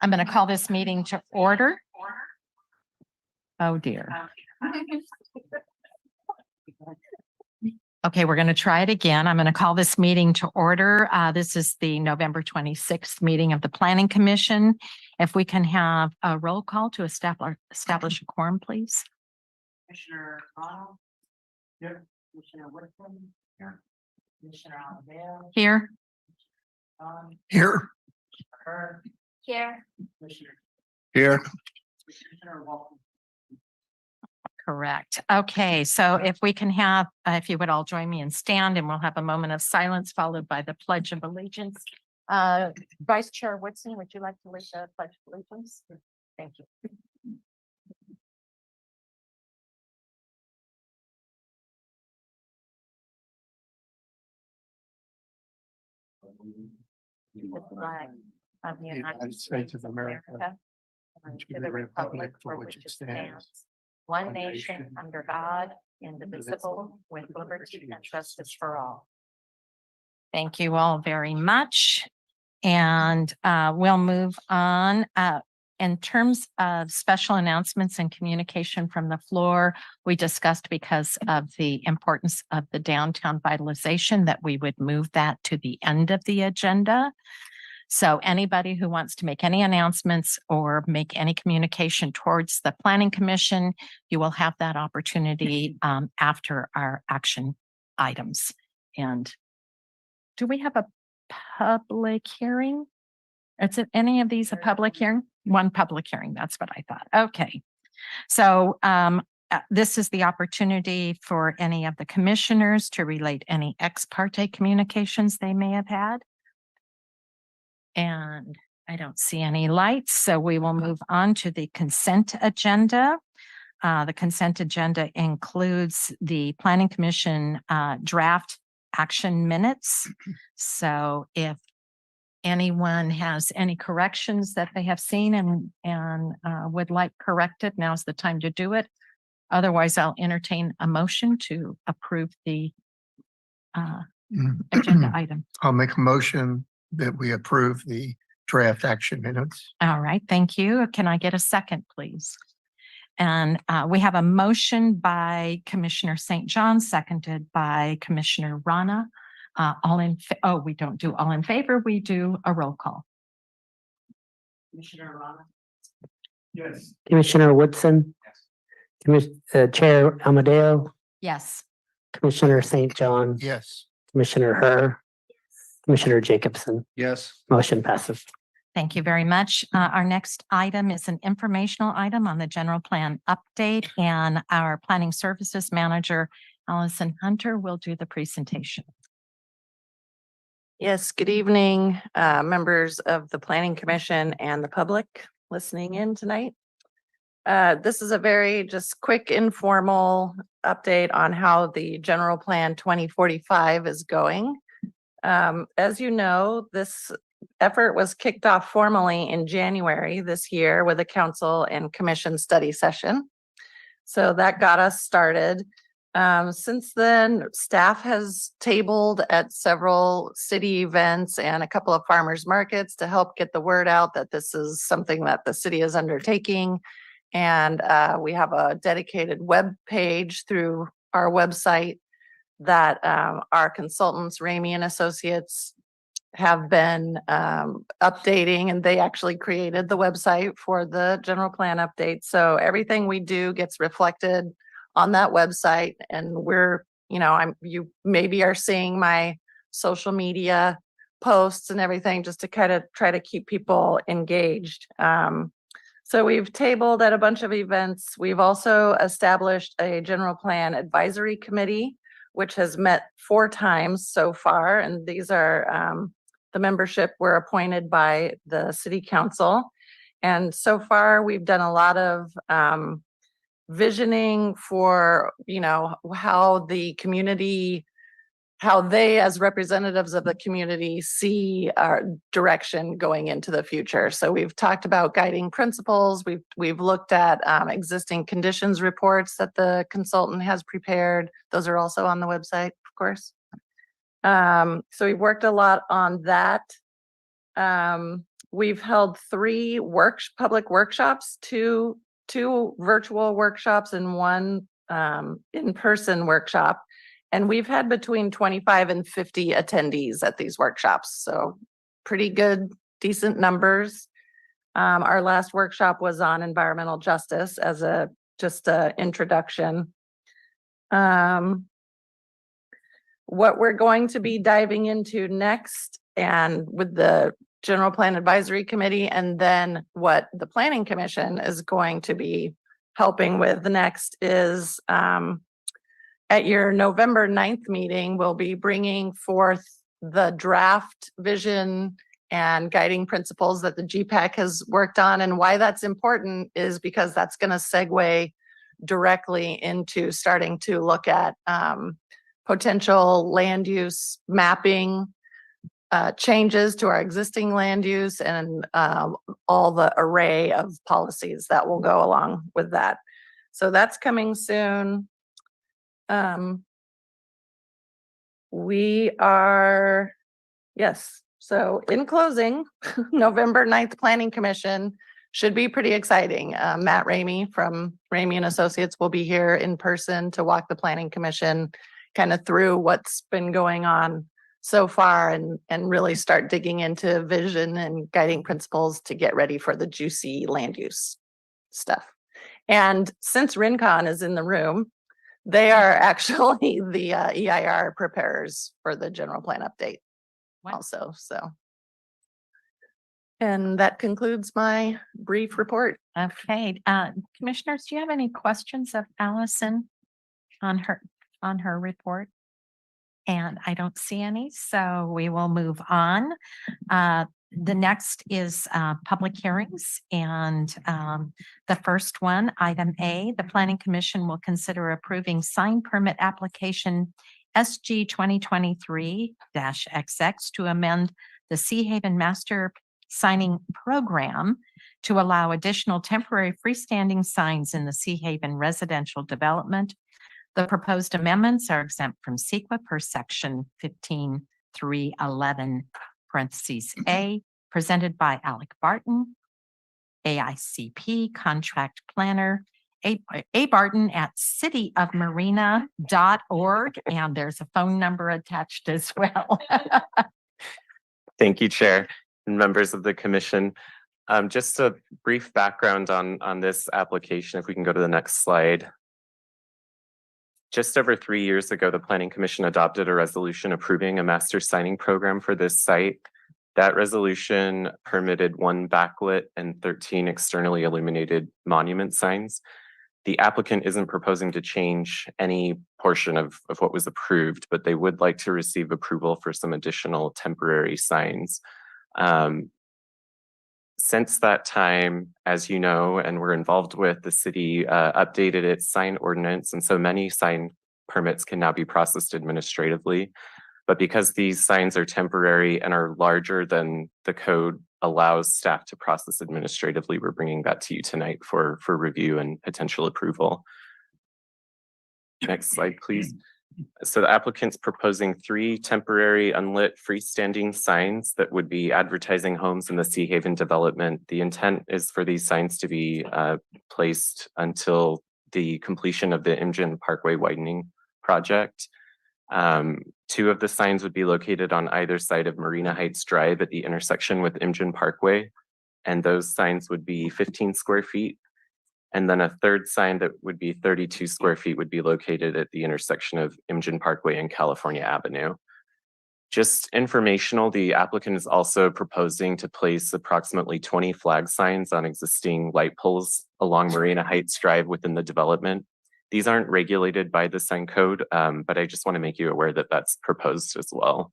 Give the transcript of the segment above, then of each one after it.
I'm going to call this meeting to order. Oh dear. Okay, we're going to try it again. I'm going to call this meeting to order. This is the November 26th meeting of the Planning Commission. If we can have a roll call to establish a quorum, please. Commissioner Ronald. Here. Commissioner Whitcomb. Here. Commissioner Alabama. Here. Here. Her. Here. Commissioner. Here. Commissioner Walton. Correct. Okay, so if we can have, if you would all join me and stand, and we'll have a moment of silence followed by the Pledge of Allegiance. Vice Chair Woodson, would you like to lead the Pledge of Allegiance? Thank you. The flag of the United States of America, and to the republic for which it stands, one nation under God, indivisible, with liberty and justice for all. Thank you all very much. And we'll move on. In terms of special announcements and communication from the floor, we discussed, because of the importance of the downtown vitalization, that we would move that to the end of the agenda. So anybody who wants to make any announcements or make any communication towards the Planning Commission, you will have that opportunity after our action items. And do we have a public hearing? Is it any of these a public hearing? One public hearing, that's what I thought. Okay. So this is the opportunity for any of the commissioners to relate any ex parte communications they may have had. And I don't see any lights, so we will move on to the consent agenda. The consent agenda includes the Planning Commission draft action minutes. So if anyone has any corrections that they have seen and would like corrected, now's the time to do it. Otherwise, I'll entertain a motion to approve the agenda item. I'll make a motion that we approve the draft action minutes. All right, thank you. Can I get a second, please? And we have a motion by Commissioner St. John, seconded by Commissioner Rana. We don't do all in favor. We do a roll call. Commissioner Rana. Yes. Commissioner Woodson. Yes. Chair Amadeo, Yes. Commissioner St. John, Yes. Commissioner Herr, Commissioner Jacobson. Yes. Motion passes. Thank you very much. Our next item is an informational item on the general plan update, and our planning services manager, Allison Hunter, will do the presentation. Yes, good evening, members of the Planning Commission and the public listening in tonight. This is a very just quick informal update on how the General Plan 2045 is going. As you know, this effort was kicked off formally in January this year with a council and commission study session. So that got us started. Since then, staff has tabled at several city events and a couple of farmers markets to help get the word out that this is something that the city is undertaking. And we have a dedicated web page through our website that our consultants, Ramey and Associates, have been updating, and they actually created the website for the general plan update. So everything we do gets reflected on that website, and we're, you maybe are seeing my social media posts and everything just to kind of try to keep people engaged. So we've tabled at a bunch of events. We've also established a general plan advisory committee, which has met 4 times so far. And these are the membership were appointed by the city council. And so far we've done a lot of visioning for, how the community, how they as representatives of the community see our direction going into the future. So we've talked about guiding principles. We've looked at existing conditions reports that the consultant has prepared. Those are also on the website, of course. So we've worked a lot on that. we've held three public workshops, two virtual workshops and one in-person workshop. And we've had between 25 and 50 attendees at these workshops. So pretty good, decent numbers. Our last workshop was on environmental justice as just a introduction. What we're going to be diving into next, and with the General Plan Advisory Committee, and then what the Planning Commission is going to be helping with next is at your November 9th meeting, we'll be bringing forth the draft vision and guiding principles that the GPAC has worked on. And why that's important is because that's going to segue directly into starting to look at potential land use mapping, changes to our existing land use, and all the array of policies that will go along with that. So that's coming soon. Yes. So in closing, November 9th Planning Commission should be pretty exciting. Matt Ramey from Ramey and Associates will be here in person to walk the Planning Commission kind of through what's been going on so far, and really start digging into vision and guiding principles to get ready for the juicy land use stuff. And since Rincon is in the room, they are actually the EIR preparers for the general plan update also. So, and that concludes my brief report. Okay, commissioners, do you have any questions of Allison on her report? And I don't see any, so we will move on. The next is public hearings, and the first one, item A, the Planning Commission will consider approving sign permit application SG 2023-XX to amend the Sea Haven Master Signing Program to allow additional temporary freestanding signs in the Sea Haven residential development. The proposed amendments are exempt from CEQA per section 15.311 parentheses A, presented by Alec Barton, AICP contract planner, A Barton at cityofmarina.org, and there's a phone number attached as well. Thank you, Chair and members of the Commission. Just a brief background on this application, if we can go to the next slide. Just over 3 years ago, the Planning Commission adopted a resolution approving a master signing program for this site. That resolution permitted 1 backlit and 13 externally illuminated monument signs. The applicant isn't proposing to change any portion of what was approved, but they would like to receive approval for some additional temporary signs. Since that time, as you know, and we're involved with, the city updated its sign ordinance, and so many sign permits can now be processed administratively. But because these signs are temporary and are larger than the code allows staff to process administratively, we're bringing that to you tonight for review and potential approval. Next slide, please. So the applicant's proposing 3 temporary unlit freestanding signs that would be advertising homes in the Sea Haven development. The intent is for these signs to be placed until the completion of the Imjin Parkway widening project. 2 of the signs would be located on either side of Marina Heights Drive at the intersection with Imjin Parkway, and those signs would be 15 square feet. And then a 3rd sign that would be 32 square feet would be located at the intersection of Imjin Parkway and California Avenue. Just informational, the applicant is also proposing to place approximately 20 flag signs on existing light poles along Marina Heights Drive within the development. These aren't regulated by the sign code, but I just want to make you aware that that's proposed as well.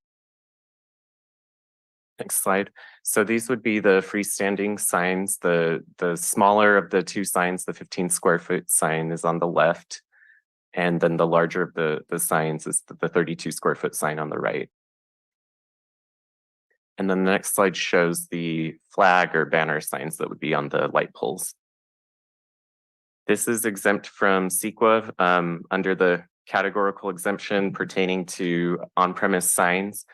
Next slide. So these would be the freestanding signs. The smaller of the 2 signs, the 15 square foot sign, is on the left. And then the larger of the signs is the 32 square foot sign on the right. And then the next slide shows the flag or banner signs that would be on the light poles. This is exempt from CEQA under the categorical exemption pertaining to on-premise signs.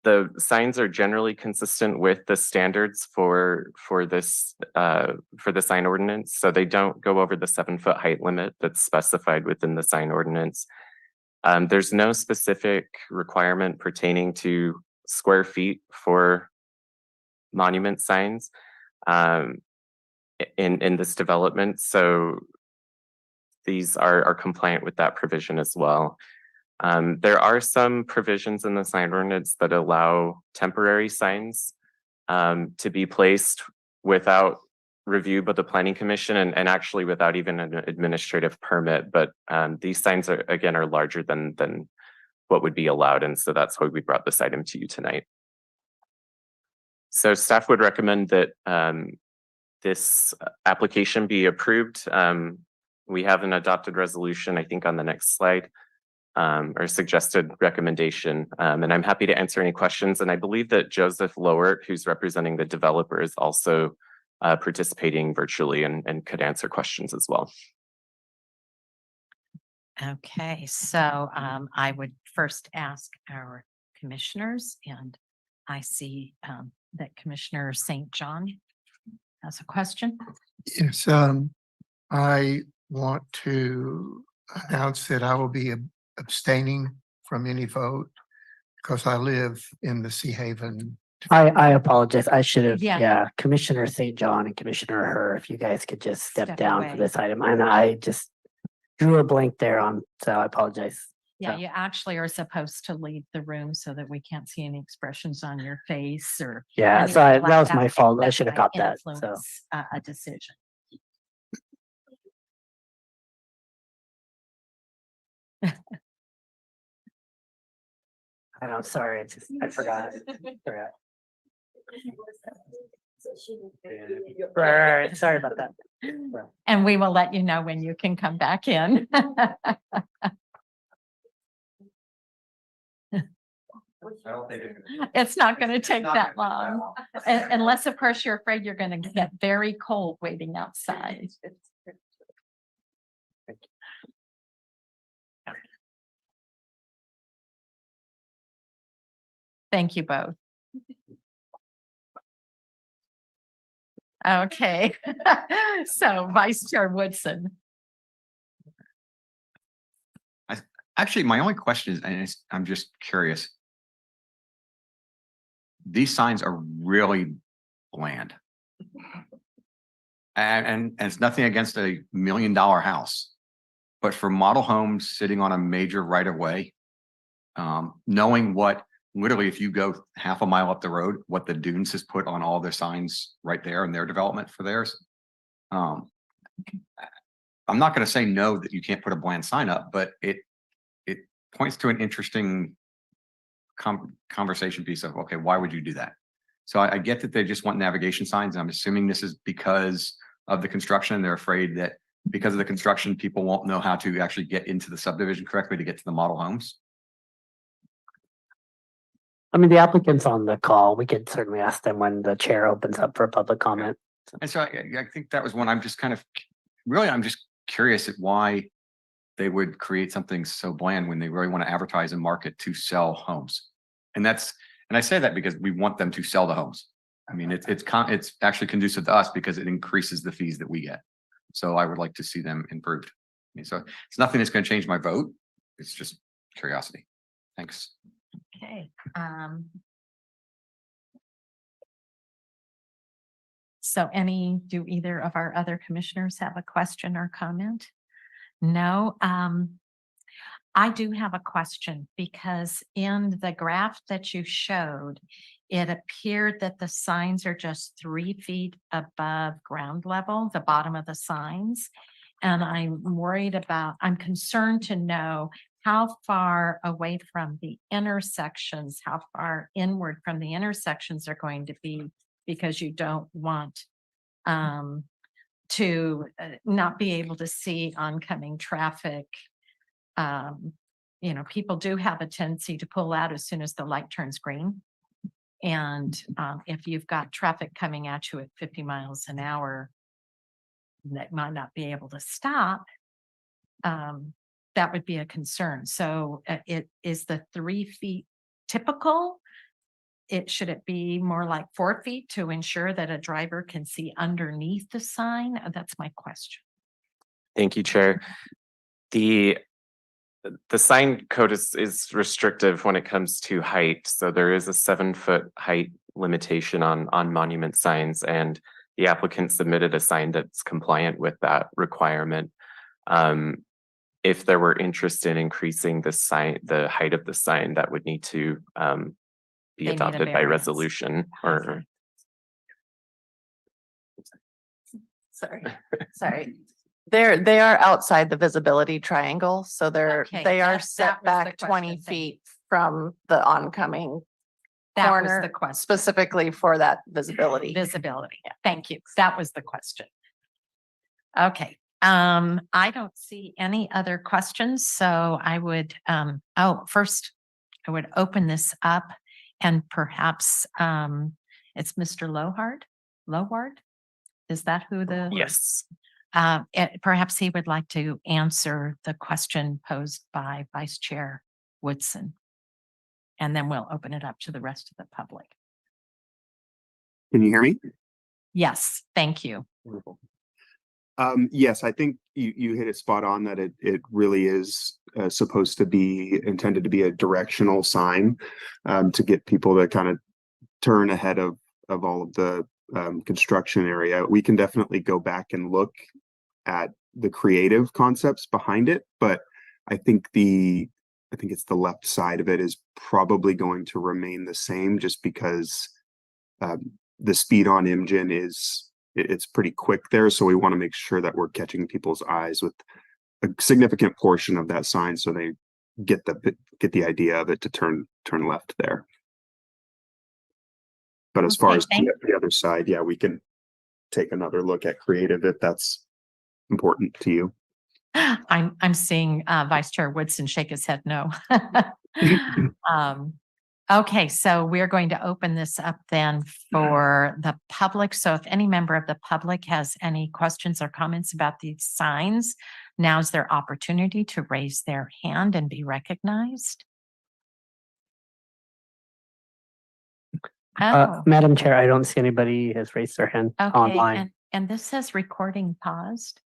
The signs are generally consistent with the standards for this for the sign ordinance. So they don't go over the 7-foot height limit that's specified within the sign ordinance. There's no specific requirement pertaining to square feet for monument signs in this development. So these are compliant with that provision as well. There are some provisions in the sign ordinance that allow temporary signs to be placed without review by the planning commission and actually without even an administrative permit. But these signs are larger than what would be allowed. And so that's why we brought this item to you tonight. So staff would recommend that this application be approved. We have an adopted resolution, I think, on the next slide, or suggested recommendation. And I'm happy to answer any questions. And I believe that Joseph Lowert, who's representing the developer, is also participating virtually and could answer questions as well. Okay, so I would first ask our commissioners, and I see that Commissioner St. John has a question. Yes, I want to announce that I will be abstaining from any vote because I live in the Sea Haven. I apologize. I should have, Yeah. yeah, Commissioner St. John and Commissioner Her, if you guys could just step Step down for away. this item. And I just drew a blank there so I apologize. Yeah, So- you actually are supposed to leave the room so that we can't see any expressions on your face or. Yeah, any so that was blackout my fault. I that should have might caught that. So, influence, a decision. I know, sorry, I forgot. Forgot. Right, sorry about that. And we will let you know when you can come back in. It's not going to take that long, unless, of course, you're afraid you're going to get very cold waiting outside. Thank you both. Okay, so Vice Chair Woodson. Actually, my only question is, and I'm just curious. These signs are really bland. And it's nothing against $1 million house. But for model homes sitting on a major right of way, knowing what literally, if you go half a mile up the road, what the Dunes has put on all their signs right there in their development for theirs. I'm not going to say no that you can't put a bland sign up, but it points to an interesting conversation piece of, okay, why would you do that? So I get that they just want navigation signs. And I'm assuming this is because of the construction. They're afraid that because of the construction, people won't know how to actually get into the subdivision correctly to get to the model homes. I mean, the applicant's on the call. We could certainly ask them when the chair opens up for public comment. And so I think that was one I'm just kind of, really, I'm just curious at why they would create something so bland when they really want to advertise and market to sell homes. And I say that because we want them to sell the homes. I mean, it's actually conducive to us because it increases the fees that we get. So I would like to see them improved. I mean, so it's nothing that's going to change my vote. It's just curiosity. Thanks. Okay. So do either of our other commissioners have a question or comment? No. I do have a question because in the graph that you showed, it appeared that the signs are just 3 feet above ground level, the bottom of the signs. And I'm concerned to know how far away from the intersections, how far inward from the intersections are going to be, because you don't want to not be able to see oncoming traffic. People do have a tendency to pull out as soon as the light turns green. And if you've got traffic coming at you at 50 miles an hour, that might not be able to stop. That would be a concern. So it is the 3 feet typical should it be more like 4 feet to ensure that a driver can see underneath the sign? That's my question. Thank you, Chair. The sign code is restrictive when it comes to height. So there is a 7-foot height limitation on monument signs, and the applicant submitted a sign that's compliant with that requirement. If there were interest in increasing the height of the sign, that would need to be They need a adopted by variance. resolution or. Okay. Sorry. They are outside the visibility triangle, so Okay, they are that set was the back 20 question. Thank feet from the oncoming That was corner the question. specifically for that visibility. Visibility. Thank you. That was the question. Okay, I don't see any other questions, so I would, first, I would open this up and perhaps, it's Mr. Loward? Is that who the? Yes. Perhaps he would like to answer the question posed by Vice Chair Woodson. And then we'll open it up to the rest of the public. Can you hear me? Yes, thank you. Yes, I think you hit it spot on that it really is supposed to be intended to be a directional sign to get people to kind of turn ahead of all of the construction area. We can definitely go back and look at the creative concepts behind it, but I think it's the left side of it is probably going to remain the same just because the speed on IMGen it's pretty quick there. So we want to make sure that we're catching people's eyes with a significant portion of that sign so they get the idea of it to turn left there. But as far Okay, as the other side, yeah, we can take another look at creative if that's important to you. I'm seeing Vice Chair Woodson shake his head no. Okay, so we're going to open this up then for the public. So if any member of the public has any questions or comments about these signs, now's their opportunity to raise their hand and be recognized. Oh, Madam Chair, I don't see anybody has raised their hand okay, online. and this says recording paused.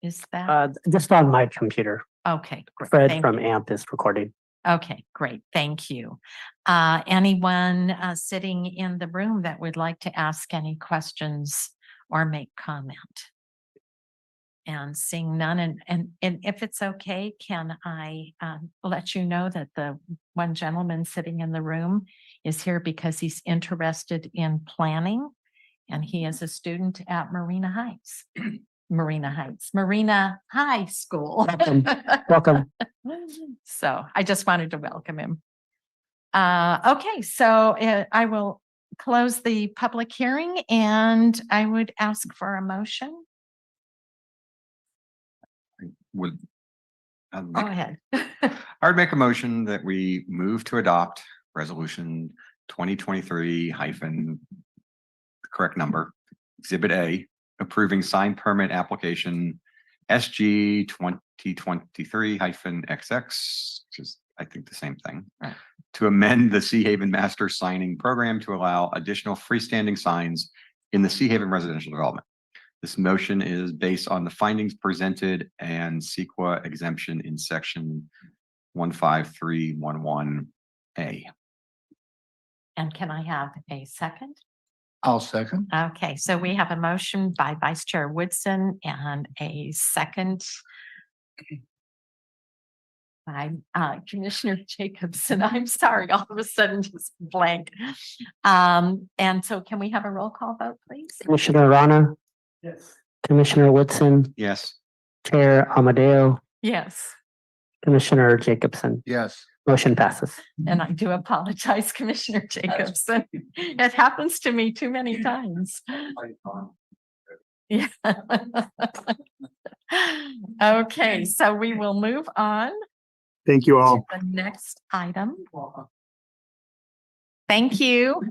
Is that, Just on my computer. okay, great. Fred Thank from you. AMP is recording. Okay, great. Thank you. Anyone sitting in the room that would like to ask any questions or make comment? And seeing none, and if it's okay, can I let you know that the one gentleman sitting in the room is here because he's interested in planning, and he is a student at Marina High School. Welcome. So I just wanted to welcome him. Okay, so I will close the public hearing and I would ask for a motion. Would Go ahead. I would make a motion that we move to adopt resolution 2023 hyphen the correct number, Exhibit A, approving sign permit application SG 2023 hyphen XX, which is I think the same thing, Right. to amend the Sea Haven Master Signing Program to allow additional freestanding signs in the Sea Haven residential development. This motion is based on the findings presented and CEQA exemption in section 15311A. And can I have a second? I'll second. Okay, so we have a motion by Vice Chair Woodson and a second by Commissioner Jacobson. I'm sorry, all of a sudden just blank. And so can we have a roll call vote, please? Commissioner Rana, Yes. Commissioner Woodson, Yes. Chair Amadeo, Yes, Commissioner Jacobson. Yes. Motion passes. and I do apologize, Commissioner Jacobson. It happens to me too many times. Yeah. Okay, so we will move on Thank you to all. the next item. Thank you.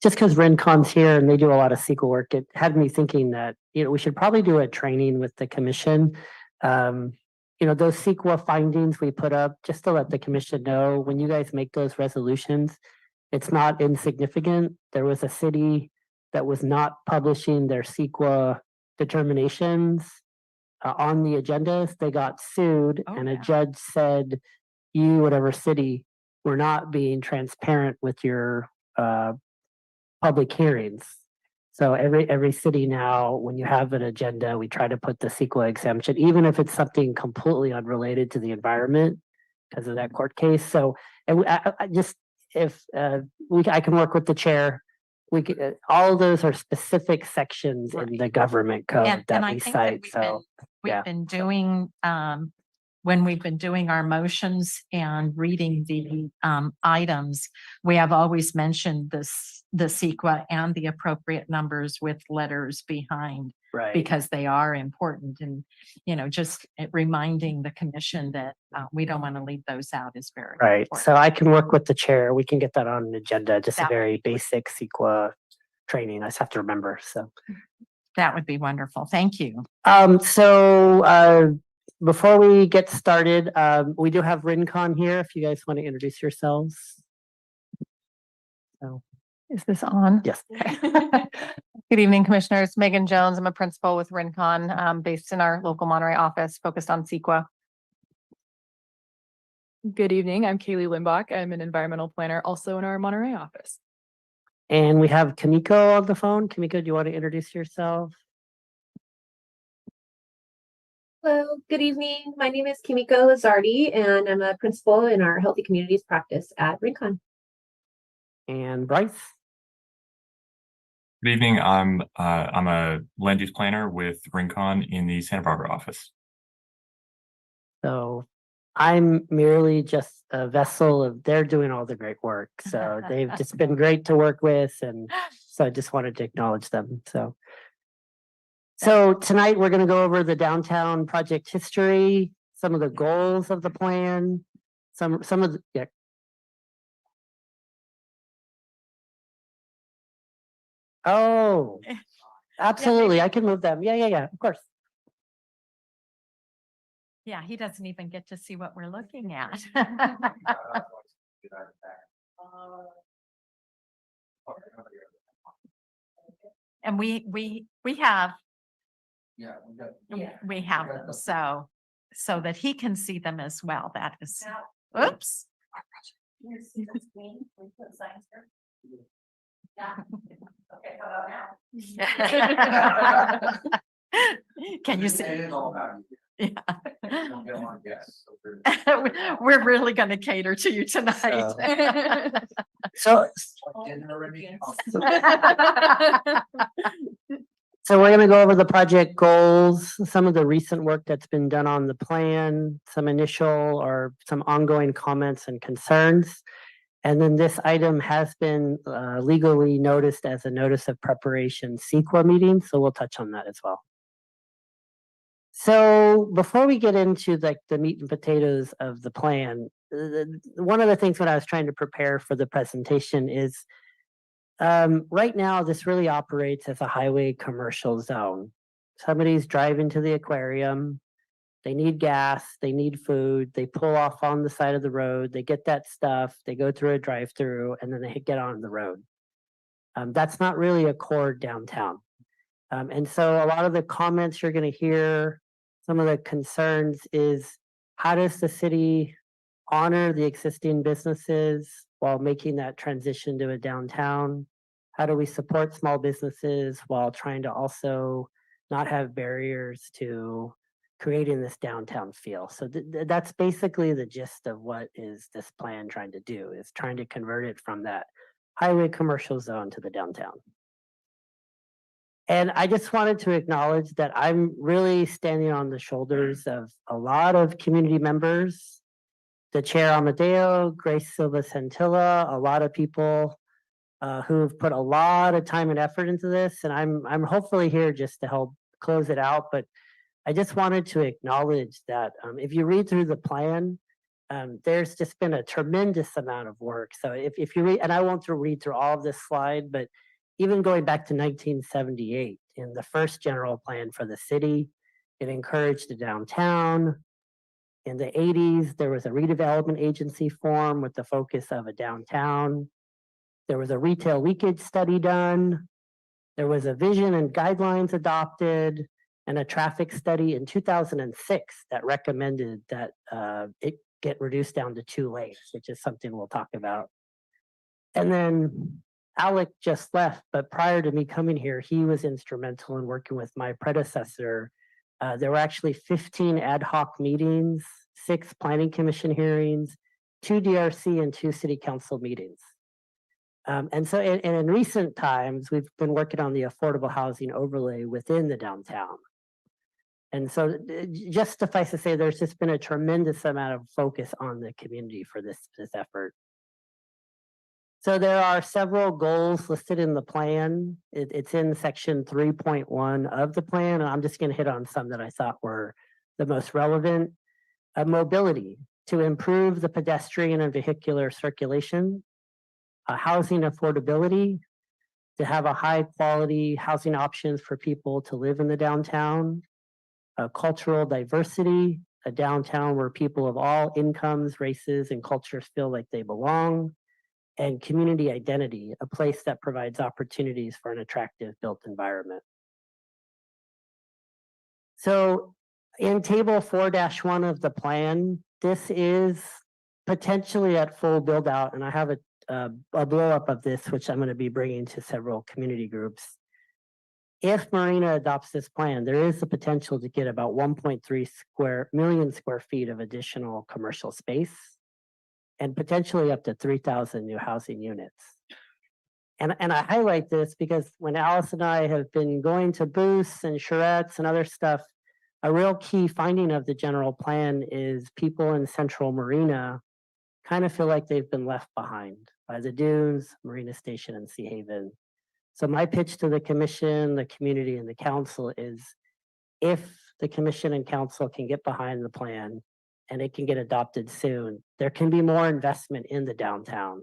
Just because RenCon's here and they do a lot of SQL work, it had me thinking that, we should probably do a training with the commission. you know, those CEQA findings we put up, just to let the commission know, when you guys make those resolutions, it's not insignificant. There was a city that was not publishing their CEQA determinations on the agendas. They got sued Oh, and a yeah. judge said, you, whatever city, were not being transparent with your public hearings. So every city now, when you have an agenda, we try to put the CEQA exemption, even if it's something completely unrelated to the environment because of that court case. So, and I just, if I can work with the chair, we could, all of those are specific sections in the government code And that I we think that cite. we've So, yeah. been doing, when we've been doing our motions and reading the items, we have always mentioned the CEQA and the appropriate numbers with letters behind, Right. because they are important. And, you know, just reminding the commission that we don't want to leave those out is very Right. important. So I can work with the chair. We can get that on an agenda, just a That would very be great. basic CEQA training. I just have to remember. So. That would be wonderful. Thank you. Before we get started, we do have Rincon here if you guys want to introduce yourselves. So, Is this on? yes. Good evening, Commissioners. Megan Jones. I'm a principal with Rincon, based in our local Monterey office, focused on CEQA. Good evening. I'm Kaylee Limbach. I'm an environmental planner, also in our Monterey office. And we have Kamiko on the phone. Kamiko, do you want to introduce yourself? Hello, good evening. My name is Kimiko Lazardi, and I'm a principal in our Healthy Communities practice at Rincon. And Bryce? Good evening. I'm a land use planner with Rincon in the Santa Barbara office. So I'm merely just a vessel of, they're doing all the great work. So they've just been great to work with. And so I just wanted to acknowledge them. So tonight we're going to go over the downtown project history, some of the goals of the plan, some of the, yeah. Oh, absolutely. I can move them. Yeah, of course. Yeah, he doesn't even get to see what we're looking at. And we have. Yeah. We have them, so that he can see them as well. That is, oops. Can you see? Yeah. We're really going to cater to you tonight. So we're going to go over the project goals, some of the recent work that's been done on the plan, some initial or some ongoing comments and concerns. And then this item has been legally noticed as a notice of preparation CEQA meeting, so we'll touch on that as well. So before we get into like the meat and potatoes of the plan, one of the things when I was trying to prepare for the presentation is right now this really operates as a highway commercial zone. Somebody's driving to the aquarium, they need gas, they need food, they pull off on the side of the road, they get that stuff, they go through a drive-through, and then they get on the road. That's not really a core downtown. And so a lot of the comments you're going to hear, some of the concerns is how does the city honor the existing businesses while making that transition to a downtown? How do we support small businesses while trying to also not have barriers to creating this downtown feel? So that's basically the gist of what is this plan trying to do, is trying to convert it from that highway commercial zone to the downtown. And I just wanted to acknowledge that I'm really standing on the shoulders of a lot of community members, the chair Amadeo, Grace Silva Santilla, a lot of people who've put a lot of time and effort into this. And I'm hopefully here just to help close it out. But I just wanted to acknowledge that if you read through the plan, there's just been a tremendous amount of work. So if you read, and I won't read through all of this slide, but even going back to 1978 in the first general plan for the city, it encouraged the downtown. In the 80s, there was a redevelopment agency formed with the focus of a downtown. There was a retail leakage study done. There was a vision and guidelines adopted and a traffic study in 2006 that recommended that it get reduced down to 2 lanes, which is something we'll talk about. And then Alec just left, but prior to me coming here, he was instrumental in working with my predecessor. There were actually 15 ad hoc meetings, 6 planning commission hearings, 2 DRC and 2 city council meetings. And so in recent times, we've been working on the affordable housing overlay within the downtown. And so just suffice to say, there's just been a tremendous amount of focus on the community for this effort. So there are several goals listed in the plan. It's in section 3.1 of the plan, and I'm just going to hit on some that I thought were the most relevant. Mobility, to improve the pedestrian and vehicular circulation. Housing affordability, to have a high quality housing options for people to live in the downtown. Cultural diversity, a downtown where people of all incomes, races, and cultures feel like they belong. And community identity, a place that provides opportunities for an attractive built environment. So in table 4-1 of the plan, this is potentially at full build out, and I have a blow up of this, which I'm going to be bringing to several community groups. If Marina adopts this plan, there is the potential to get about 1.3 million square feet of additional commercial space and potentially up to 3,000 new housing units. And I highlight this because when Alice and I have been going to booths and charrettes and other stuff, a real key finding of the general plan is people in central Marina kind of feel like they've been left behind by the dunes, Marina Station, and Sea Haven. So my pitch to the commission, the community, and the council is if the commission and council can get behind the plan and it can get adopted soon, there can be more investment in the downtown.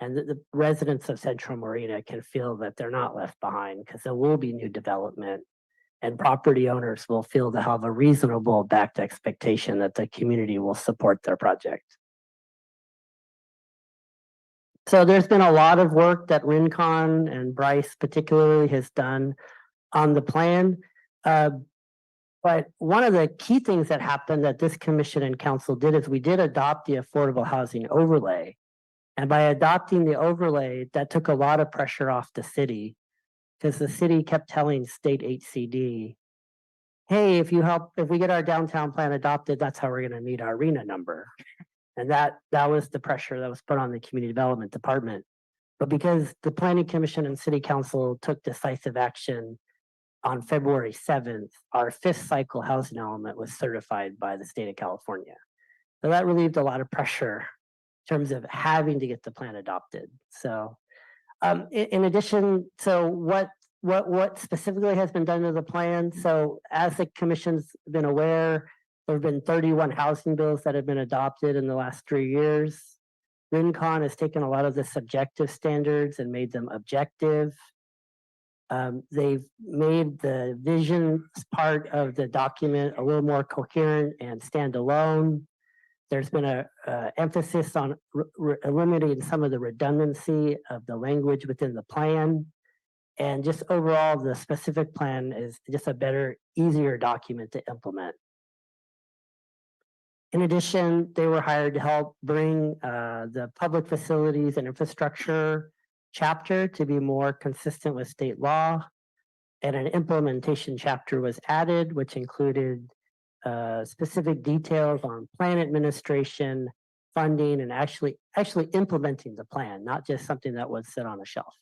And the residents of Central Marina can feel that they're not left behind because there will be new development and property owners will feel to have a reasonable backed expectation that the community will support their project. So there's been a lot of work that Rincon and Bryce particularly has done on the plan. But one of the key things that happened that this commission and council did is we did adopt the affordable housing overlay. And by adopting the overlay, that took a lot of pressure off the city because the city kept telling state HCD, hey, if we get our downtown plan adopted, that's how we're going to meet our RENA number. And that was the pressure that was put on the community development department. But because the planning commission and city council took decisive action on February 7th, our 5th cycle housing element was certified by the state of California. So that relieved a lot of pressure in terms of having to get the plan adopted. So in addition, so what specifically has been done to the plan? So as the commission's been aware, there have been 31 housing bills that have been adopted in the last 3 years. Rincon has taken a lot of the subjective standards and made them objective. They've made the vision part of the document a little more coherent and standalone. There's been a emphasis on eliminating some of the redundancy of the language within the plan. And just overall, the specific plan is just a better, easier document to implement. In addition, they were hired to help bring the public facilities and infrastructure chapter to be more consistent with state law. And an implementation chapter was added, which included specific details on plan administration, funding, and actually implementing the plan, not just something that was sit on a shelf.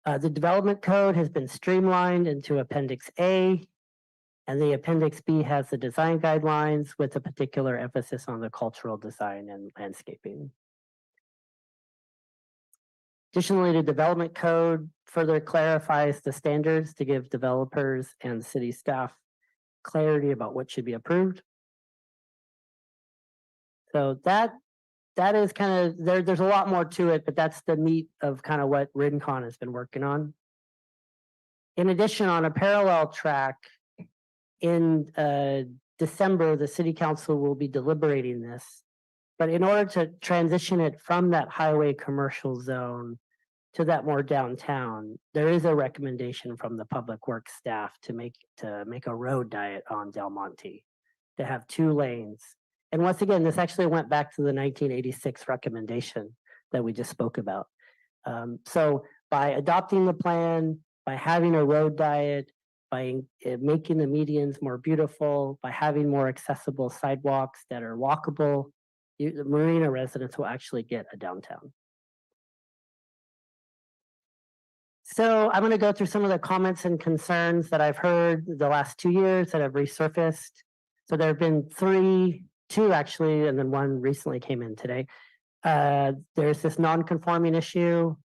The development code has been streamlined into Appendix A, and the Appendix B has the design guidelines with a particular emphasis on the cultural design and landscaping. Additionally, the development code further clarifies the standards to give developers and city staff clarity about what should be approved. So that is kind of, there's a lot more to it, but that's the meat of kind of what Rincon has been working on. In addition, on a parallel track, in December, the city council will be deliberating this. But in order to transition it from that highway commercial zone to that more downtown, there is a recommendation from the public works staff to make a road diet on Del Monte, to have 2 lanes. And once again, this actually went back to the 1986 recommendation that we just spoke about. So by adopting the plan, by having a road diet, by making the medians more beautiful, by having more accessible sidewalks that are walkable, the Marina residents will actually get a downtown. So I'm going to go through some of the comments and concerns that I've heard the last 2 years that have resurfaced. So there have been 2 actually, and then 1 recently came in today. There's this non-conforming issue.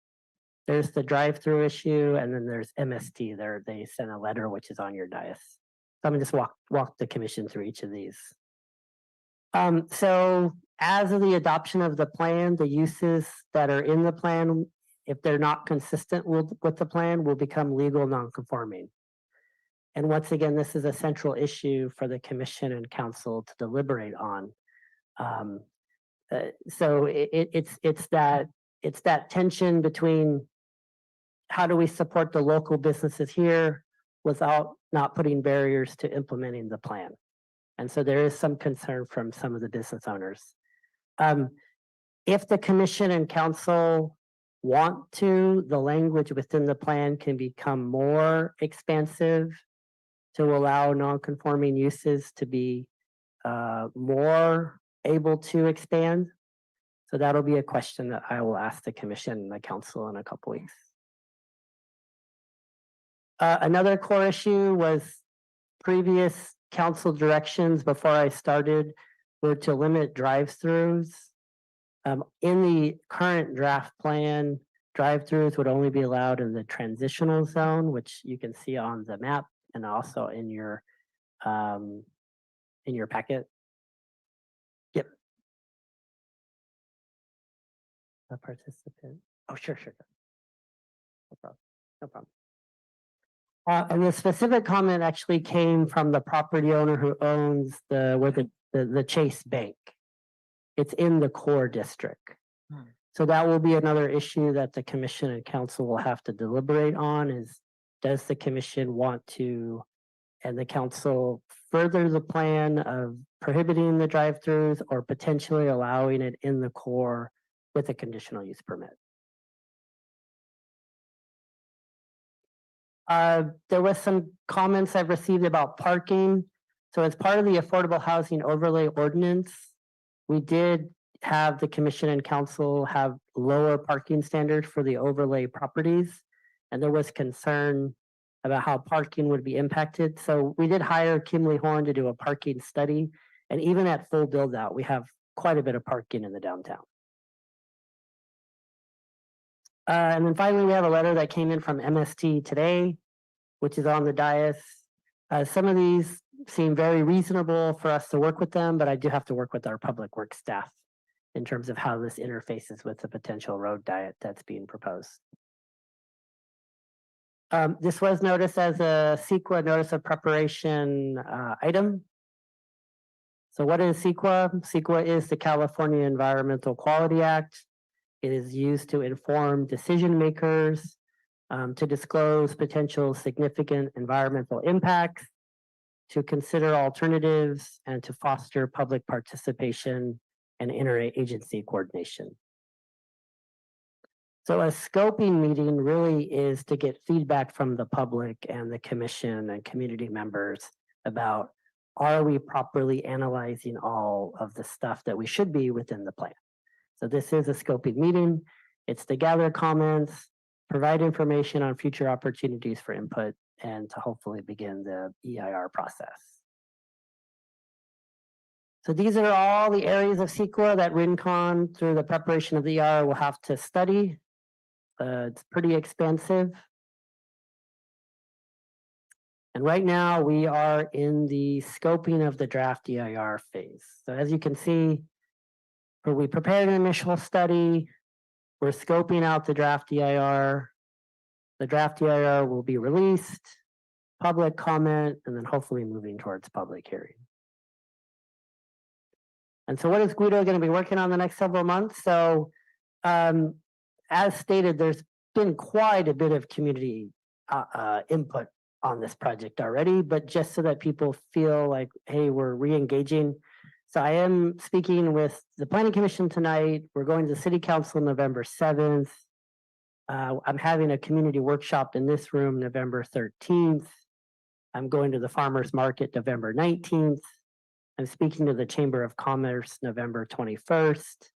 There's the drive-through issue, and then there's MST. They sent a letter which is on your dais. So I'm gonna just walk the commission through each of these. So as of the adoption of the plan, the uses that are in the plan, if they're not consistent with the plan, will become legal non-conforming. And once again, this is a central issue for the commission and council to deliberate on. So it's that tension between how do we support the local businesses here without not putting barriers to implementing the plan. And so there is some concern from some of the business owners. If the commission and council want to, the language within the plan can become more expansive to allow non-conforming uses to be more able to expand. So that'll be a question that I will ask the commission and the council in a couple weeks. Another core issue was previous council directions before I started were to limit drive-throughs. In the current draft plan, drive-throughs would only be allowed in the transitional zone, which you can see on the map and also in your packet. Yep. A participant. Oh, sure. No problem. No problem. And the specific comment actually came from the property owner who owns the Chase Bank. It's in the core district. So that will be another issue that the commission and council will have to deliberate on is, does the commission want to, and the council, further the plan of prohibiting the drive-throughs or potentially allowing it in the core with a conditional use permit? There was some comments I've received about parking. So as part of the Affordable Housing Overlay Ordinance, we did have the commission and council have lower parking standards for the overlay properties. And there was concern about how parking would be impacted. So we did hire Kimley Horn to do a parking study. And even at full build out, we have quite a bit of parking in the downtown. And then finally, we have a letter that came in from MST today, which is on the dais. Some of these seem very reasonable for us to work with them, but I do have to work with our public works staff in terms of how this interfaces with the potential road diet that's being proposed. This was noticed as a CEQA notice of preparation item. So what is CEQA? CEQA is the California Environmental Quality Act. It is used to inform decision makers to disclose potential significant environmental impacts, to consider alternatives, and to foster public participation and interagency coordination. So a scoping meeting really is to get feedback from the public and the commission and community members about, are we properly analyzing all of the stuff that we should be within the plan? So this is a scoping meeting. It's to gather comments, provide information on future opportunities for input, and to hopefully begin the EIR process. So these are all the areas of CEQA that Rincon, through the preparation of the EIR, will have to study. It's pretty expensive. And right now we are in the scoping of the draft EIR phase. So as you can see, we prepared an initial study. We're scoping out the draft EIR. The draft EIR will be released, public comment, and then hopefully moving towards public hearing. And so what is Guido going to be working on the next several months? So as stated, there's been quite a bit of community input on this project already, but just so that people feel like, hey, we're re-engaging. So I am speaking with the Planning Commission tonight. We're going to the City Council November 7th. I'm having a community workshop in this room November 13th. I'm going to the Farmers Market November 19th. I'm speaking to the Chamber of Commerce November 21st.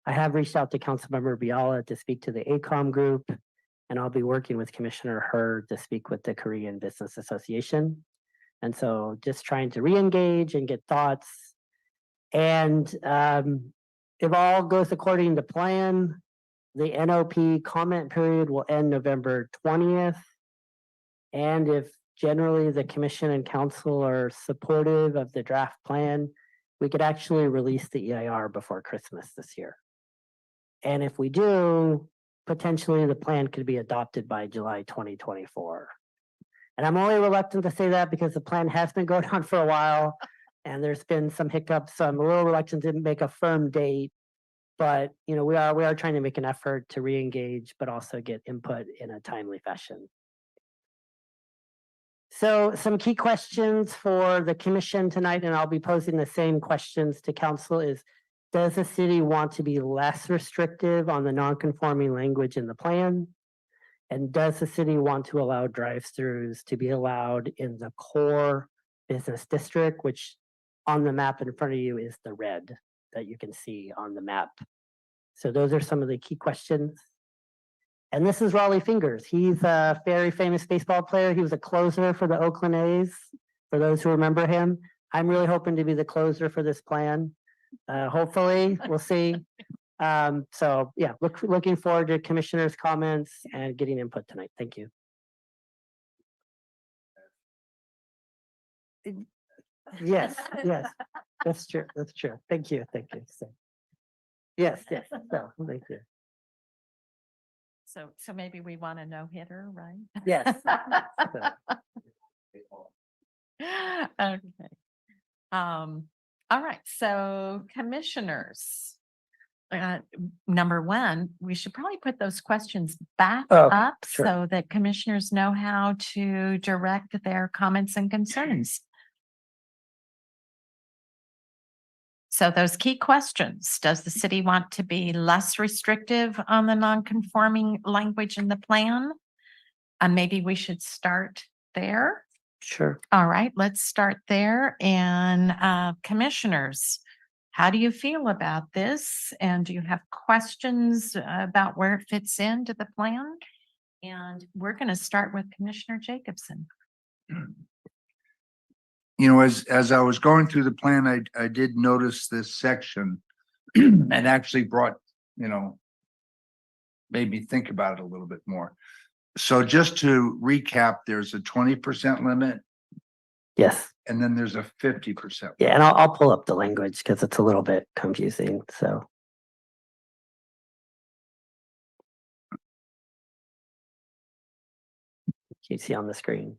I have reached out to Councilmember Biala to speak to the ACOM group, and I'll be working with Commissioner Hurd to speak with the Korean Business Association. And so just trying to re-engage and get thoughts. And if all goes according to plan, the NOP comment period will end November 20th. And if generally the commission and council are supportive of the draft plan, we could actually release the EIR before Christmas this year. And if we do, potentially the plan could be adopted by July 2024. And I'm only reluctant to say that because the plan has been going on for a while and there's been some hiccups. So I'm a little reluctant to make a firm date, but you know, we are trying to make an effort to re-engage, but also get input in a timely fashion. So some key questions for the commission tonight, and I'll be posing the same questions to council is, does the city want to be less restrictive on the non-conforming language in the plan? And does the city want to allow drive-throughs to be allowed in the core business district, which on the map in front of you is the red that you can see on the map. So those are some of the key questions. And this is Raleigh Fingers. He's a very famous baseball player. He was a closer for the Oakland A's, for those who remember him. I'm really hoping to be the closer for this plan. Hopefully, we'll see. So yeah, looking forward to commissioners' comments and getting input tonight. Thank you. Yes, yes, that's true. That's true. Thank you. Thank you. So, yes, yes. So, thank you. So maybe we want a no hitter, right? Yes. Okay. All right, so commissioners. Number one, we should probably put those questions back up sure. so that commissioners know how to direct their comments and concerns. So those key questions, does the city want to be less restrictive on the non-conforming language in the plan? And maybe we should start there. Sure. All right, let's start there. And commissioners, how do you feel about this? And do you have questions about where it fits into the plan? And we're going to start with Commissioner Jacobson. You know, as I was going through the plan, I did notice this section and actually brought, you know, made me think about it a little bit more. So just to recap, there's a 20% limit. Yes. And then there's a 50%. Yeah, and I'll pull up the language because it's a little bit confusing. So. You see on the screen.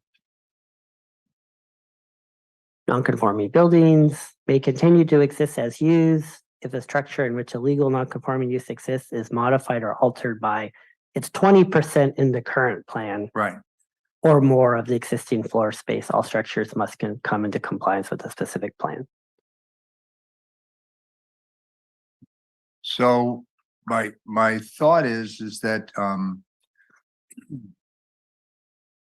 Non-conforming buildings may continue to exist as used if a structure in which a legal non-conforming use exists is modified or altered by it's 20% in the current plan. Right. Or more of the existing floor space. All structures must come into compliance with the specific plan. So my thought is that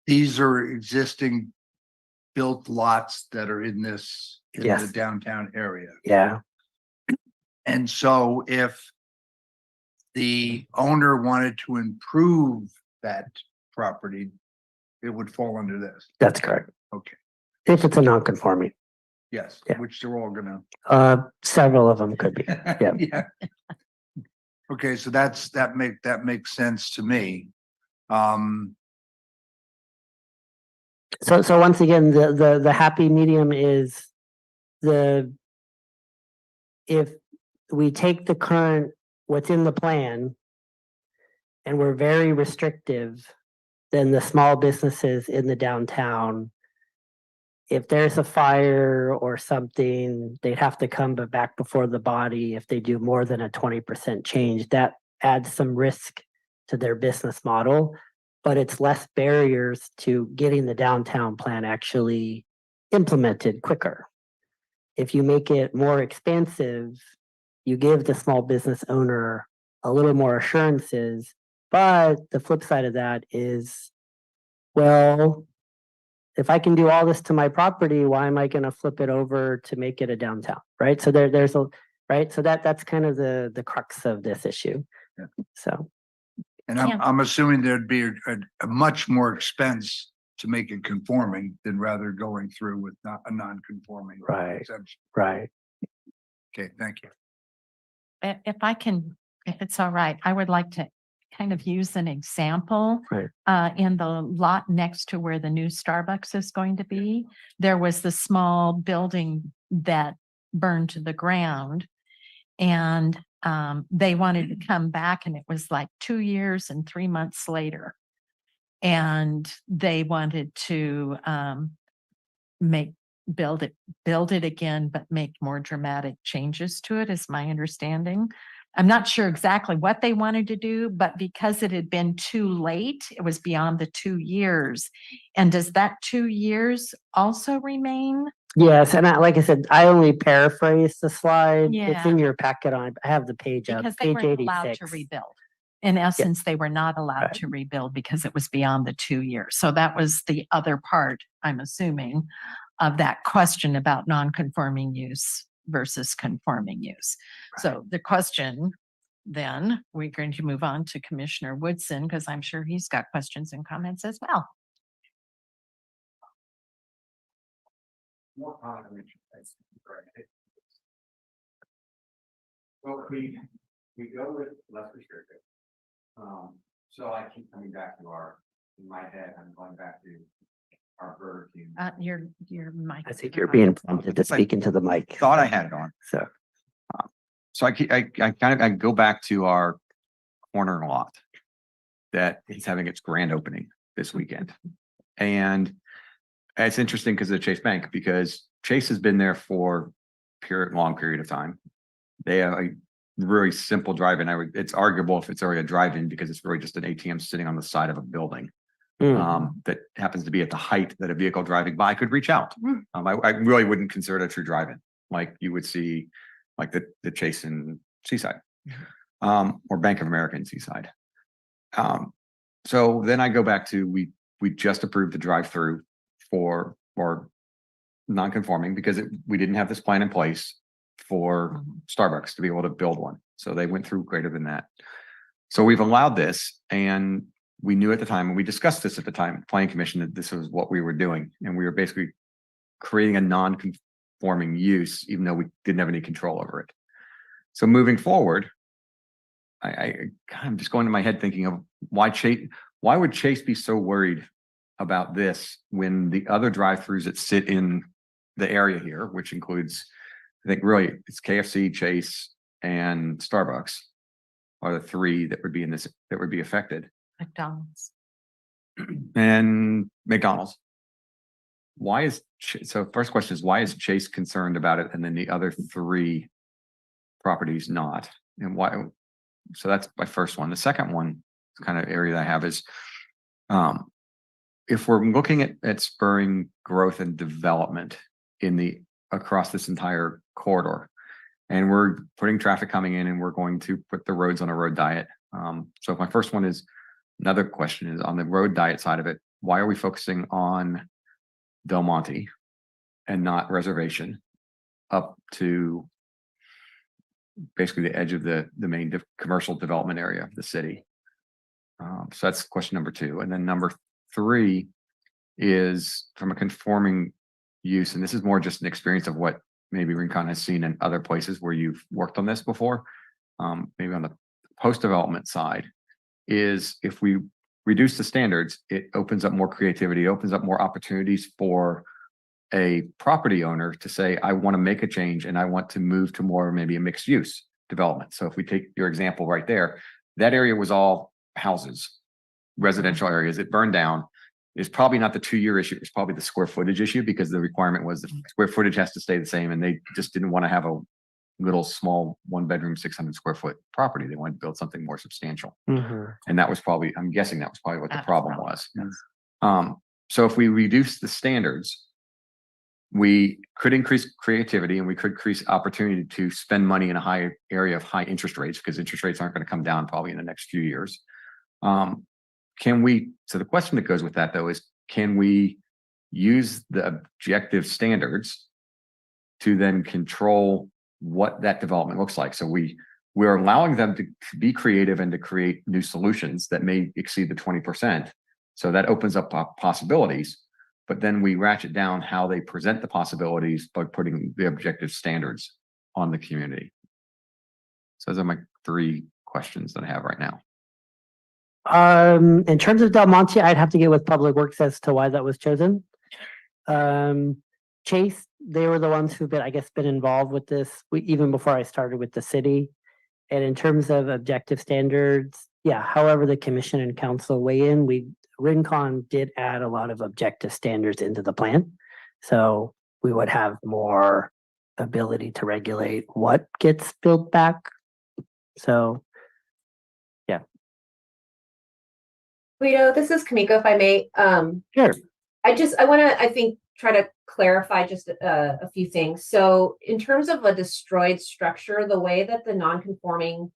these are existing built lots that are in this in Yes. the downtown area. Yeah. And so if the owner wanted to improve that property, it would fall under this. That's correct. Okay. If it's a non-conforming. Yes, Yeah. which they're all gonna. Several of them could be. Yeah. Yeah. Okay, so that makes sense to me. So once again, the happy medium is if we take the current what's in the plan and we're very restrictive, then the small businesses in the downtown if there's a fire or something, they'd have to come back before the body. If they do more than a 20% change, that adds some risk to their business model, but it's less barriers to getting the downtown plan actually implemented quicker. If you make it more expansive, you give the small business owner a little more assurances, but the flip side of that is, well, if I can do all this to my property, why am I going to flip it over to make it a downtown? Right. So there's a, right. So that's kind of the crux of this issue. Yeah. So. And Yeah. I'm assuming there'd be a much more expense to make it conforming than rather going through with not a non-conforming. Right. exemption. Right. Okay, thank you. If I can, if it's all right, I would like to kind of use an example. Right. In the lot next to where the new Starbucks is going to be, there was the small building that burned to the ground. And they wanted to come back, and it was like 2 years and 3 months later. And they wanted to build it again, but make more dramatic changes to it, is my understanding. I'm not sure exactly what they wanted to do, but because it had been too late, it was beyond the 2 years. And does that 2 years also remain? Yes, and like I said, I only paraphrased the slide. It's Yeah. in your packet on. I have the page up. Because they Page weren't allowed to 86. rebuild. In essence, they were not allowed Right. to rebuild because it was beyond the 2 years. So that was the other part, I'm assuming, of that question about non-conforming use versus conforming use. So the question, then we're going to move on to Commissioner Woodson, because I'm sure he's got questions and comments as well. More comment. Well, we go with less restrictive. So I keep coming back to in my head, I'm going back to our Burger King. Your mic. I think you're being prompted to speak into the mic. Thought I had it on. So. So I go back to our corner lot that is having its grand opening this weekend. And it's interesting because of Chase Bank, because Chase has been there for long period of time. They have a really simple drive-in. It's arguable if it's already a drive-in because it's really just an ATM sitting on the side of a building. That happens to be at the height that a vehicle driving by could reach out. I really wouldn't consider it a true drive-in like you would see like the Chase in Seaside, or Bank of America in Seaside. So then I go back to, we just approved the drive-through for non-conforming because we didn't have this plan in place for Starbucks to be able to build one. So they went through greater than that. So we've allowed this, and we knew at the time, and we discussed this at the time, Planning Commission, that this was what we were doing. And we were basically creating a non-conforming use, even though we didn't have any control over it. So moving forward, I'm just going to my head thinking of why would Chase be so worried about this when the other drive-throughs that sit in the area here, which includes, I think really it's KFC, Chase, and Starbucks, are the three that would be that would be affected. McDonald's. And McDonald's. So first question is, why is Chase concerned about it and then the other three properties not? And why? So that's my first one. The second one kind of area that I have is, if we're looking at spurring growth and development across this entire corridor, and we're putting traffic coming in and we're going to put the roads on a road diet. So my first one is, another question is on the road diet side of it, why are we focusing on Del Monte and not Reservation up to basically the edge of the main commercial development area of the city? So that's question number 2. And then number 3 is from a conforming use, and this is more just an experience of what maybe Rincon has seen in other places where you've worked on this before, maybe on the post-development side, is if we reduce the standards, it opens up more creativity, opens up more opportunities for a property owner to say, I want to make a change and I want to move to more maybe a mixed use development. So if we take your example right there, that area was all houses, residential areas. It burned down. is probably not the 2-year issue. It's probably the square footage issue because the requirement was the square footage has to stay the same. And they just didn't want to have a little small 1-bedroom, 600 square foot property. They wanted to build something more substantial. And that was probably, I'm guessing that was probably what the problem was. So if we reduce the standards, we could increase creativity and we could increase opportunity to spend money in a high area of high interest rates because interest rates aren't going to come down probably in the next few years. So the question that goes with that though is, can we use the objective standards to then control what that development looks like? So we're allowing them to be creative and to create new solutions that may exceed the 20%. So that opens up possibilities, but then we ratchet down how they present the possibilities by putting the objective standards on the community. So those are my 3 questions that I have right now. In terms of Del Monte, I'd have to get with Public Works as to why that was chosen. Chase, they were the ones who've been involved with this even before I started with the city. And in terms of objective standards, however the commission and council weigh in, Rincon did add a lot of objective standards into the plan. So we would have more ability to regulate what gets built back. So Guido, this is Kamiko, if I may. Sure. I want to, try to clarify just a few things. So in terms of a destroyed structure, the way that the non-conforming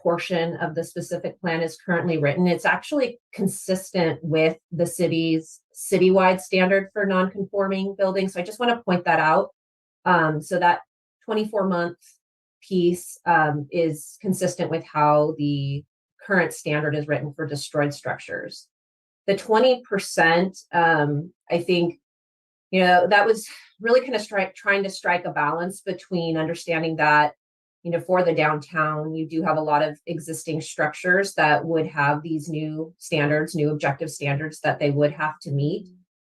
portion of the specific plan is currently written, it's actually consistent with the city's citywide standard for non-conforming buildings. So I just want to point that out. So that 24-month piece is consistent with how the current standard is written for destroyed structures. The 20%, I think, that was really kind of trying to strike a balance between understanding that, for the downtown, you do have a lot of existing structures that would have these new standards, new objective standards that they would have to meet.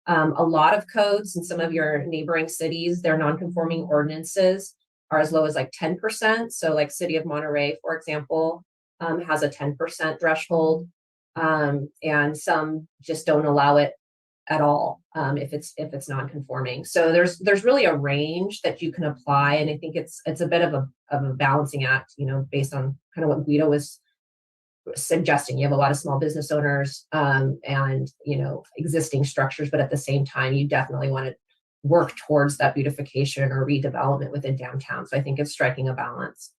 A lot of codes in some of your neighboring cities, their non-conforming ordinances are as low as like 10%. So like City of Monterey, for example, has a 10% threshold, and some just don't allow it at all if it's non-conforming. So there's really a range that you can apply, and I think it's a bit of a balancing act, based on kind of what Guido was suggesting. You have a lot of small business owners and existing structures, but at the same time, you definitely want to work towards that beautification or redevelopment within downtown. So I think it's striking a balance.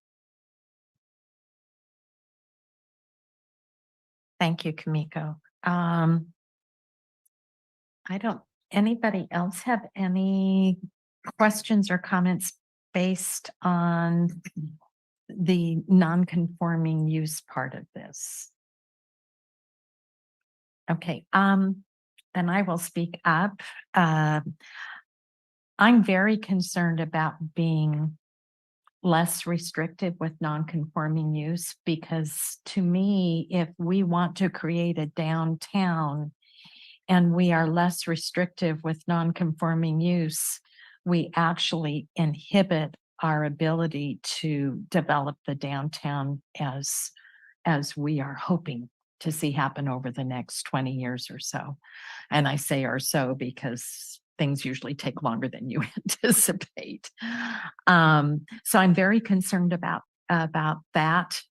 Thank you, Kamiko. Anybody else have any questions or comments based on the non-conforming use part of this? Okay, then I will speak up. I'm very concerned about being less restrictive with non-conforming use, because to me, if we want to create a downtown and we are less restrictive with non-conforming use, we actually inhibit our ability to develop the downtown as we are hoping to see happen over the next 20 years or so. And I say or so because things usually take longer than you anticipate. So I'm very concerned about that.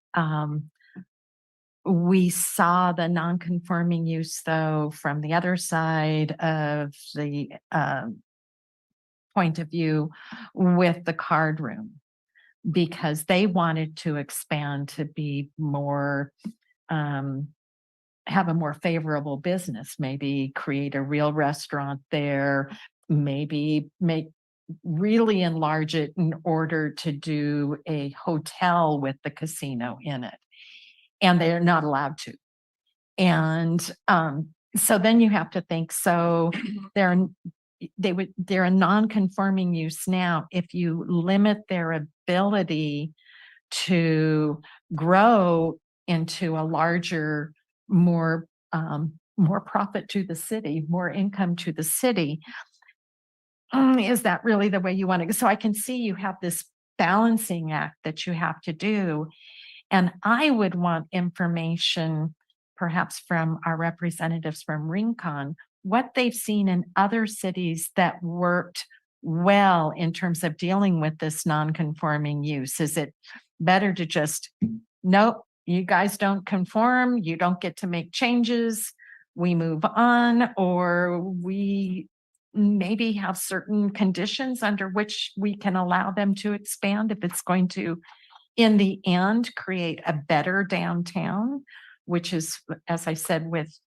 We saw the non-conforming use, though, from the other side of the point of view with the card room, because they wanted to expand to be more, have a more favorable business, maybe create a real restaurant there, maybe really enlarge it in order to do a hotel with the casino in it. And they're not allowed to. And so then you have to think, so they're a non-conforming use now. If you limit their ability to grow into a larger, more profit to the city, more income to the city, is that really the way you want to go? So I can see you have this balancing act that you have to do. And I would want information perhaps from our representatives from Rincon, what they've seen in other cities that worked well in terms of dealing with this non-conforming use. Is it better to just, nope, you guys don't conform, you don't get to make changes, we move on, or we maybe have certain conditions under which we can allow them to expand if it's going to, in the end, create a better downtown, which is, as I said, with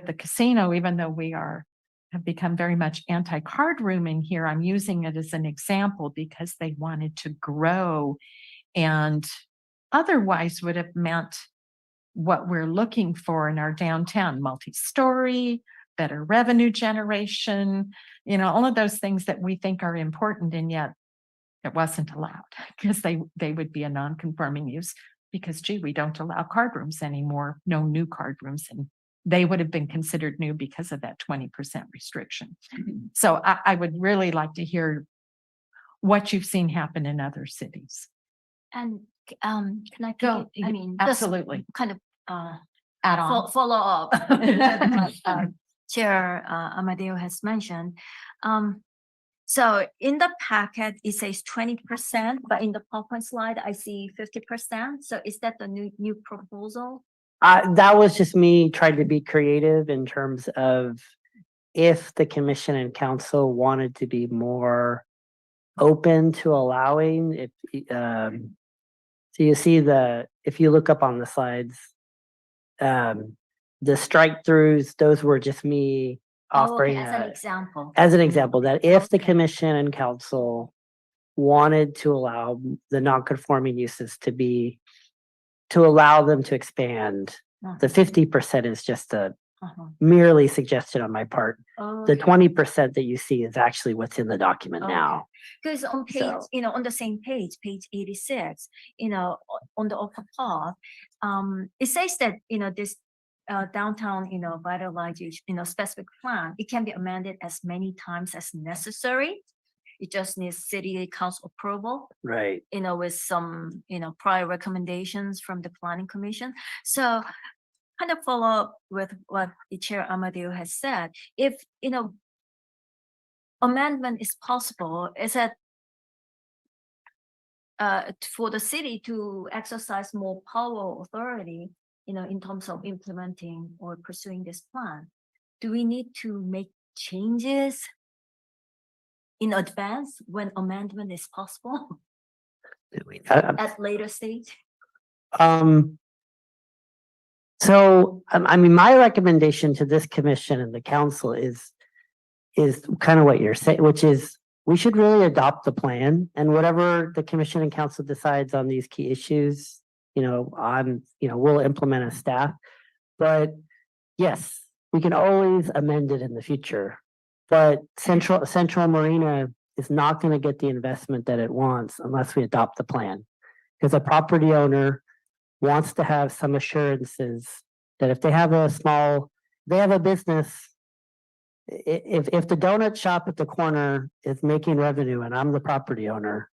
the casino, even though we have become very much anti-card rooming here, I'm using it as an example because they wanted to grow and otherwise would have meant what we're looking for in our downtown: multi-story, better revenue generation, all of those things that we think are important, and yet it wasn't allowed because they would be a non-conforming use because, gee, we don't allow card rooms anymore, no new card rooms, and they would have been considered new because of that 20% restriction. So I would really like to hear what you've seen happen in other cities. And can I Go, take it? I mean, just absolutely. kind of Add on. follow up what Chair Amadeo has mentioned. So in the packet, it says 20%, but in the PowerPoint slide, I see 50%. So is that the new proposal? That was just me trying to be creative in terms of if the commission and council wanted to be more open to allowing if so you see if you look up on the slides, the strike throughs, those were just me offering as an example. as an example that if the commission and council wanted to allow the non-conforming uses to allow them to expand, the 50% is just a merely suggestion on my part. The 20% that you see is actually what's in the document now. Because on page, So- on the same page 86, on the upper part, it says that, this downtown, vitalization, specific plan, it can be amended as many times as necessary. It just needs city council approval, Right. with some, prior recommendations from the planning commission. So kind of follow up with what the Chair Amadeo has said. If, amendment is possible, is that for the city to exercise more power authority, in terms of implementing or pursuing this plan, do we need to make changes in advance when amendment is possible at later stage? So, I mean, my recommendation to this commission and the council is kind of what you're saying, which is we should really adopt the plan, and whatever the commission and council decides on these key issues, we'll implement as staff. But yes, we can always amend it in the future. But Central Marina is not going to get the investment that it wants unless we adopt the plan. Because a property owner wants to have some assurances that if they have a business, if the donut shop at the corner is making revenue and I'm the property owner,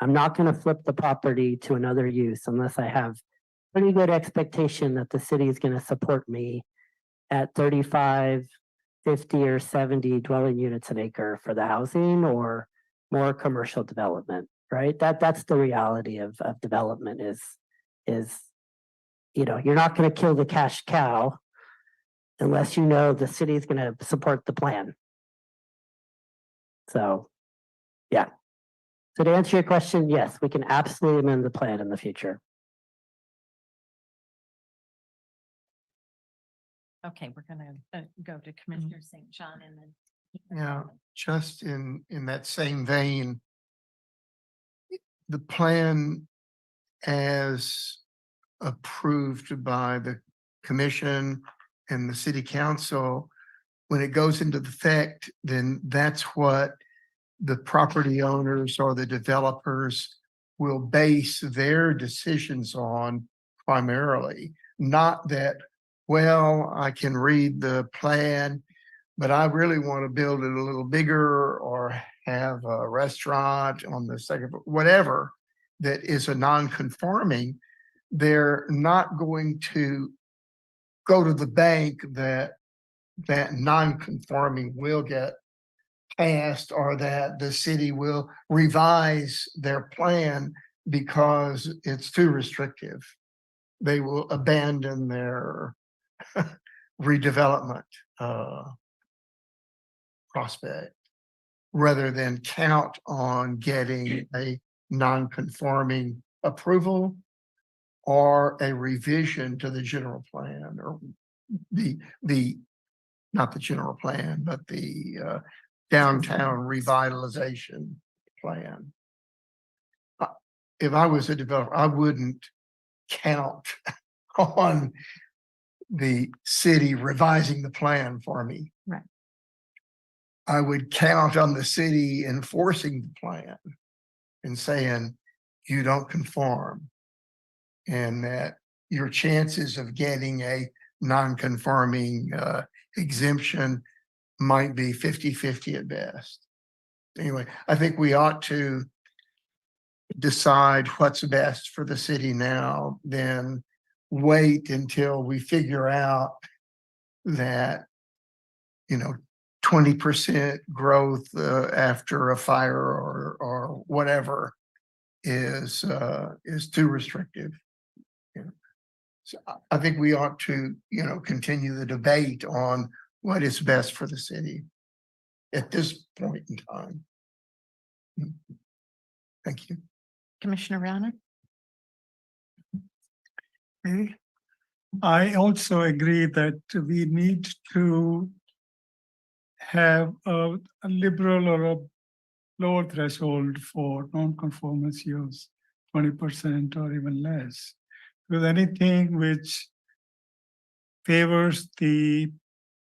I'm not going to flip the property to another use unless I have pretty good expectation that the city is going to support me at 35, 50 or 70 dwelling units an acre for the housing or more commercial development, right? That's the reality of development is, you're not going to kill the cash cow unless the city is going to support the plan. So, yeah. So to answer your question, yes, we can absolutely amend the plan in the future. Okay, we're gonna go to Commissioner St. John and then. Yeah, just in that same vein, the plan as approved by the commission and the city council, when it goes into effect, then that's what the property owners or the developers will base their decisions on primarily. Not that, well, I can read the plan, but I really want to build it a little bigger or have a restaurant on the second, whatever that is a non-conforming. They're not going to go to the bank that non-conforming will get passed, or that the city will revise their plan because it's too restrictive. They will abandon their redevelopment prospect rather than count on getting a non-conforming approval or a revision to the general plan, or not the general plan, but the downtown revitalization plan. If I was a developer, I wouldn't count on the city revising the plan for me. Right. I would count on the city enforcing the plan and saying, you don't conform, and that your chances of getting a non-conforming exemption might be 50-50 at best. Anyway, I think we ought to decide what's best for the city now, then wait until we figure out that, 20% growth after a fire or whatever is too restrictive. So I think we ought to, continue the debate on what is best for the city at this point in time. Thank you. Commissioner Rauner? I also agree that we need to have a liberal or a lower threshold for non-conformance use, 20% or even less. With anything which favors the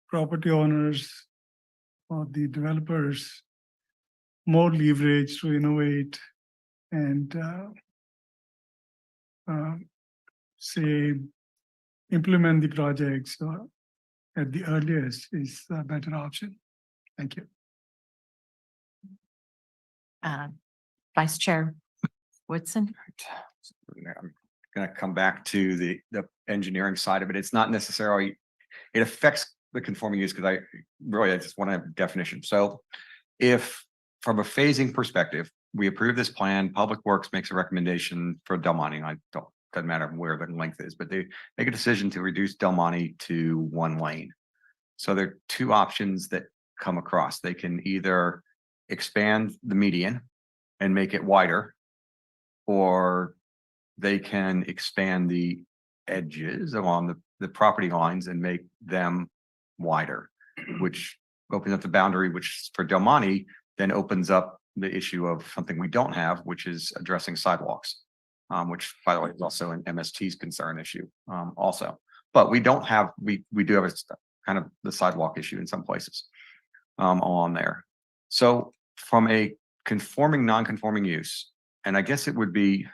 property owners or the developers more leverage to innovate and say implement the projects at the earliest is a better option. Thank you. Vice Chair Woodson? I'm gonna come back to the engineering side of it. It's not necessarily, it affects the conforming use, because I just want to have a definition. So if from a phasing perspective, we approve this plan, Public Works makes a recommendation for Del Monte, and doesn't matter where the length is, but they make a decision to reduce Del Monte to 1 lane. So there are 2 options that come across. They can either expand the median and make it wider, or they can expand the edges along the property lines and make them wider, which opens up the boundary, which for Del Monte then opens up the issue of something we don't have, which is addressing sidewalks, which by the way is also an MST's concern issue also. But we don't have, we do have a kind of the sidewalk issue in some places along there. So from a conforming, non-conforming use, and I guess it would be,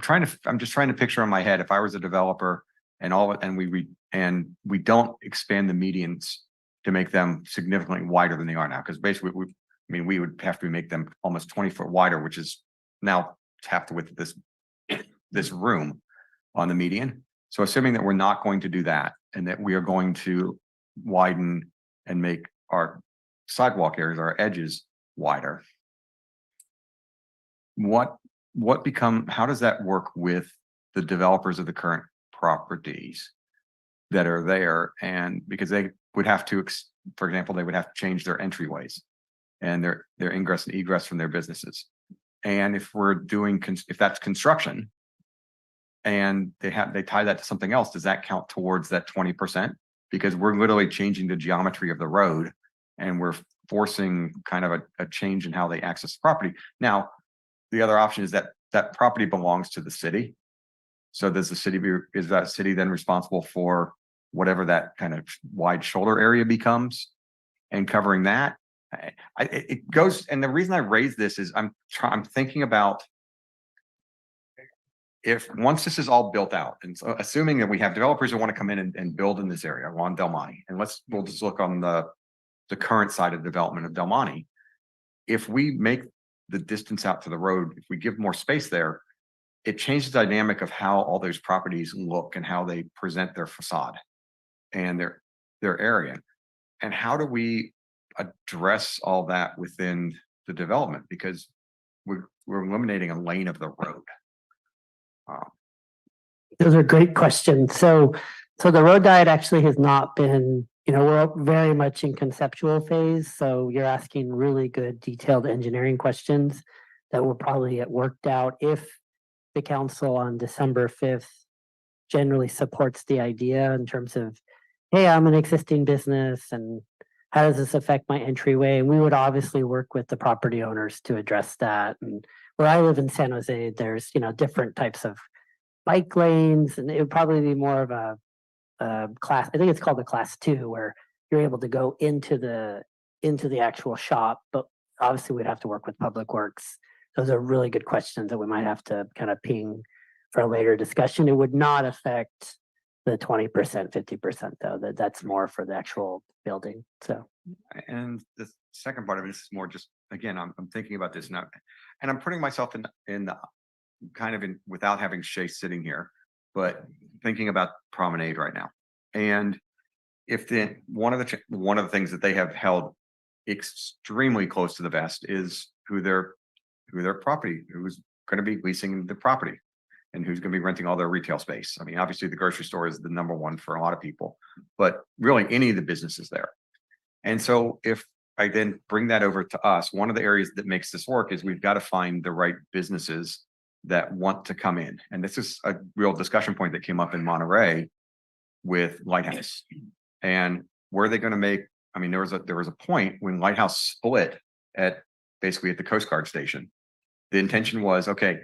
I'm just trying to picture in my head, if I was a developer and we don't expand the medians to make them significantly wider than they are now, because basically we would have to make them almost 20-foot wider, which is now half the width of this room on the median. So assuming that we're not going to do that, and that we are going to widen and make our sidewalk areas, our edges wider, how does that work with the developers of the current properties that are there? And because they would have to, for example, they would have to change their entryways and their ingress and egress from their businesses. And if if that's construction and they tie that to something else, does that count towards that 20%? Because we're literally changing the geometry of the road and we're forcing kind of a change in how they access the property. Now, the other option is that that property belongs to the city. So is that city then responsible for whatever that kind of wide shoulder area becomes and covering that? It goes, and the reason I raise this is I'm thinking about if once this is all built out, and so assuming that we have developers who want to come in and build in this area on Del Monte, and we'll just look on the current side of development of Del Monte. If we make the distance out to the road, if we give more space there, it changes the dynamic of how all those properties look and how they present their facade and their area. And how do we address all that within the development? Because we're eliminating a lane of the road. Those are great questions. So the road diet actually has not been, we're very much in conceptual phase. So you're asking really good detailed engineering questions that will probably get worked out if the council on December 5th generally supports the idea in terms of, hey, I'm an existing business and how does this affect my entryway? And we would obviously work with the property owners to address that. And where I live in San Jose, there's, different types of bike lanes, and it would probably be more of a class. I think it's called a class 2, where you're able to go into the actual shop. But obviously, we'd have to work with Public Works. Those are really good questions that we might have to kind of ping for a later discussion. It would not affect the 20%, 50% though. That's more for the actual building. So, and the second part of it is more just, again, I'm thinking about this now, and I'm putting myself in the kind of without having Shay sitting here, but thinking about Promenade right now. And if one of the things that they have held extremely close to the vest is who's going to be leasing the property and who's going to be renting all their retail space. I mean, obviously the grocery store is the number one for a lot of people, but really any of the businesses there. And so if I then bring that over to us, one of the areas that makes this work is we've got to find the right businesses that want to come in. And this is a real discussion point that came up in Monterey with Lighthouse. And where are they going to make, I mean, there was a point when Lighthouse split basically at the Coast Guard station. The intention was, okay,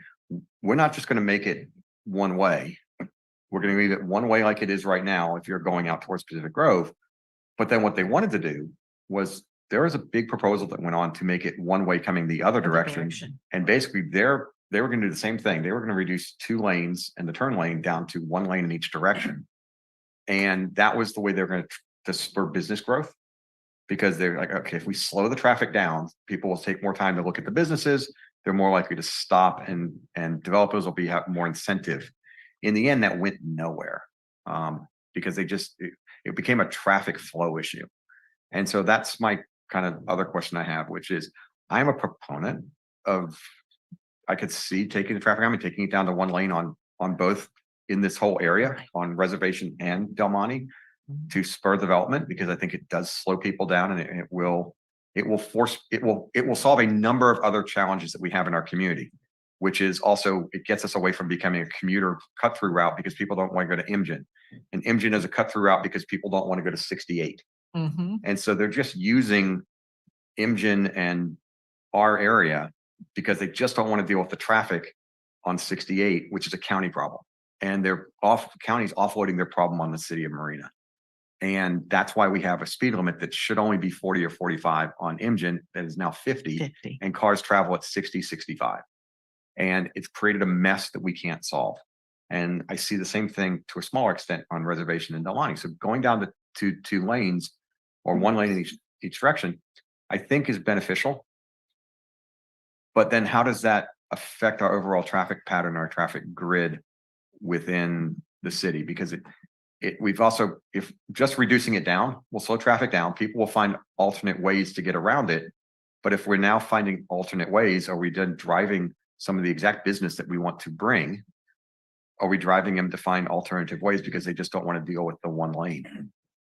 we're not just going to make it one way. We're going to leave it one way like it is right now if you're going out towards Pacific Grove. But then what they wanted to do was there was a big proposal that went on to make it one way coming the other direction. And basically they were going to do the same thing. They were going to reduce 2 lanes and the turn lane down to 1 lane in each direction. And that was the way they're going to spur business growth, because they're like, okay, if we slow the traffic down, people will take more time to look at the businesses. They're more likely to stop, and developers will have more incentive. In the end, that went nowhere because it became a traffic flow issue. And so that's my kind of other question I have, which is I'm a proponent of, I could see taking the traffic, taking it down to 1 lane on both in this whole area, on Reservation and Del Monte, to spur development, because I think it does slow people down, and it will solve a number of other challenges that we have in our community, which is also, it gets us away from becoming a commuter cut-through route because people don't want to go to Imgen. And Imgen is a cut-through route because people don't want to go to 68. And so they're just using Imgen and our area because they just don't want to deal with the traffic on 68, which is a county problem. And county's offloading their problem on the city of Marina. And that's why we have a speed limit that should only be 40 or 45 on Imgen that is now 50, and cars travel at 60, 65. And it's created a mess that we can't solve. And I see the same thing to a smaller extent on Reservation and Del Monte. So going down to 2 lanes or 1 lane in each direction, I think is beneficial. But then how does that affect our overall traffic pattern, our traffic grid within the city? Because we've also, if just reducing it down will slow traffic down, people will find alternate ways to get around it. But if we're now finding alternate ways, are we then driving some of the exact business that we want to bring? Are we driving them to find alternative ways because they just don't want to deal with the 1 lane?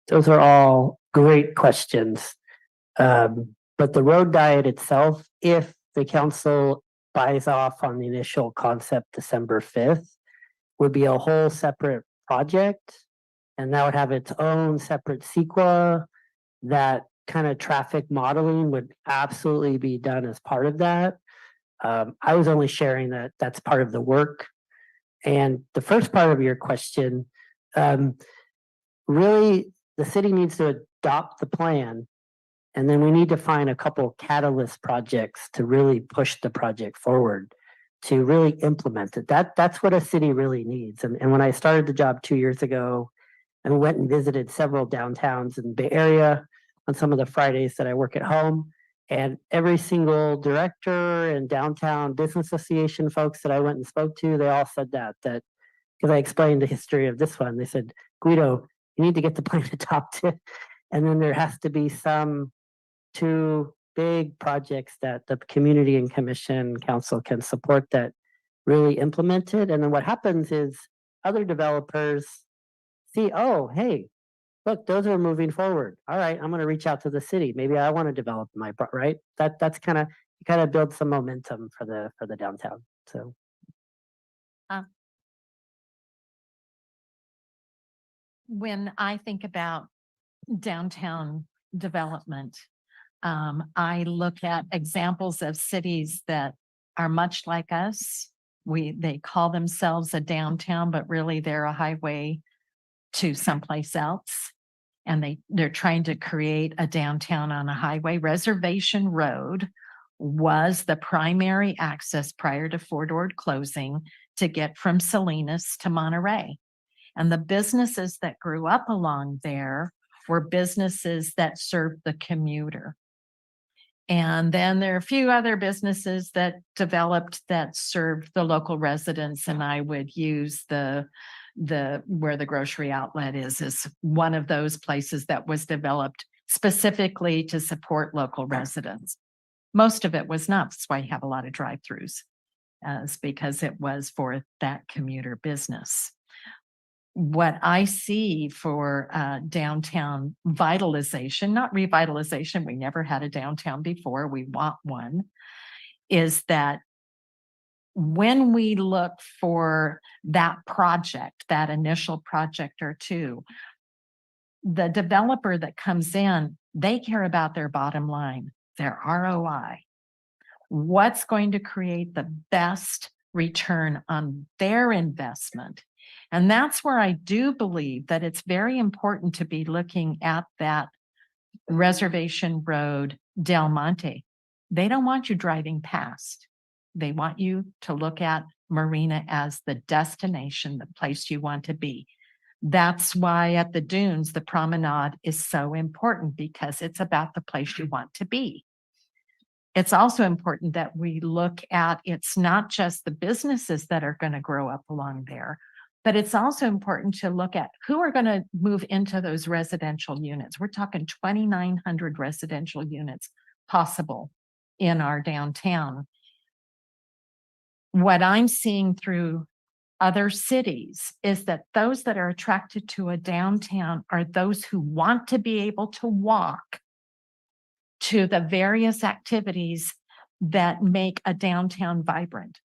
those are all great questions. But the road diet itself, if the council buys off on the initial concept December 5th, would be a whole separate project. And that would have its own separate CEQA. That kind of traffic modeling would absolutely be done as part of that. I was only sharing that that's part of the work. And the first part of your question, really, the city needs to adopt the plan. And then we need to find a couple catalyst projects to really push the project forward, to really implement it. That's what a city really needs. And when I started the job 2 years ago, and we went and visited several downtowns in the Bay Area on some of the Fridays that I work at home, And every single director and downtown business association folks that I went and spoke to, they all said that, because I explained the history of this one, they said, Guido, you need to get the plan adopted. And then there has to be some two big projects that the community and commission council can support that really implement it. And then what happens is other developers see, oh, hey, look, those are moving forward. All right, I'm going to reach out to the city. Maybe I want to develop right. That's kind of build some momentum for the downtown. So when I think about downtown development, I look at examples of cities that are much like us. They call themselves a downtown, but really they're a highway to someplace else. And they're trying to create a downtown on a highway. Reservation Road was the primary access prior to Fort Ord closing to get from Salinas to Monterey. And the businesses that grew up along there were businesses that served the commuter. And then there are a few other businesses that developed that served the local residents. And I would use where the grocery outlet is one of those places that was developed specifically to support local residents. Most of it was not. That's why you have a lot of drive-throughs, because it was for that commuter business. What I see for downtown vitalization, not revitalization, we never had a downtown before, we want one, is that when we look for that project, that initial project or two, the developer that comes in, they care about their bottom line, their ROI. What's going to create the best return on their investment? And that's where I do believe that it's very important to be looking at that Reservation Road, Del Monte. They don't want you driving past. They want you to look at Marina as the destination, the place you want to be. That's why at the dunes, the promenade is so important, because it's about the place you want to be. It's also important that we look at, it's not just the businesses that are going to grow up along there, but it's also important to look at who are going to move into those residential units. We're talking 2,900 residential units possible in our downtown. What I'm seeing through other cities is that those that are attracted to a downtown are those who want to be able to walk to the various activities that make a downtown vibrant.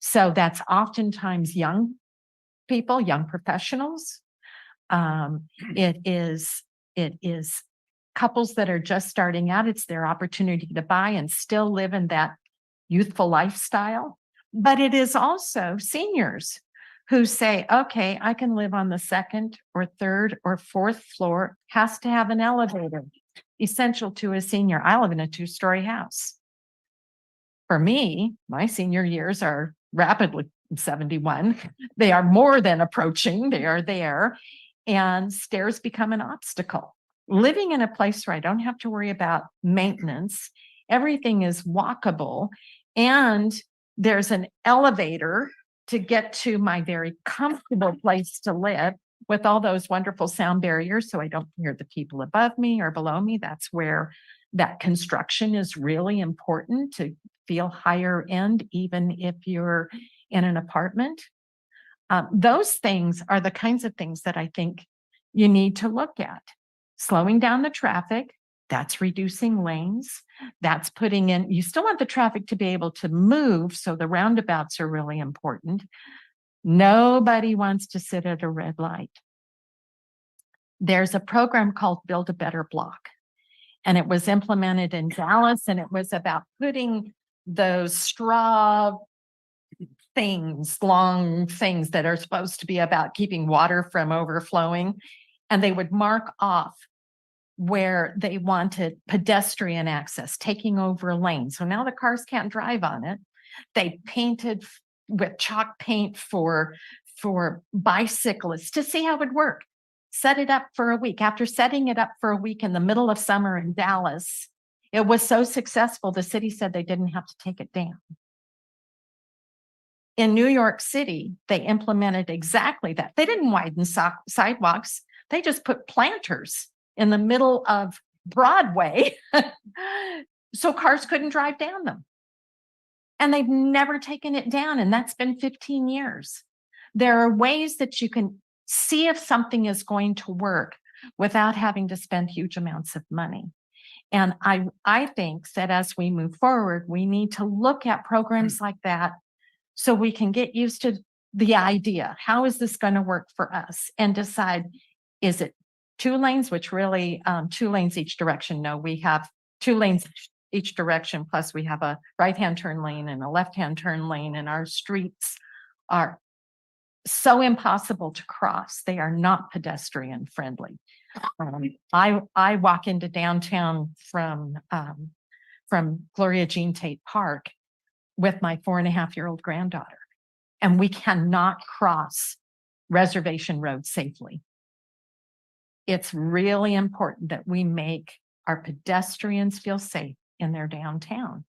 So that's oftentimes young people, young professionals. It is couples that are just starting out. It's their opportunity to buy and still live in that youthful lifestyle. But it is also seniors who say, okay, I can live on the second or third or fourth floor, has to have an elevator, essential to a senior. I live in a 2-story house. For me, my senior years are rapidly 71. They are more than approaching, they are there, and stairs become an obstacle. Living in a place where I don't have to worry about maintenance, everything is walkable, and there's an elevator to get to my very comfortable place to live with all those wonderful sound barriers so I don't hear the people above me or below me. That's where that construction is really important, to feel higher end, even if you're in an apartment. Those things are the kinds of things that I think you need to look at. Slowing down the traffic, that's reducing lanes. That's putting in, you still want the traffic to be able to move, so the roundabouts are really important. Nobody wants to sit at a red light. There's a program called Build a Better Block, and it was implemented in Dallas, and it was about putting those straw things, long things that are supposed to be about keeping water from overflowing, and they would mark off where they wanted pedestrian access, taking over a lane. So now the cars can't drive on it. They painted with chalk paint for bicyclists to see how it would work. Set it up for a week. After setting it up for a week in the middle of summer in Dallas, It was so successful, the city said they didn't have to take it down. In New York City, they implemented exactly that. They didn't widen sidewalks. They just put planters in the middle of Broadway so cars couldn't drive down them. And they've never taken it down, and that's been 15 years. There are ways that you can see if something is going to work without having to spend huge amounts of money. And I think that as we move forward, we need to look at programs like that so we can get used to the idea. How is this going to work for us? And decide, is it 2 lanes, which really 2 lanes each direction? No, we have 2 lanes each direction, plus we have a right-hand turn lane and a left-hand turn lane, and our streets are so impossible to cross. They are not pedestrian friendly. I walk into downtown from Gloria Jean Tate Park with my 4.5-year-old granddaughter, and we cannot cross Reservation Road safely. It's really important that we make our pedestrians feel safe in their downtown.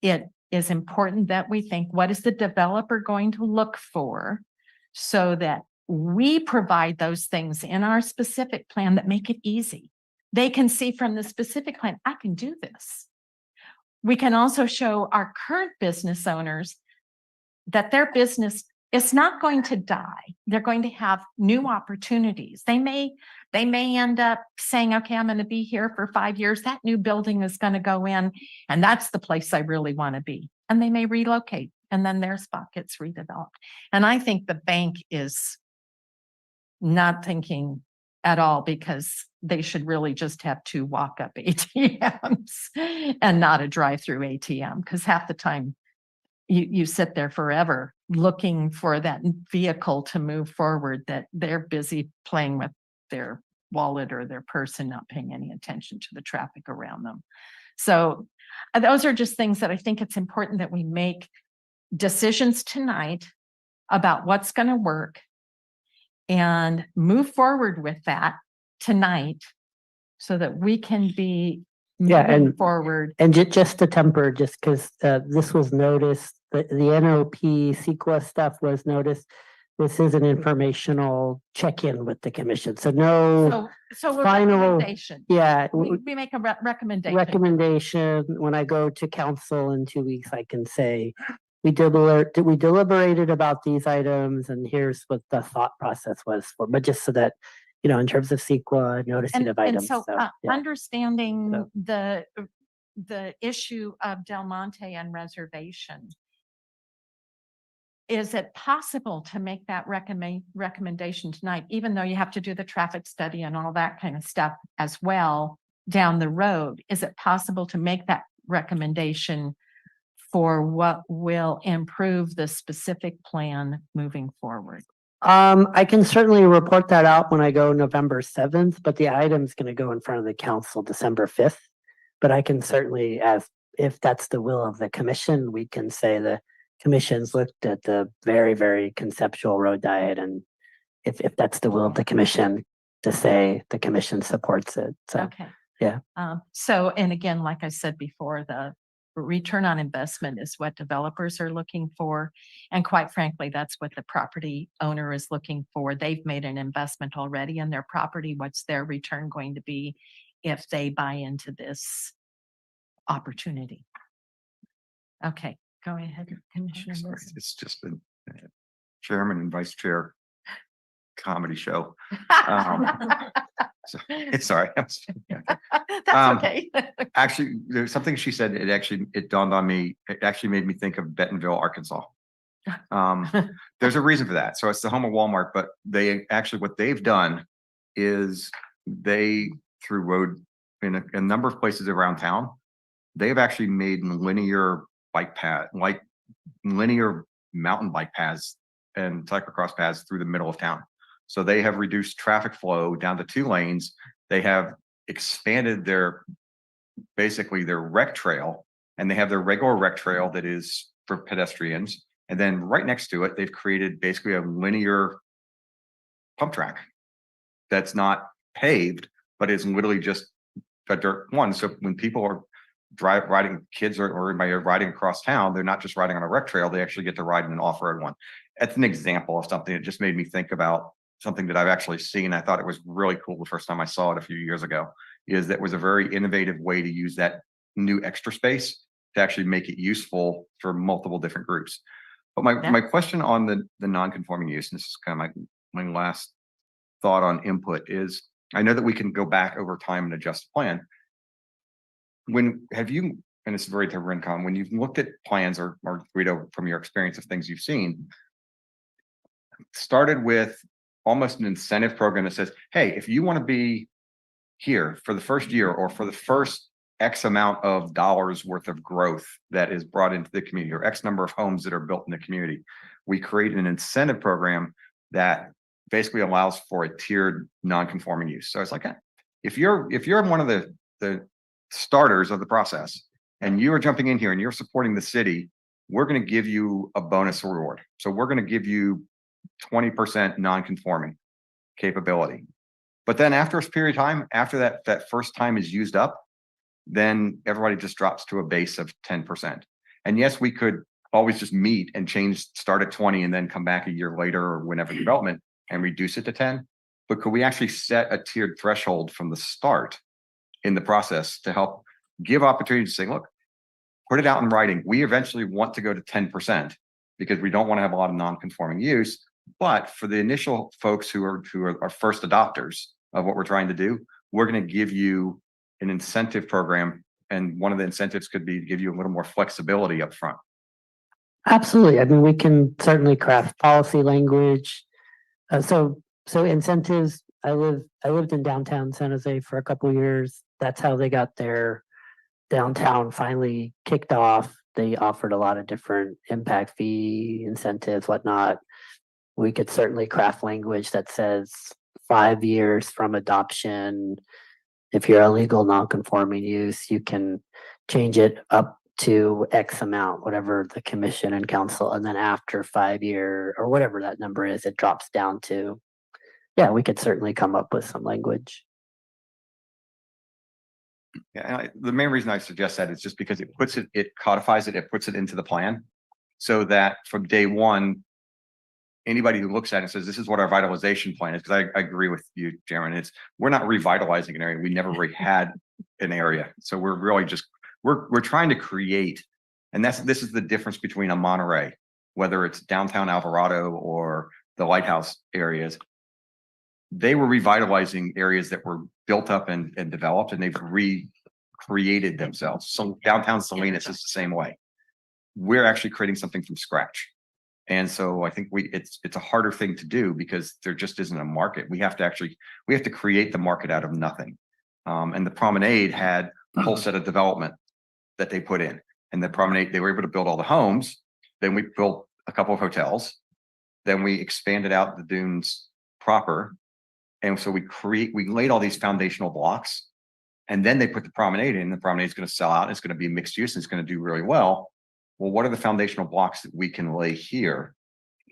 It is important that we think, what is the developer going to look for so that we provide those things in our specific plan that make it easy. They can see from the specific plan, I can do this. We can also show our current business owners that their business is not going to die. They're going to have new opportunities. They may end up saying, okay, I'm going to be here for 5 years. That new building is going to go in, and that's the place I really want to be. And they may relocate, and then their spot gets redeveloped. And I think the bank is not thinking at all, because they should really just have 2 walk-up ATMs and not a drive-through ATM, because half the time you sit there forever looking for that vehicle to move forward, that they're busy playing with their wallet or their purse and not paying any attention to the traffic around them. So those are just things that I think it's important that we make decisions tonight about what's going to work and move forward with that tonight so that we can be moving forward. And just to temper, just because this was noticed, the NOP CEQA stuff was noticed. This is an informational check-in with the commission. So no So a final, recommendation. yeah. We make a recommendation. Recommendation. When I go to council in 2 weeks, I can say, we deliberated about these items, and here's what the thought process was for, but just so that, you know, in terms of CEQA, noticing of items. So yeah. understanding the issue of Del Monte and reservation, is it possible to make that recommendation tonight, even though you have to do the traffic study and all that kind of stuff as well down the road? Is it possible to make that recommendation for what will improve the specific plan moving forward? I can certainly report that out when I go November 7th, but the item's going to go in front of the council December 5th. But I can certainly, if that's the will of the commission, we can say the commission's looked at the very, very conceptual road diet, and if that's the will of the commission, to say the commission supports it. So, okay. Yeah. So, and again, like I said before, the return on investment is what developers are looking for. And quite frankly, that's what the property owner is looking for. They've made an investment already in their property. What's their return going to be if they buy into this opportunity? Okay, go ahead, Commissioner. Sorry, Wilson. it's just been chairman and vice chair comedy show. So, it's sorry. That's okay. Actually, there's something she said, it dawned on me. It actually made me think of Bentonville, Arkansas. There's a reason for that. So it's the home of Walmart, but what they've done is through road in a number of places around town, they've actually made linear mountain bike paths and cyclocross paths through the middle of town. So they have reduced traffic flow down to 2 lanes. They have expanded their rec trail, and they have their regular rec trail that is for pedestrians. And then right next to it, they've created basically a linear pump track that's not paved, but is literally just a dirt one. So when people are riding kids or anybody riding across town, they're not just riding on a rec trail, they actually get to ride in an off-road one. That's an example of something that just made me think about something that I've actually seen. I thought it was really cool the first time I saw it a few years ago, is that was a very innovative way to use that new extra space to actually make it useful for multiple different groups. But my question on the non-conforming use, and this is kind of my last thought on input, is I know that we can go back over time and adjust the plan. And it's very to Rincon, when you've looked at plans or Guido, from your experience of things you've seen, started with almost an incentive program that says, hey, if you want to be here for the first year or for the first X amount of dollars worth of growth that is brought into the community, or X number of homes that are built in the community, we create an incentive program that basically allows for a tiered non-conforming use. So it's like, if you're one of the starters of the process and you are jumping in here and you're supporting the city, we're going to give you a bonus reward. So we're going to give you 20% non-conforming capability. But then after a period of time, after that first time is used up, then everybody just drops to a base of 10%. And yes, we could always just meet and start at 20 and then come back a year later or whenever development and reduce it to 10. But could we actually set a tiered threshold from the start in the process to help give opportunity to say, look, put it out in writing. We eventually want to go to 10% because we don't want to have a lot of non-conforming use. But for the initial folks who are first adopters of what we're trying to do, we're going to give you an incentive program. And one of the incentives could be to give you a little more flexibility up front. Absolutely. I mean, we can certainly craft policy language. So incentives. I lived in downtown San Jose for a couple of years. That's how they got their downtown finally kicked off. They offered a lot of different impact fee incentives, whatnot. We could certainly craft language that says 5 years from adoption. If you're a legal non-conforming use, you can change it up to X amount, whatever the commission and council, and then after 5 year or whatever that number is, it drops down to. Yeah, we could certainly come up with some language. Yeah, and the main reason I suggest that is just because it codifies it, puts it into the plan, so that from day one, anybody who looks at it and says, this is what our vitalization plan is, because I agree with you, Jaron, we're not revitalizing an area. We never really had an area. So we're really just, we're trying to create, and this is the difference between a Monterey, whether it's downtown Alvarado or the lighthouse areas. They were revitalizing areas that were built up and developed, and they've recreated themselves. So downtown Salinas is the same way. We're actually creating something from scratch. And so I think it's a harder thing to do because there just isn't a market. We have to create the market out of nothing. And the promenade had a whole set of development that they put in. And the promenade, they were able to build all the homes. Then we built a couple of hotels. Then we expanded out the dunes proper. And so we laid all these foundational blocks, and then they put the promenade in. The promenade is going to sell out. It's going to be mixed use. And it's going to do really well. Well, what are the foundational blocks that we can lay here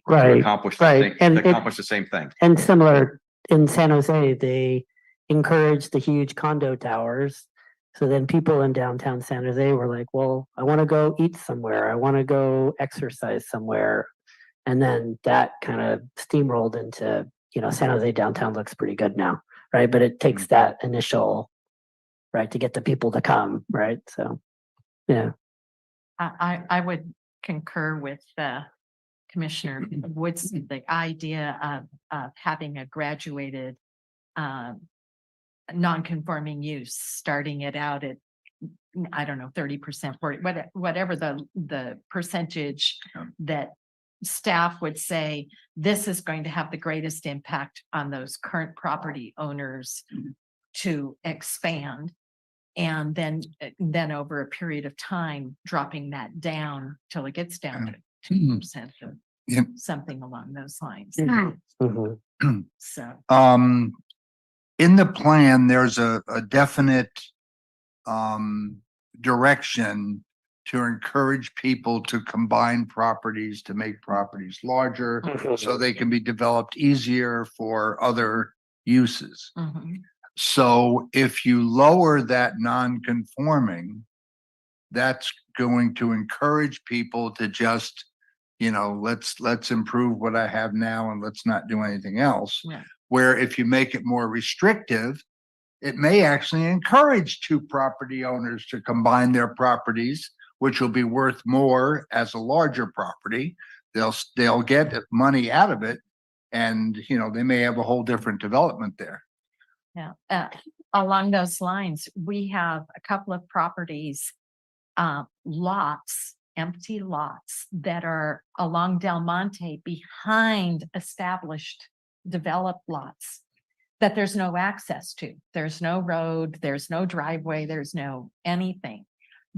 to accomplish the same thing? And similar in San Jose, they encouraged the huge condo towers. So then people in downtown San Jose were like, well, I want to go eat somewhere. I want to go exercise somewhere. And then that kind of steamrolled into, San Jose downtown looks pretty good now, right? But it takes that initial, right, to get the people to come, right? So, yeah. I would concur with Commissioner Woods, the idea of having a graduated non-conforming use, starting it out at, I don't know, 30%, 40%, whatever the percentage that staff would say, this is going to have the greatest impact on those current property owners to expand. And then over a period of time, dropping that down till it gets down to 2% or something along those lines. So, in the plan, there's a definite direction to encourage people to combine properties, to make properties larger, so they can be developed easier for other uses. So if you lower that non-conforming, that's going to encourage people to just, let's improve what I have now and let's not do anything else. Yeah. Where if you make it more restrictive, it may actually encourage two property owners to combine their properties, which will be worth more as a larger property. They'll get money out of it, and they may have a whole different development there. Yeah, along those lines, we have a couple of properties, lots, empty lots that are along Del Monte behind established developed lots that there's no access to. There's no road, there's no driveway, there's no anything.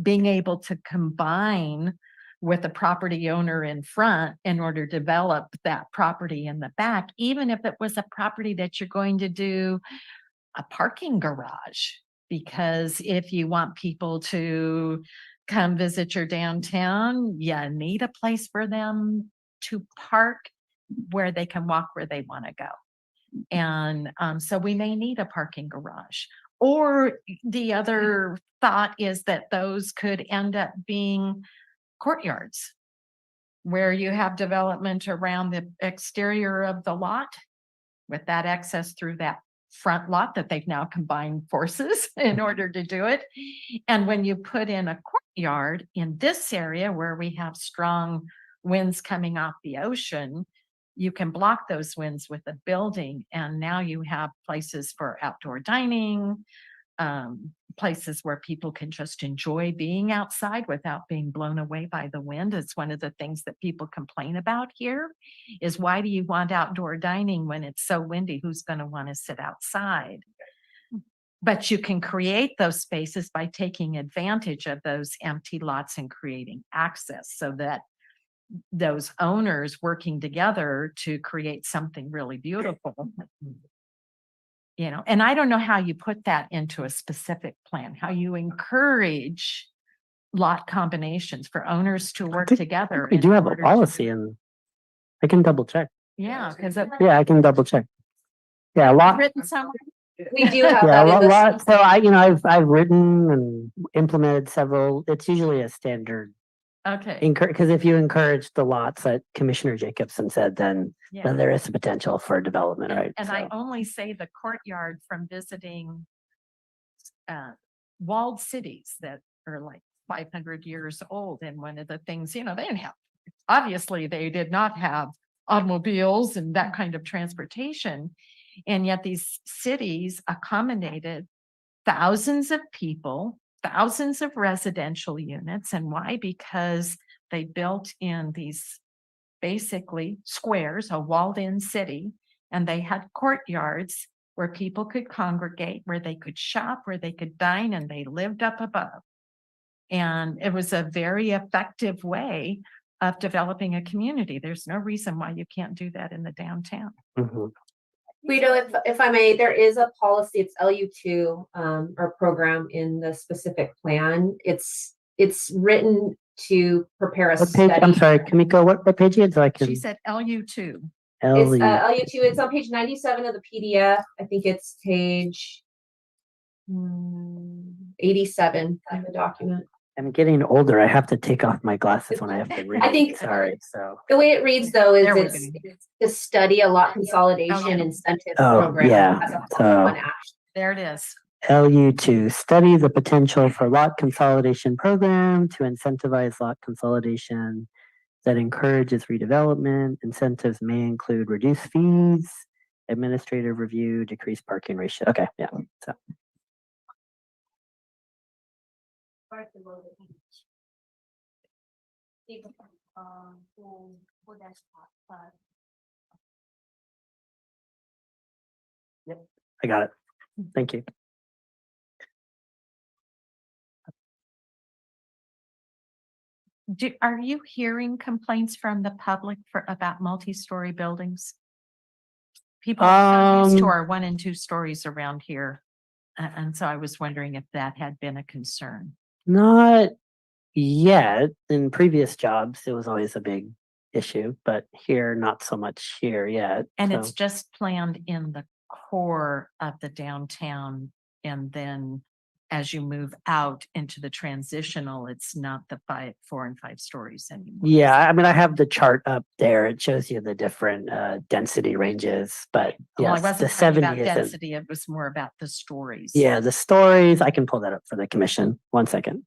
Being able to combine with the property owner in front in order to develop that property in the back, even if it was a property that you're going to do a parking garage, because if you want people to come visit your downtown, you need a place for them to park where they can walk where they want to go. And so we may need a parking garage. Or the other thought is that those could end up being courtyards where you have development around the exterior of the lot with that access through that front lot that they've now combined forces in order to do it. And when you put in a courtyard in this area where we have strong winds coming off the ocean, you can block those winds with a building. And now you have places for outdoor dining, places where people can just enjoy being outside without being blown away by the wind. It's one of the things that people complain about here is, why do you want outdoor dining when it's so windy? Who's going to want to sit outside? But you can create those spaces by taking advantage of those empty lots and creating access so that those owners working together to create something really beautiful. And I don't know how you put that into a specific plan, how you encourage lot combinations for owners to work together. We in do have a order to- policy, and I can double check. Yeah, because Yeah, I can double check. Yeah, a lot. written somewhere. We do have Yeah, that in the lot. So I've written and implemented several. It's usually a standard. Okay, Because if you encourage the lots that Commissioner Jacobson said, then yeah. there is potential for development, right? And I So- only say the courtyard from visiting walled cities that are like 500 years old. And one of the things, they didn't have, obviously they did not have automobiles and that kind of transportation. And yet these cities accommodated thousands of people, thousands of residential units. And why? Because they built in these basically squares, a walled in city, and they had courtyards where people could congregate, where they could shop, where they could dine, and they lived up above. And it was a very effective way of developing a community. There's no reason why you can't do that in the downtown. Mhm. Guido, if I may, there is a policy, it's LU2, or program in the specific plan. It's written to prepare a What page? I'm study. sorry, Kamiko, what page is it? So I can. She said LU2. It's LE. LU2, it's on page 97 of the PDF. I think it's page 87 of the document. I'm getting older. I have to take off my glasses when I have to read. I think- Sorry, so. The way it reads though is There we it's to study a lot consolidation incentive Oh, program. yeah, as a so- one action. There it is. LU2, study the potential for lot consolidation program to incentivize lot consolidation that encourages redevelopment. Incentives may include reduced fees, administrative review, decreased parking ratio. Okay, yeah, so. I got it. Thank you. Are you hearing complaints from the public about multi-story buildings? People are so used to our 1 and 2 stories around here. And so I was wondering if that had been a concern. Not yet. In previous jobs, it was always a big issue, but here, not so much here yet. And so. it's just planned in the core of the downtown and then as you move out into the transitional, it's not the 4 and 5 stories anymore. Yeah, I mean, I have the chart up there. It shows you the different density ranges, but Well, I yes, the wasn't talking 70 about isn't. density, it was more about the stories. Yeah, the stories, I can pull that up for the commission. 1 second.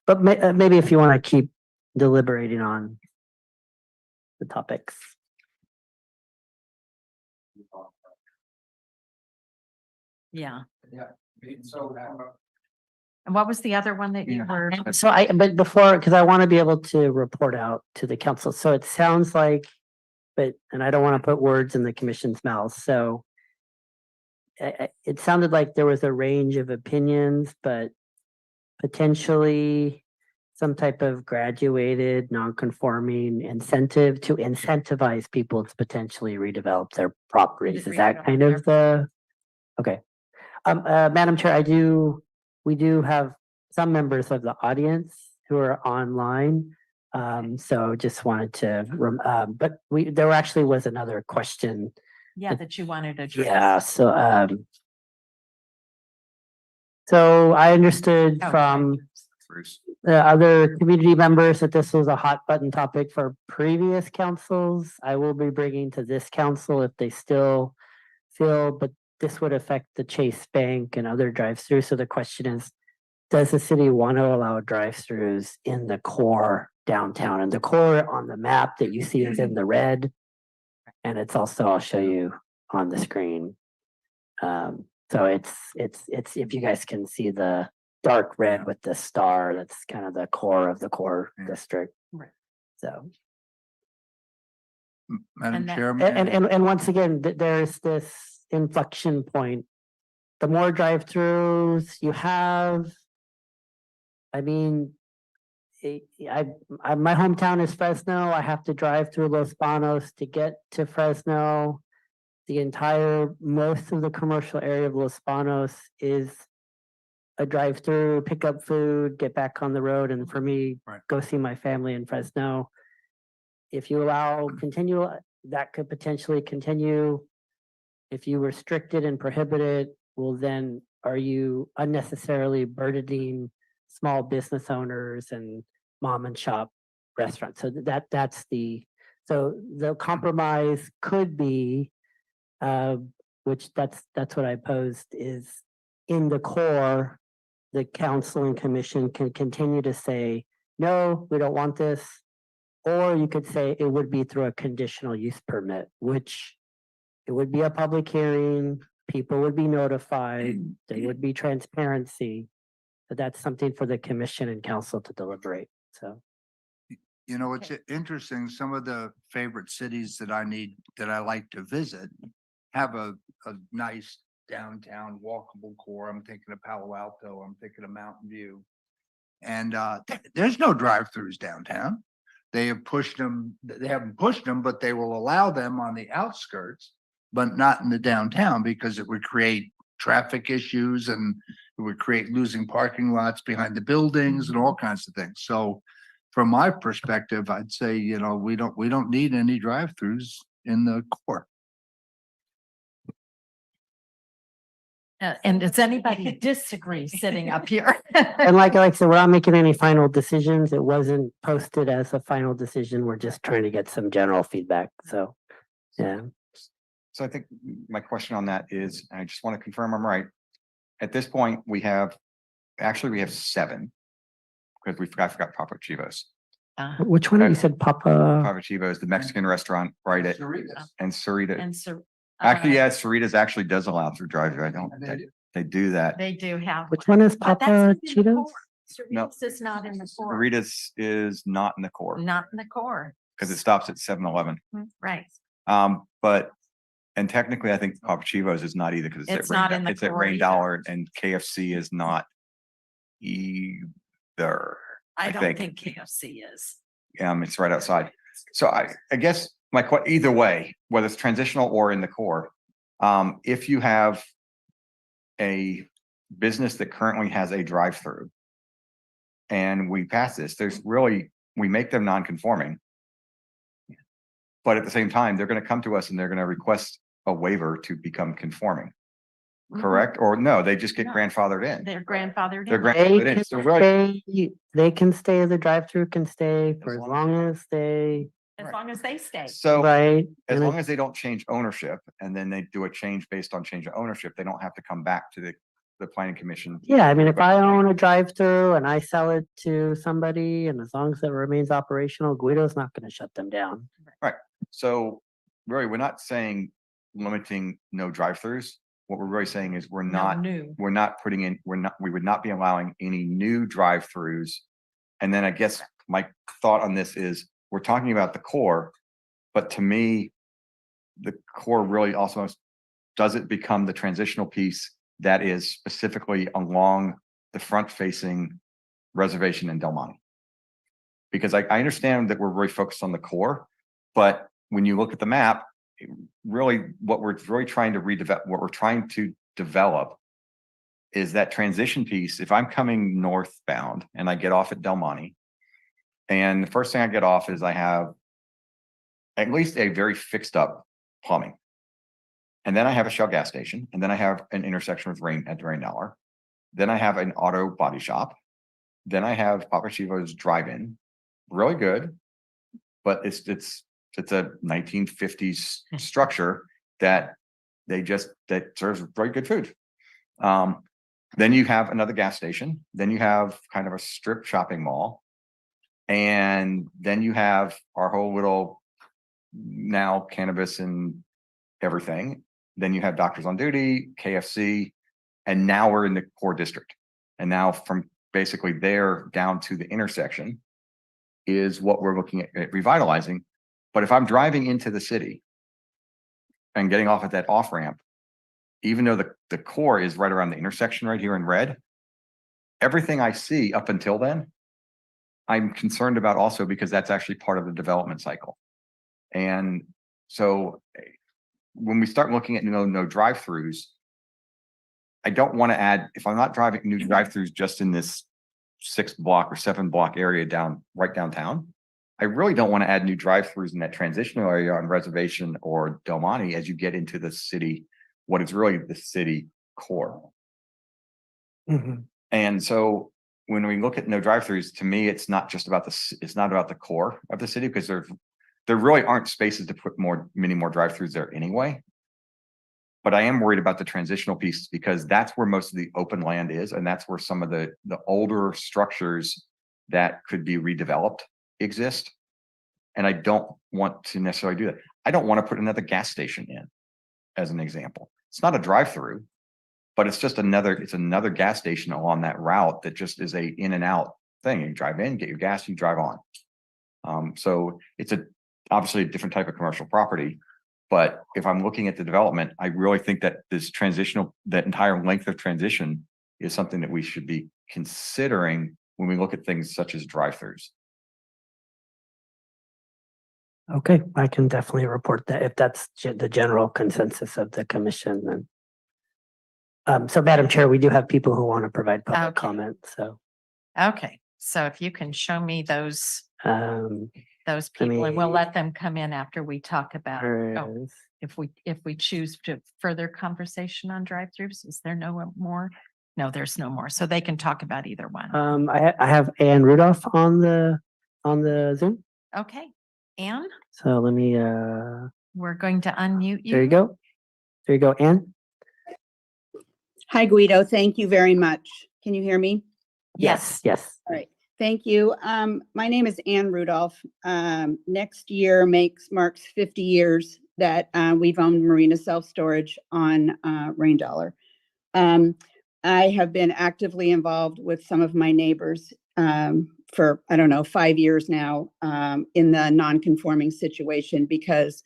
But maybe if you want to keep deliberating on the topics. Yeah. Yeah. So, And what was the other one that you Yeah. were? So but before, because I want to be able to report out to the council. So it sounds like, and I don't want to put words in the commission's mouth. So it sounded like there was a range of opinions, but potentially some type of graduated non-conforming incentive to incentivize people to potentially redevelop their properties. Is that kind of the, okay. Madam Chair, we do have some members of the audience who are online. So just wanted to, but there actually was another question. Yeah, that you wanted to address. Yeah, so I understood Okay. from Bruce. the other community members that this was a hot button topic for previous councils. I will be bringing to this council if they still feel, but this would affect the Chase Bank and other drive-throughs. So the question is, does the city want to allow drive-throughs in the core downtown? And the core on the map that you see is in the red. And it's also, I'll show you on the screen. So it's, if you guys can see the dark red with the star, that's kind of the core of the core district. Right. So. Madam And that- Chairman. And once again, there's this inflection point. The more drive-throughs you have, I mean, my hometown is Fresno. I have to drive through Los Banos to get to Fresno. Most of the commercial area of Los Banos is a drive-through, pick up food, get back on the road, and for me, Right. go see my family in Fresno. If you allow that could potentially continue. If you restrict it and prohibit it, well, then are you unnecessarily burdening small business owners and mom and shop restaurants? So that's the compromise could be, which that's what I posed, is in the core, the council and commission can continue to say, no, we don't want this. Or you could say it would be through a conditional use permit, which it would be a public hearing, people would be notified, there would be transparency. But that's something for the commission and council to deliberate, so. You know, it's interesting, some of the favorite cities that I like to visit have a nice downtown walkable core. I'm thinking of Palo Alto, I'm thinking of Mountain View. And there's no drive-throughs downtown. They haven't pushed them, but they will allow them on the outskirts, but not in the downtown because it would create traffic issues and it would create losing parking lots behind the buildings and all kinds of things. So from my perspective, I'd say, you know, we don't need any drive-throughs in the core. And does anybody disagree sitting up here? And like I said, we're not making any final decisions. It wasn't posted as a final decision. We're just trying to get some general feedback, so, yeah. So I think my question on that is, I just want to confirm I'm right. At this point, we have 7. Because I forgot Papa Chivo's. Which one you said, Papa? Papa Chivo's, the Mexican restaurant, right at, and Sarita. And so. Actually, yeah, Sarita's actually does allow through drive-through. They do that. They do have. Which one is But that's Papa not in the Cheetos? core. No. Cerritos is not in the core. Sarita's is not in the core Not in the core. because it stops at 7-Eleven. Right. And technically, I think Papa Chivo's is not either because It's not in the it's at core Rain either. Dollar and KFC is not either. I don't think. think KFC is. It's right outside. So I guess either way, whether it's transitional or in the core, if you have a business that currently has a drive-through and we pass this, we make them non-conforming. But at the same time, they're going to come to us and they're going to request a waiver to become conforming. correct? Or no, they just get No. grandfathered in. They're grandfathered They're in. grandfathered They in. can So really, they can stay, the drive-through can stay for as long as they, As long as they stay. so right? as and long as they don't change ownership and then they do a change based on change of ownership, they don't have to come back to the planning commission. Yeah, I mean, if I own a drive-through and I sell it to somebody and as long as it remains operational, Guido's not gonna shut them down. So really, we're not saying limiting no drive-throughs. What we're really saying is we're No not, new. we're not putting in, we would not be allowing any new drive-throughs. And then I guess my thought on this is, we're talking about the core, but to me, the core really also, does it become the transitional piece that is specifically along the front-facing reservation in Del Monte? Because I understand that we're very focused on the core, but when you look at the map, really what we're really trying to redevelop, what we're trying to develop is that transition piece. If I'm coming northbound and I get off at Del Monte, and the first thing I get off is I have at least a very fixed up plumbing. And then I have a Shell gas station, and then I have an intersection with Rain at the Rain Dollar. Then I have an auto body shop. Then I have Papa Chivo's drive-in, really good, but it's a 1950s structure that that serves very good food. Then you have another gas station. Then you have kind of a strip shopping mall, and then you have our whole little now cannabis and everything. Then you have Doctors on Duty, KFC, and now we're in the core district. And now from basically there down to the intersection is what we're looking at revitalizing. But if I'm driving into the city and getting off at that off ramp, even though the core is right around the intersection right here in red, everything I see up until then, I'm concerned about also because that's actually part of the development cycle. And so when we start looking at no drive-throughs, I don't want to add, if I'm not driving new drive-throughs just in this 6 block or 7 block area right downtown, I really don't want to add new drive-throughs in that transitional area on Reservation or Del Monte as you get into the city, what is really the city core. And so when we look at no drive-throughs, to me, it's not just about it's not about the core of the city, because there really aren't spaces to put many more drive-throughs there anyway. But I am worried about the transitional piece because that's where most of the open land is, and that's where some of the older structures that could be redeveloped exist. And I don't want to necessarily do that. I don't want to put another gas station in, as an example. It's not a drive-through, but it's just another gas station along that route that just is a in and out thing. You drive in, get your gas, you drive on. So it's obviously a different type of commercial property. But if I'm looking at the development, I really think that that entire length of transition is something that we should be considering when we look at things such as drive-throughs. Okay, I can definitely report that if that's the general consensus of the commission. Then, so Madam Chair, we do have people who want to provide public Okay. comment, so. Okay, so if you can show me those people and we'll me- let them come in after we talk about, there is- if we choose to further conversation on drive-throughs, is there no more? No, there's no more. So they can talk about either one. I have Ann Rudolph on the Zoom, Okay, Anne, so let me, we're going to unmute you. there you go. There you go, Ann. Hi, Guido. Thank you very much. Can you hear me? Yes. Yes. All right. Thank you. My name is Ann Rudolph. Next year marks 50 years that we've owned Marina Self-Storage on Rain Dollar. I have been actively involved with some of my neighbors for, 5 years now in the non-conforming situation because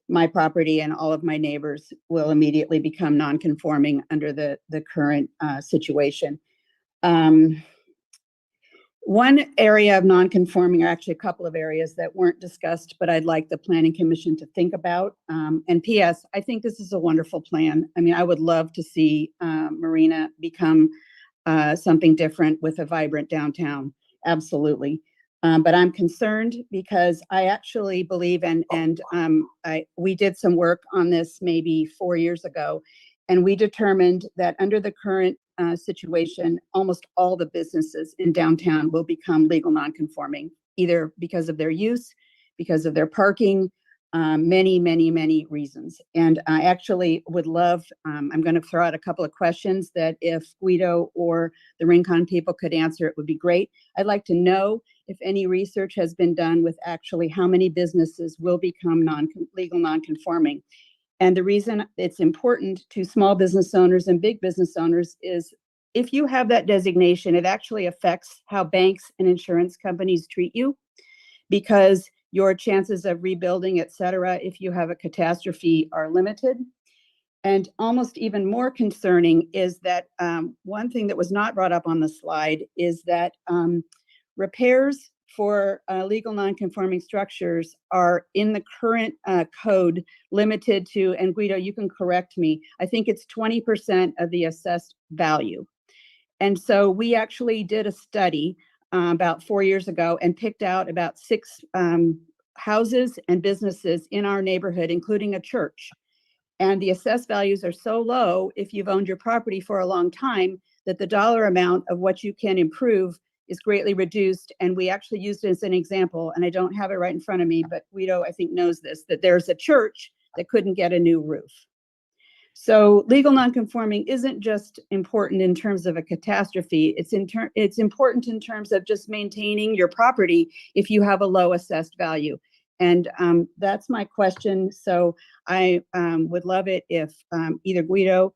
my property and all of my neighbors will immediately become non-conforming under the current situation. One area of non-conforming, or actually a couple of areas that weren't discussed, but I'd like the Planning Commission to think about. And P.S., I think this is a wonderful plan. I mean, I would love to see Marina become something different with a vibrant downtown. Absolutely. But I'm concerned because I actually believe, we did some work on this maybe 4 years ago, And we determined that under the current situation, almost all the businesses in downtown will become legal nonconforming, either because of their use, because of their parking, many reasons. And I actually would love, I'm going to throw out a couple of questions that if Guido or the Rincon people could answer, it would be great. I'd like to know if any research has been done with actually how many businesses will become legal nonconforming. And the reason it's important to small business owners and big business owners is if you have that designation, it actually affects how banks and insurance companies treat you, because your chances of rebuilding, et cetera, if you have a catastrophe, are limited. And almost even more concerning is that one thing that was not brought up on the slide is that repairs for legal nonconforming structures are in the current code limited to, and Guido, you can correct me, I think it's 20% of the assessed value. And so we actually did a study about 4 years ago and picked out about 6 houses and businesses in our neighborhood, including a church. And the assessed values are so low, if you've owned your property for a long time, that the dollar amount of what you can improve is greatly reduced. And we actually used it as an example, and I don't have it right in front of me, but Guido, I think, knows this, that there's a church that couldn't get a new roof. So legal nonconforming isn't just important in terms of a catastrophe. It's important in terms of just maintaining your property if you have a low assessed value. And that's my question. So I would love it if either Guido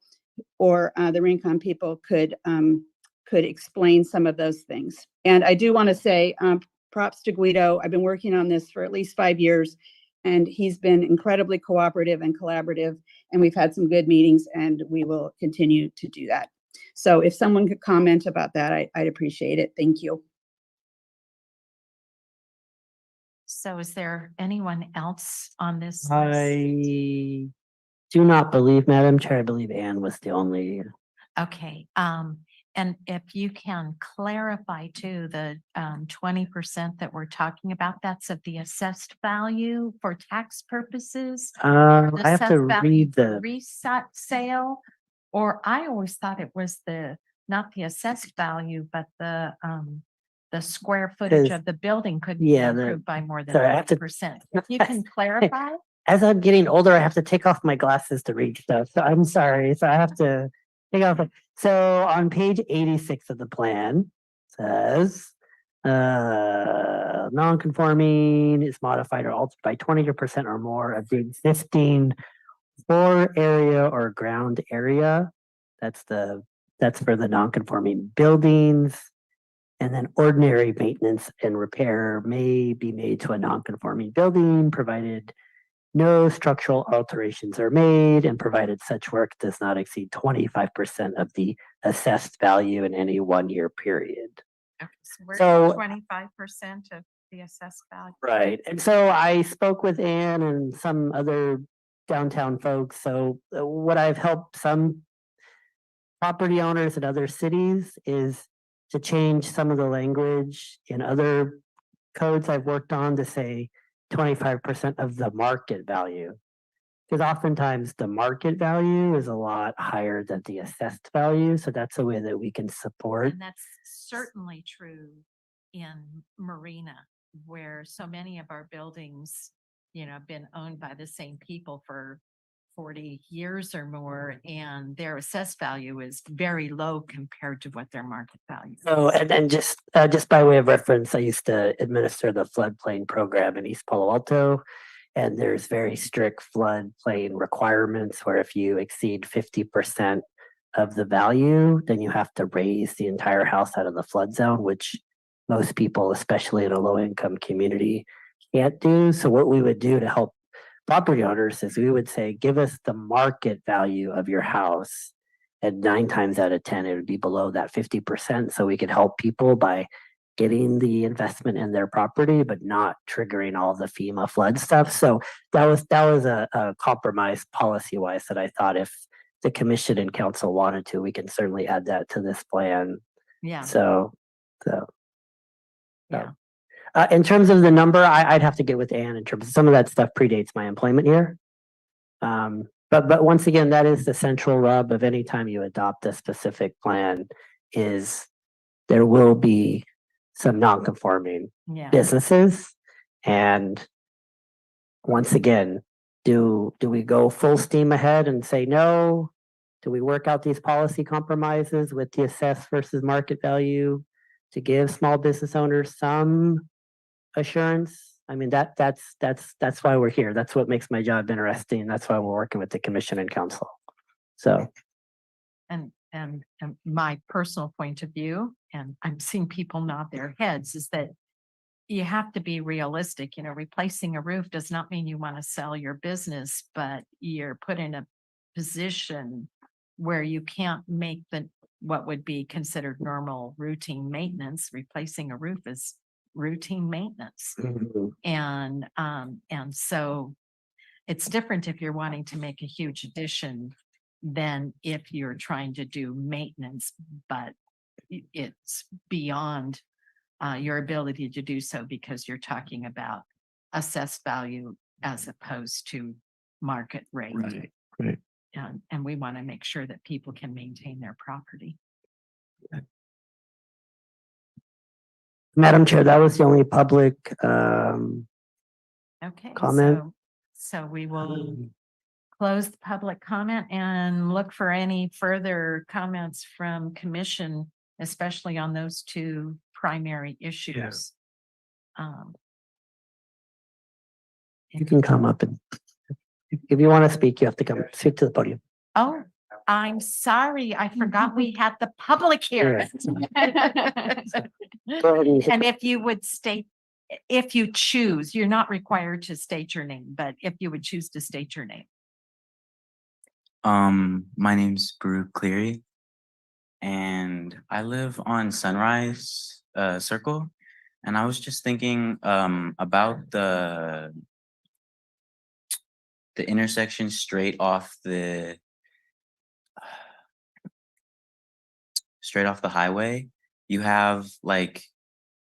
or the Rincon people could explain some of those things. And I do want to say props to Guido. I've been working on this for at least 5 years, and he's been incredibly cooperative and collaborative, and we've had some good meetings, and we will continue to do that. So if someone could comment about that, I'd appreciate it. Thank you. So is there anyone else on this list? I do not believe, Madam Chair, I believe Ann was the only. Okay, and if you can clarify too, the 20% that we're talking about, that's of the assessed value for tax purposes? I The have to assessed value read for the, reset sale? Or I always thought it was not the assessed value, but the square footage Is- of the building could be yeah, improved by more than sorry, I have to- 20%. If you can clarify? as I'm getting older, I have to take off my glasses to read stuff. So I'm sorry. So I have to take off. So on page 86 of the plan says, non-conforming is modified or altered by 20% or more of the existing floor area or ground area. That's for the non-conforming buildings. And then ordinary maintenance and repair may be made to a non-conforming building, provided no structural alterations are made and provided such work does not exceed 25% of the assessed value in any 1 year period. So 25% of the assessed value. Right. And so I spoke with Ann and some other downtown folks. So what I've helped some property owners in other cities is to change some of the language in other codes I've worked on to say 25% of the market value. Because oftentimes the market value is a lot higher than the assessed value. So that's a way that we can support. And that's certainly true in Marina, where so many of our buildings, have been owned by the same people for 40 years or more, and their assessed value is very low compared to what their market value is. Oh, and then just by way of reference, I used to administer the floodplain program in East Palo Alto, and there's very strict floodplain requirements where if you exceed 50% of the value, then you have to raise the entire house out of the flood zone, which most people, especially in a low income community, can't do. So what we would do to help property owners is we would say, give us the market value of your house. And 9 times out of 10, it would be below that 50%. So we could help people by getting the investment in their property, but not triggering all the FEMA flood stuff. So that was a compromise policy wise that I thought if the commission and council wanted to, we can certainly add that to this plan. Yeah. So. Yeah. In terms of the number, I'd have to get with Ann in terms of some of that stuff predates my employment here. But once again, that is the central rub of any time you adopt a specific plan is there will be some non-conforming Yeah. businesses. And once again, do we go full steam ahead and say no? Do we work out these policy compromises with the assessed versus market value to give small business owners some assurance? I mean, that's why we're here. That's what makes my job interesting. That's why we're working with the commission and council. So, And my personal point of view, and I'm seeing people nod their heads, is that you have to be realistic. You know, replacing a roof does not mean you want to sell your business, but you're put in a position where you can't make what would be considered normal routine maintenance. Replacing a roof is routine maintenance. And so it's different if you're wanting to make a huge addition than if you're trying to do maintenance, but it's beyond your ability to do so because you're talking about assessed value as opposed to market rate. right. And we want to make sure that people can maintain their property. Madam Chair, that was the only public Okay. comment. So we will close the public comment and look for any further comments from commission, especially on those two primary issues. You can come up and if you want to speak, you have to come speak to the podium. Oh, I'm sorry. I forgot we had the public here. And if you would state, if you choose, you're not required to state your name, but if you would choose to state your name. My name's Baruch Cleary, and I live on Sunrise Circle, and I was just thinking about the intersection straight off the highway. You have like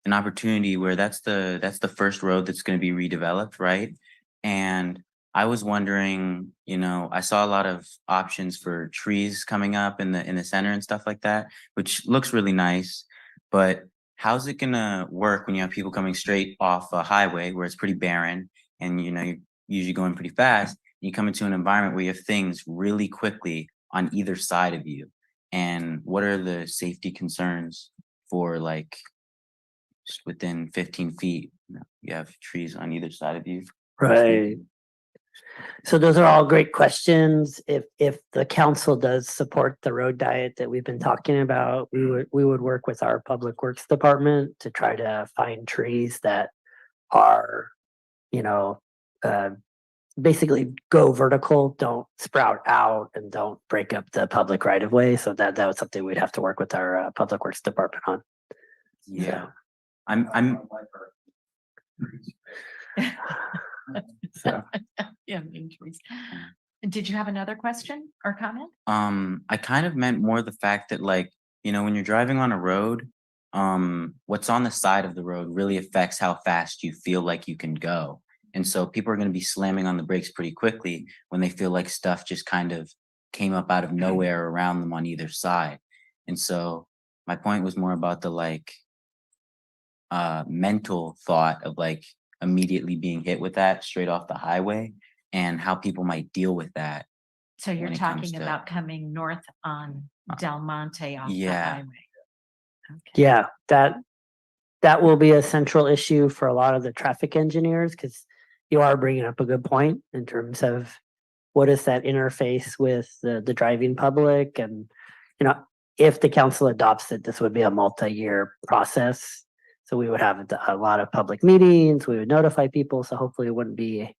an opportunity where that's the first road that's going to be redeveloped, right? And I was wondering, you know, I saw a lot of options for trees coming up in the center and stuff like that, which looks really nice. But how's it gonna work when you have people coming straight off a highway where it's pretty barren and you know you're usually going pretty fast? You come into an environment where you have things really quickly on either side of you. And what are the safety concerns for like just within 15 feet? You have trees on either side of you. Right. So those are all great questions. If the council does support the road diet that we've been talking about, we would work with our public works department to try to find trees that are, you know, basically go vertical, don't sprout out, and don't break up the public right of way. So that was something we'd have to work with our public works department on. Yeah. So. I'm So. Yeah, trees. Did you have another question or comment? I kind of meant more the fact that like, you know, when you're driving on a road, what's on the side of the road really affects how fast you feel like you can go. And so people are going to be slamming on the brakes pretty quickly when they feel like stuff just kind of came up out of nowhere around them on either side. And so my point was more about the like mental thought of like immediately being hit with that straight off the highway and how people might deal with that. So you're when it comes talking to- about coming north on Del Monte off the yeah. highway. Okay. Yeah, that will be a central issue for a lot of the traffic engineers because you are bringing up a good point in terms of what is that interface with the driving public. And, you know, if the council adopts it, this would be a multi-year process. So we would have a lot of public meetings, we would notify people. So hopefully it wouldn't be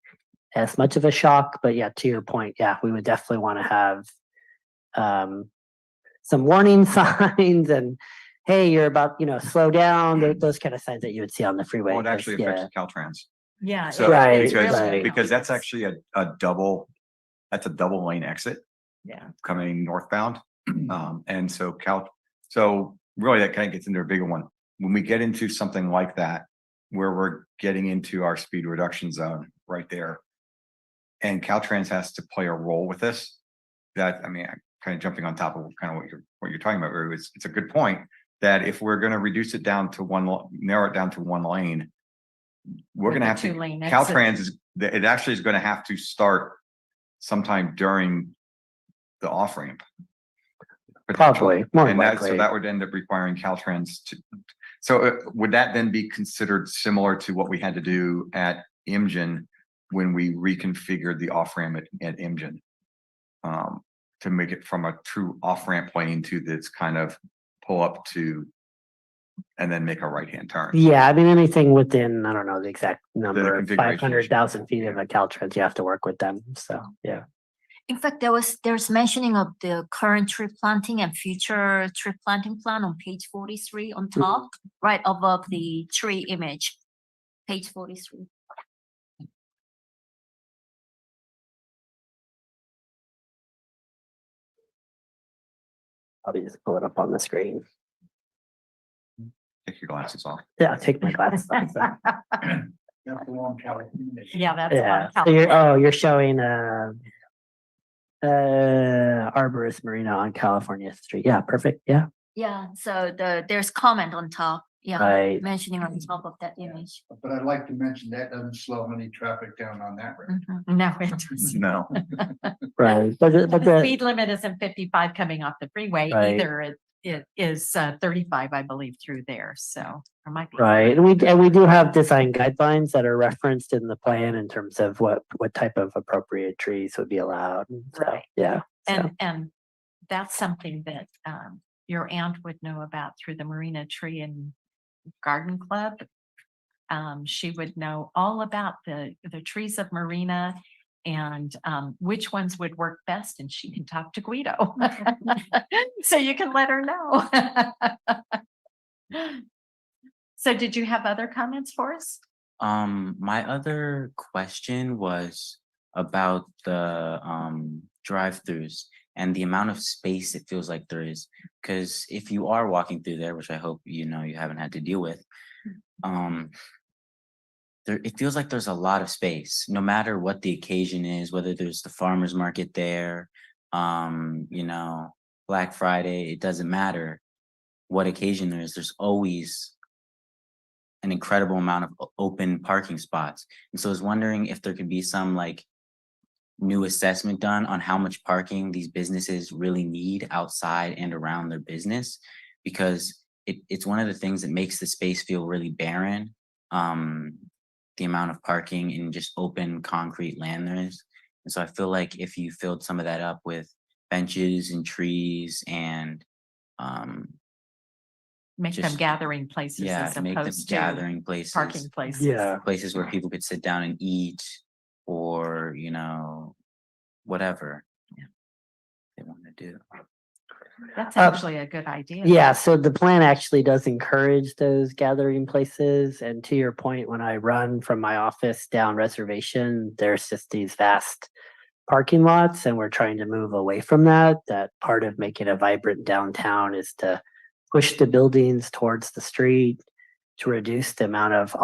as much of a shock. But yeah, to your point, yeah, we would definitely want to have some warning signs and, hey, you're about, you know, slow down, those kind of signs that you would see on the freeway. Well, it actually yeah. affects Caltrans. Yeah. So Right, because, right. because that's actually a double lane exit Yeah. coming northbound. And so so really that kind of gets into a bigger one. When we get into something like that, where we're getting into our speed reduction zone right there, and Caltrans has to play a role with this. That, I mean, I'm kind of jumping on top of kind of what you're talking about, Rue. It's a good point that if we're gonna reduce it down to narrow it down to one lane, we're With gonna the have to, two-lane exit. Caltrans it actually is gonna have to start sometime during the off ramp. Probably, more And that, so likely. that would end up requiring Caltrans to, so would that then be considered similar to what we had to do at Imgen when we reconfigured the off ramp at Imgen? To make it from a true off ramp lane to this kind of pull up to and then make a right hand turn. Yeah, I mean, anything within, I don't know the exact number, of configuration. 500,000 feet of a Caltrans, you have to work with them. So, yeah. In fact, there's mentioning of the current tree planting and future tree planting plan on page 43 on top, right above the tree image, page 43. I'll just pull it up on the screen. Take your glasses off. Yeah, take my glasses off. so. Yeah, that's. Yeah, on so California. you're showing Arborist Marina on California Street. Yeah, perfect. Yeah. Yeah, so there's comment on top, yeah, Right. mentioning on top of that image. But I'd like to mention that doesn't slow any traffic down on that road. No, it doesn't. No. Right. But The the speed limit isn't 55 coming off the freeway, Right. either it is 35, I believe, through there, so. There might be. right. And we do have design guidelines that are referenced in the plan in terms of what type of appropriate trees would be allowed. So, Right. yeah. so. And that's something that your aunt would know about through the Marina Tree and Garden Club. She would know all about the trees of Marina and which ones would work best, and she can talk to Guido. So you can let her know. So did you have other comments for us? My other question was about the drive-throughs and the amount of space it feels like there is. Because if you are walking through there, which I hope you haven't had to deal with, it feels like there's a lot of space, no matter what the occasion is, whether there's the farmer's market there, Black Friday, it doesn't matter what occasion there is, there's always an incredible amount of open parking spots. And so I was wondering if there could be some like new assessment done on how much parking these businesses really need outside and around their business, because it's one of the things that makes the space feel really barren. The amount of parking in just open concrete land there is. And so I feel like if you filled some of that up with benches and trees and Make them just- gathering places as make them opposed to gathering places, parking places. Yeah. places where people could sit down and eat, or whatever they want to do. That's actually a good idea. Yeah, so the plan actually does encourage those gathering places. And to your point, when I run from my office down Reservation, there's just these vast parking lots, and we're trying to move away from that. That part of making a vibrant downtown is to push the buildings towards the street, to reduce the amount of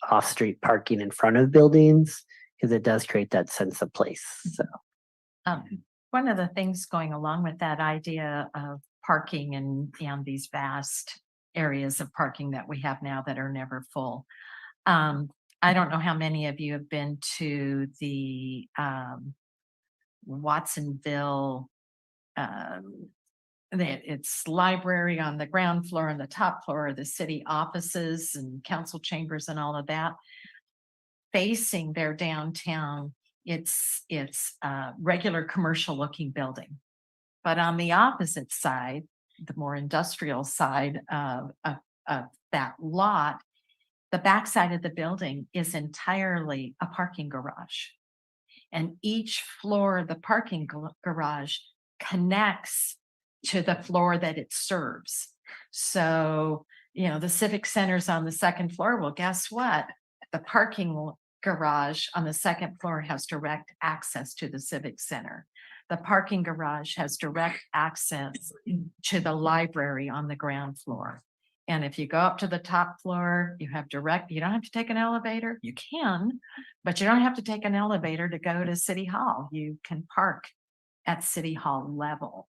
off-street parking in front of buildings, because it does create that sense of place. So. One of the things going along with that idea of parking and these vast areas of parking that we have now that are never full. I don't know how many of you have been to the Watsonville, it's library on the ground floor, and the top floor are the city offices and council chambers and all of that. Facing their downtown, it's a regular commercial looking building. But on the opposite side, the more industrial side of that lot, the backside of the building is entirely a parking garage. And each floor of the parking garage connects to the floor that it serves. So, the Civic Center's on the second floor. Well, guess what? The parking garage on the second floor has direct access to the Civic Center. The parking garage has direct access to the library on the ground floor. And if you go up to the top floor, you have direct, you don't have to take an elevator. You can, but you don't have to take an elevator to go to City Hall. You can park at City Hall level.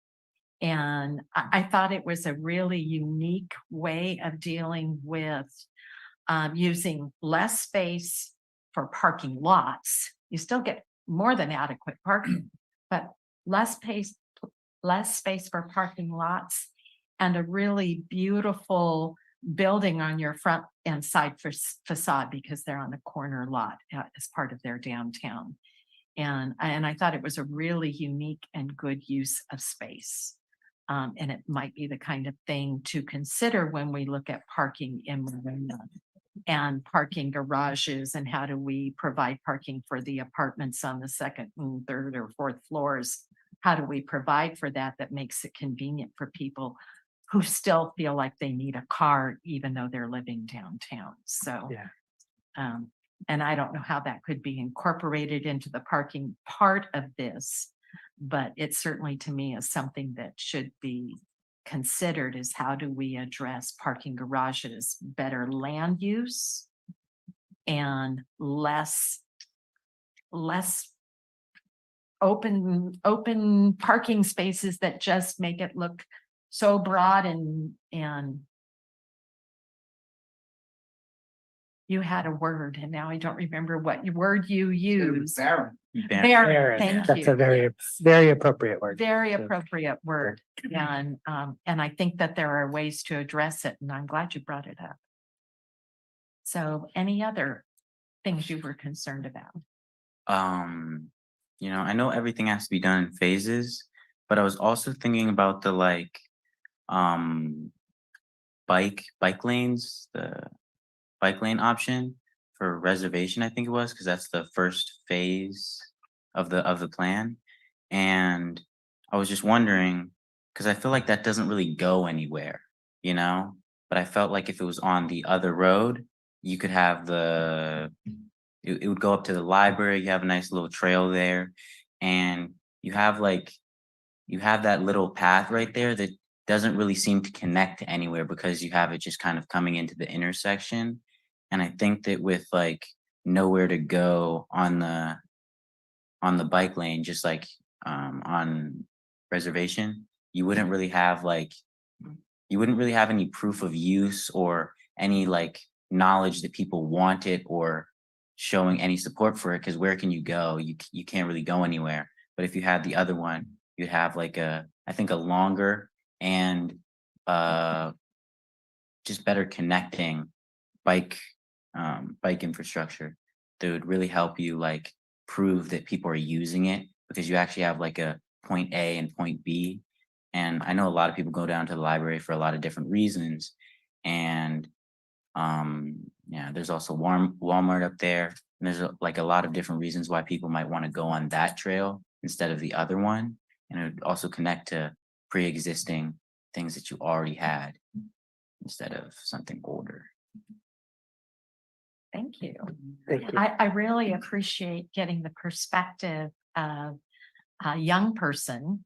And I thought it was a really unique way of dealing with using less space for parking lots. You still get more than adequate parking, but less space for parking lots, and a really beautiful building on your front and side facade because they're on a corner lot as part of their downtown. And I thought it was a really unique and good use of space. And it might be the kind of thing to consider when we look at parking in Marina and parking garages, and how do we provide parking for the apartments on the second and third or fourth floors? How do we provide for that makes it convenient for people who still feel like they need a car, even though they're living downtown? So, and I don't know how that could be incorporated into the parking part of this, but it certainly to me is something that should be considered, is how do we address parking garages, better land use and less open parking spaces that just make it look so broad and you had a word and now I don't remember what word you used. Barren. Barren, thank That's you. a very appropriate word. Very So- appropriate word. And I think that there are ways to address it, and I'm glad you brought it up. So any other things you were concerned about? You know, I know everything has to be done in phases, but I was also thinking about the bike lanes, the bike lane option for reservation, I think it was, because that's the first phase of the plan. And I was just wondering, because I feel like that doesn't really go anywhere, you know? But I felt like if it was on the other road, you could have it would go up to the library, you have a nice little trail there, and you have that little path right there that doesn't really seem to connect to anywhere because you have it just kind of coming into the intersection. And I think that with nowhere to go on the bike lane, just on reservation, you wouldn't really have any proof of use or any knowledge that people want it or showing any support for it, because where can you go? You can't really go anywhere. But if you had the other one, you'd have I think a longer and just better connecting bike infrastructure that would really help you prove that people are using it, because you actually have a point A and point B. And I know a lot of people go down to the library for a lot of different reasons. And yeah, there's also Walmart up there. And there's a lot of different reasons why people might want to go on that trail instead of the other one. And it would also connect to pre-existing things that you already had instead of something older. Thank you. Thank you. I really appreciate getting the perspective of a young person.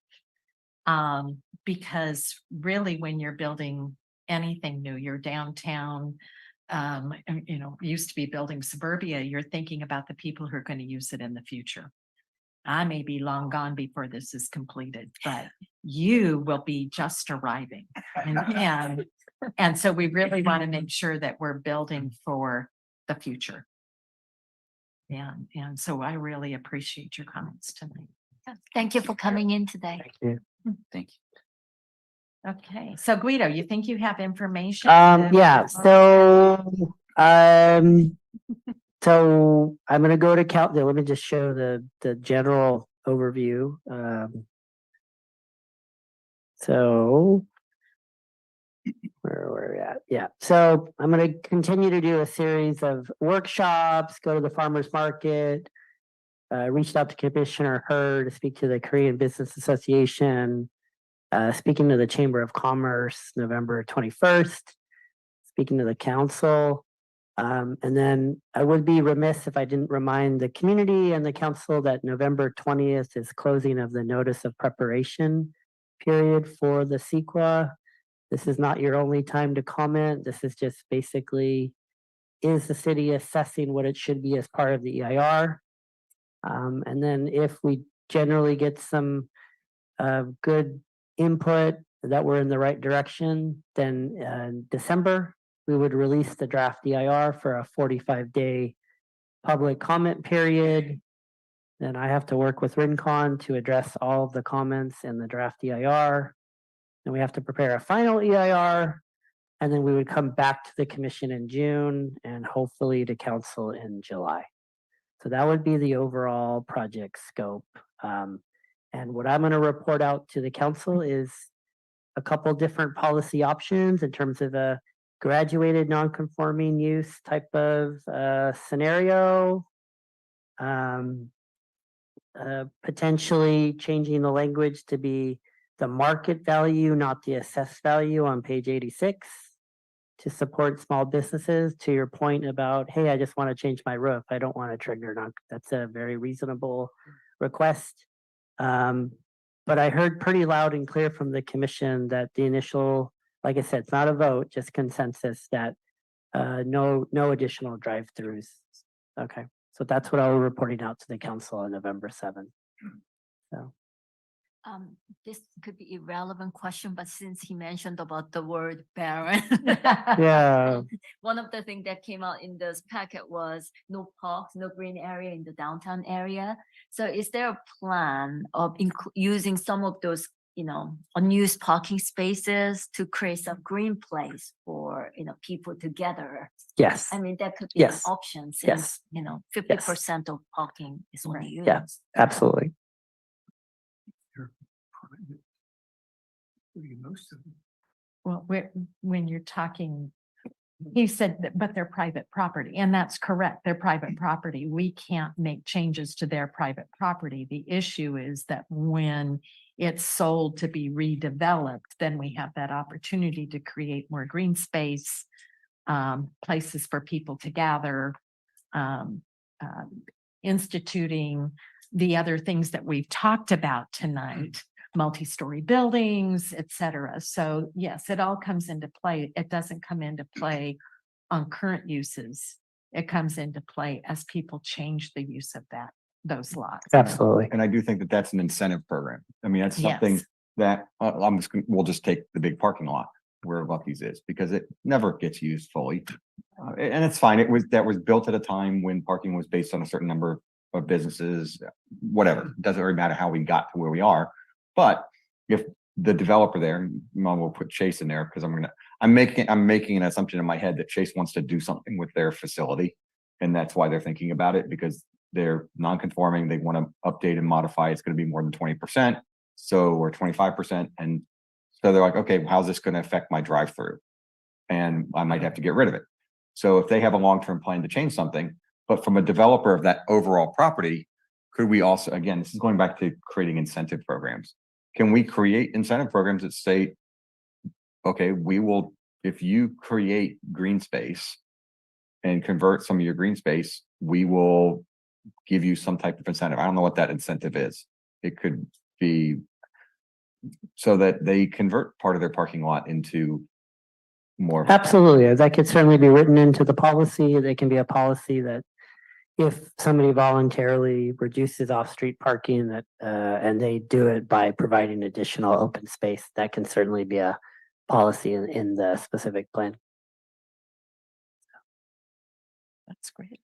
Because really when you're building anything new, you're downtown, used to be building suburbia, you're thinking about the people who are going to use it in the future. I may be long gone before this is completed, but you will be just arriving. And so we really want to make sure that we're building for the future. And so I really appreciate your comments tonight. Thank you for coming in today. Thank you. Okay, so Guido, you think you have information? Yeah, so so I'm gonna go to let me just show the general overview. So where are we at? Yeah, so I'm gonna continue to do a series of workshops, go to the farmers market. Reached out to Commissioner Hurd to speak to the Korean Business Association. Speaking to the Chamber of Commerce, November 21st, speaking to the council. And then I would be remiss if I didn't remind the community and the council that November 20th is closing of the notice of preparation period for the CEQA. This is not your only time to comment. This is just basically, is the city assessing what it should be as part of the EIR? And then if we generally get some good input that we're in the right direction, then in December, we would release the draft EIR for a 45-day public comment period. Then I have to work with Rincon to address all of the comments in the draft EIR. Then we have to prepare a final EIR, and then we would come back to the commission in June and hopefully to council in July. So that would be the overall project scope. And what I'm going to report out to the council is a couple different policy options in terms of a graduated non-conforming use type of scenario. Potentially changing the language to be the market value, not the assessed value on page 86 to support small businesses. To your point about, hey, I just want to change my roof. I don't want to trigger non. That's a very reasonable request. But I heard pretty loud and clear from the commission that the initial, like I said, it's not a vote, just consensus that no additional drive-throughs. Okay, so that's what I'll be reporting out to the council on November 7th. So. This could be irrelevant question, but since he mentioned about the word barren. Yeah. One of the things that came out in this packet was no parks, no green area in the downtown area. So is there a plan of using some of those, unused parking spaces to create some green place for, people together? Yes. I mean, that could be an Yes. option Yes. since, 50% of parking is only used. Yeah, absolutely. Well, when you're talking, he said, but they're private property, and that's correct. They're private property. We can't make changes to their private property. The issue is that when it's sold to be redeveloped, then we have that opportunity to create more green space, places for people to gather, instituting the other things that we've talked about tonight. Multi-story buildings, et cetera. So yes, it all comes into play. It doesn't come into play on current uses. It comes into play as people change the use of those lots. Absolutely. And I do think that that's an incentive program. I mean, that's something Yes. that we'll just take the big parking lot where Lucky's is because it never gets used fully. And it's fine. That was built at a time when parking was based on a certain number of businesses, whatever. It doesn't really matter how we got to where we are. But if the developer there, we'll put Chase in there because I'm making an assumption in my head that Chase wants to do something with their facility. And that's why they're thinking about it because they're non-conforming. They want to update and modify. It's going to be more than 20%. Or 25%. And so they're like, okay, how's this going to affect my drive-through? And I might have to get rid of it. So if they have a long-term plan to change something, but from a developer of that overall property, could we also, again, this is going back to creating incentive programs. Can we create incentive programs that say, okay, if you create green space and convert some of your green space, we will give you some type of incentive. I don't know what that incentive is. It could be so that they convert part of their parking lot into more. Absolutely. That could certainly be written into the policy. There can be a policy that if somebody voluntarily reduces off-street parking that and they do it by providing additional open space, that can certainly be a policy in the specific plan. That's great.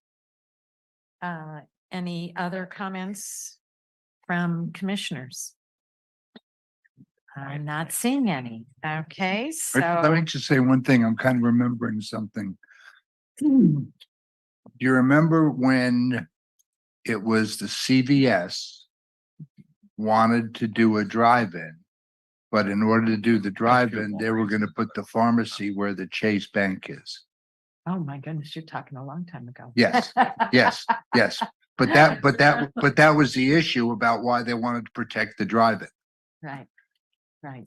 Any other comments from commissioners? I'm not seeing any. Okay, Let so me just say one thing. I'm kind of remembering something. Do you remember when it was the CVS wanted to do a drive-in? But in order to do the drive-in, they were going to put the pharmacy where the Chase Bank is. oh my goodness, you're talking a long time ago. Yes, yes, yes. But that was the issue about why they wanted to protect the drive-in. Right, right.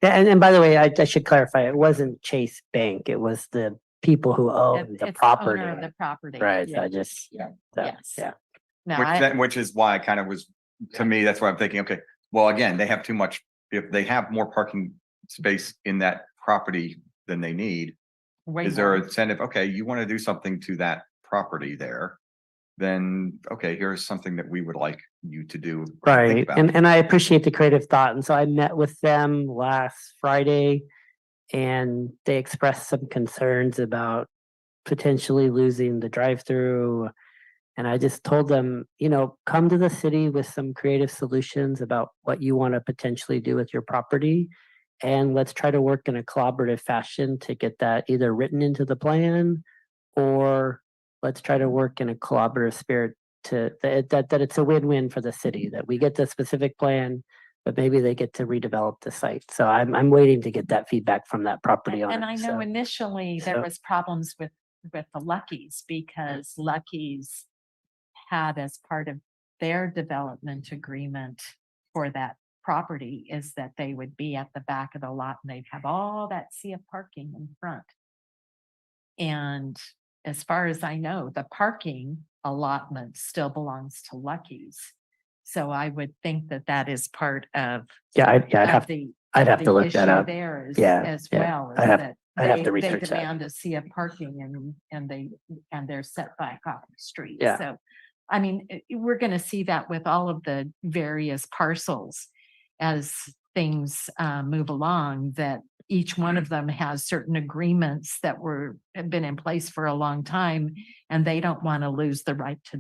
Yeah, and by the way, I should clarify, it wasn't Chase Bank. It was the people who own the It's property. owner of the property. Right, Yeah. I just, Yes. yeah. No, Which is why I kind of was, to me, that's why I'm thinking, okay, well, again, they have too much, if they have more parking space in that property than they need. Way Is there more. an incentive? Okay, you want to do something to that property there? Then, okay, here's something that we would like you to do. or think Right, about. and I appreciate the creative thought, and so I met with them last Friday. And they expressed some concerns about potentially losing the drive-through. And I just told them, come to the city with some creative solutions about what you want to potentially do with your property. And let's try to work in a collaborative fashion to get that either written into the plan, or let's try to work in a collaborative spirit to that it's a win-win for the city, that we get the specific plan, but maybe they get to redevelop the site. So I'm waiting to get that feedback from that property owner. And I know So, initially there so- was problems with the Luckies because Luckies had as part of their development agreement for that property is that they would be at the back of the lot and they'd have all that sea of parking in front. And as far as I know, the parking allotment still belongs to Lucky's. So I would think that that is part of. Yeah, I'd of have the- I'd of have to the look that issue up. there is, Yeah, as yeah. well. I'd is have- that I'd have to they research that. demand a sea of parking and they're set back off the street. Yeah. So, I mean, we're gonna see that with all of the various parcels as things move along, that each one of them has certain agreements that have been in place for a long time, and they don't want to lose the right to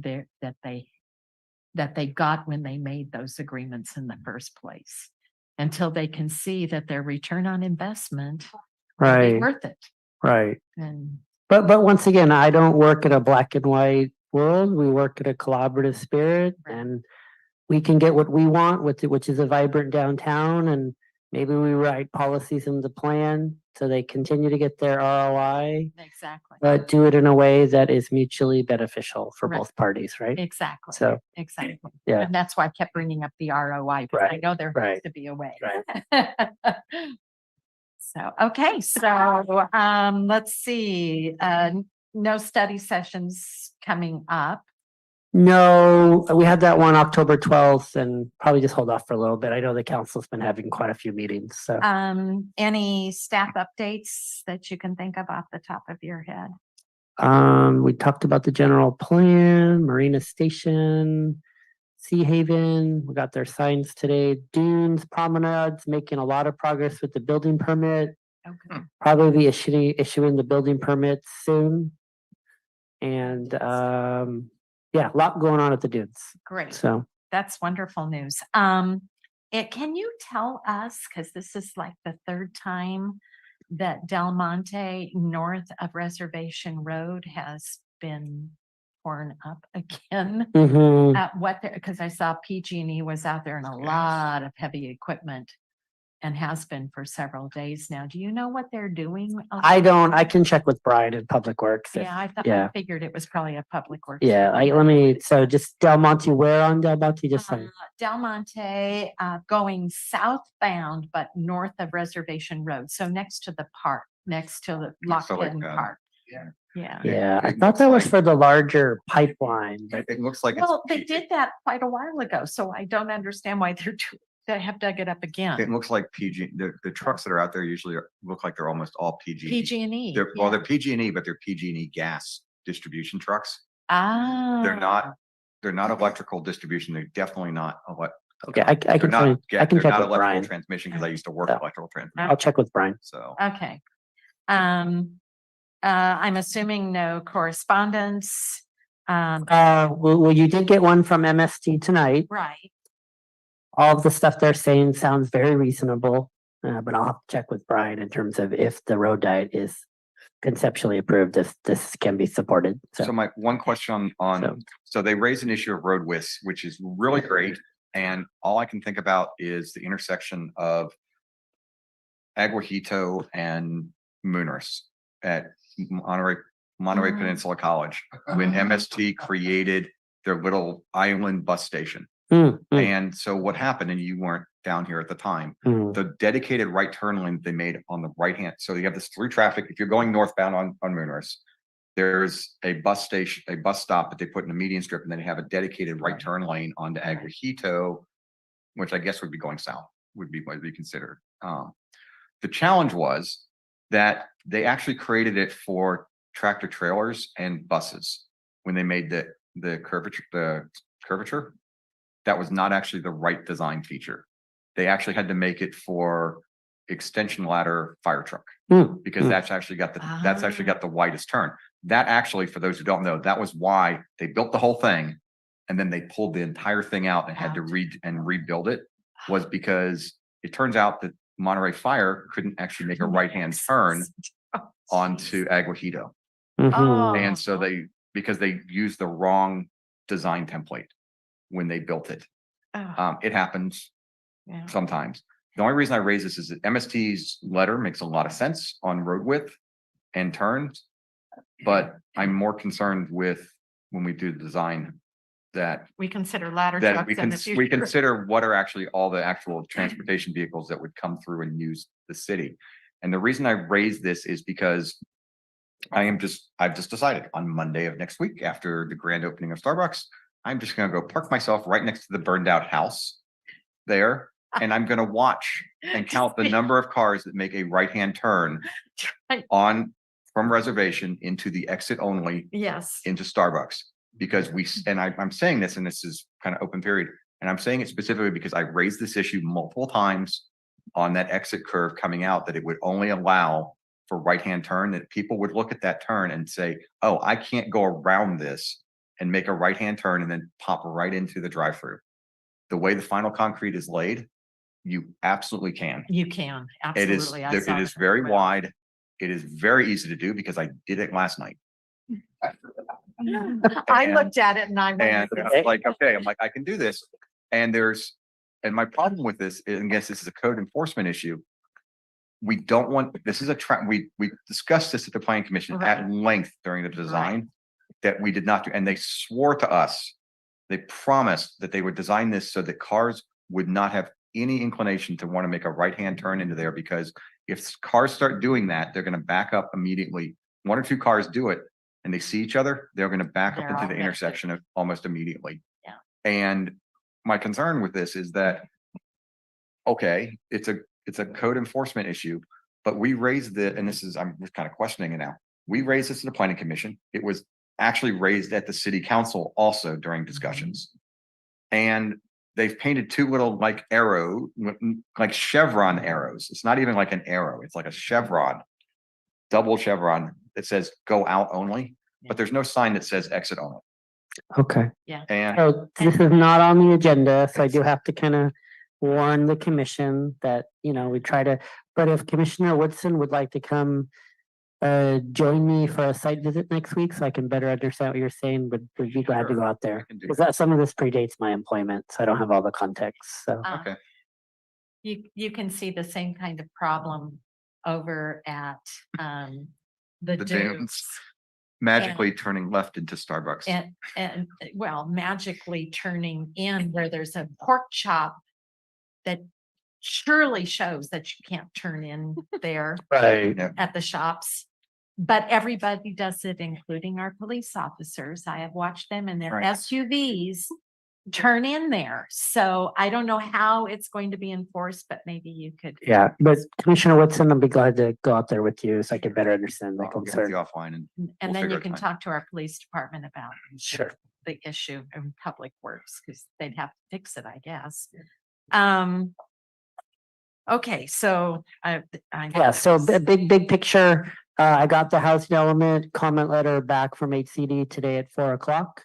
that they got when they made those agreements in the first place, until they can see that their return on investment will be Right, worth it. right. And But once again, I don't work in a black and white world. We work in a collaborative spirit, Right. and we can get what we want with it, which is a vibrant downtown, and maybe we write policies in the plan so they continue to get their ROI, exactly, but do it in a way that is mutually beneficial for Right. both parties, right? exactly, So, exactly. yeah. And that's why I kept bringing up the ROI, because I Right, know there has right, to be a way. right. So, okay, so let's see, no study sessions coming up. No, we had that one October 12th, and probably just hold off for a little bit. I know the council's been having quite a few meetings, so. Any staff updates that you can think of off the top of your head? We talked about the general plan, Marina Station, Sea Haven, we got their signs today, Dunes, Promenades, making a lot of progress with the building permit. Okay. Probably be issuing the building permits soon. And, yeah, a lot going on at the Dunes. Great. So, That's wonderful news. Can you tell us, because this is like the third time that Del Monte north of Reservation Road has been torn up again? mhm. Because I saw PG&E was out there and a lot of heavy equipment and has been for several days now. Do you know what they're doing? I can check with Brian in Public Works. if- Yeah, I Yeah, figured it was probably a public works. yeah, so just Del Monte, where on Del Monte, just like, Del Monte, going southbound, but north of Reservation Road. So next to the park, next to the So like, Lockton Park. yeah. Yeah. yeah, I it thought looks that was like- for the larger pipeline, but It looks like Well, they it's, did that quite a while ago, so I don't understand why they have dug it up it again. looks like the trucks that are out there usually look like they're almost all PG. PG&E. They're PG&E, but they're PG&E gas distribution trucks. Ah. They're not electrical distribution. They're definitely not okay, I they're can, not, find- I can they're check not with electrical Brian. transmission, because I used to work Yeah. electrical transmission, I'll check with Brian. so. Okay. I'm assuming no correspondence. Well, you did get one from MST tonight. Right. All of the stuff they're saying sounds very reasonable, but I'll have to check with Brian in terms of if the road diet is conceptually approved, if this can be supported. So So, my one question so they raised an issue of road widths, which is really great. And all I can think about is the intersection of Aguajito and Moonris at Monterey Peninsula College, when MST created their little island bus station. And so what happened, and you weren't down here at the time, the dedicated right turn lane they made on the right hand. So you have this through traffic. If you're going northbound on Moonris, there's a bus station, a bus stop that they put in a median strip, and then they have a dedicated right turn lane onto Aguajito, which I guess would be going south, would be considered. The challenge was that they actually created it for tractor trailers and buses when they made the curvature. That was not actually the right design feature. They actually had to make it for extension ladder fire truck because that's actually got the widest turn. That actually, for those who don't know, that was why they built the whole thing and then they pulled the entire thing out and had to rebuild it, was because it turns out that Monterey Fire couldn't actually make a right-hand turn onto Aguajito. And so because they used the wrong design template when they built it. It happens sometimes. The only reason I raise this is that MST's letter makes a lot of sense on road width and turns, but I'm more concerned with when we do the design that We consider ladder that trucks we in can the future. we consider what are actually all the actual transportation vehicles that would come through and use the city. And the reason I raise this is because I've just decided on Monday of next week, after the grand opening of Starbucks, I'm just gonna go park myself right next to the burned out house there. And I'm gonna watch and count the number of cars that make a right-hand turn from reservation into the exit only Yes. into Starbucks. Because I'm saying this, and this is kind of open period, and I'm saying it specifically because I raised this issue multiple times on that exit curve coming out, that it would only allow for right-hand turn, that people would look at that turn and say, oh, I can't go around this and make a right-hand turn and then pop right into the drive-through. The way the final concrete is laid, you absolutely can. You can, It is, absolutely. it is very wide. It is very easy to do because I did it last night. I looked at it and I And went, it's like, okay, I'm like, I can do this. And my problem with this, and I guess this is a code enforcement issue. We don't want, this is we discussed this at the planning commission at length during the design that we did not do. And they swore to us, they promised that they would design this so that cars would not have any inclination to want to make a right-hand turn into there, because if cars start doing that, they're going to back up immediately. One or two cars do it and they see each other, they're going to back up into the intersection almost immediately. Yeah. And my concern with this is that, okay, it's a code enforcement issue, but we raised it, and I'm just kind of questioning it now. We raised this to the planning commission. It was actually raised at the city council also during discussions. And they've painted two little like chevron arrows. It's not even like an arrow. It's like a chevron, double chevron that says go out only, but there's no sign that says exit only. Okay. Yeah. And So this is not on the agenda, so I do have to kind of warn the commission that, we try to, but if Commissioner Woodson would like to come join me for a site visit next week so I can better understand what you're saying, would be glad to go out there. can do Because some of this predates my employment, so I don't have all the context, so. okay. you can see the same kind of problem over at the Dunes. dunes. Magically turning left into Starbucks. And well, magically turning in where there's a pork chop that surely shows that you can't turn in there Right. at the shops. But everybody does it, including our police officers. I have watched them in their Right. SUVs turn in there. So I don't know how it's going to be enforced, but maybe you could. Yeah, but Commissioner Woodson, I'll be glad to go out there with you so I can better understand the I'll get with you concern. offline and And we'll then figure you out can time. talk to our police department about Sure. the issue in public works, because they'd have to fix it, I guess. Okay, so Yeah, so big picture, I got the housing element comment letter back from HCD today at 4:00.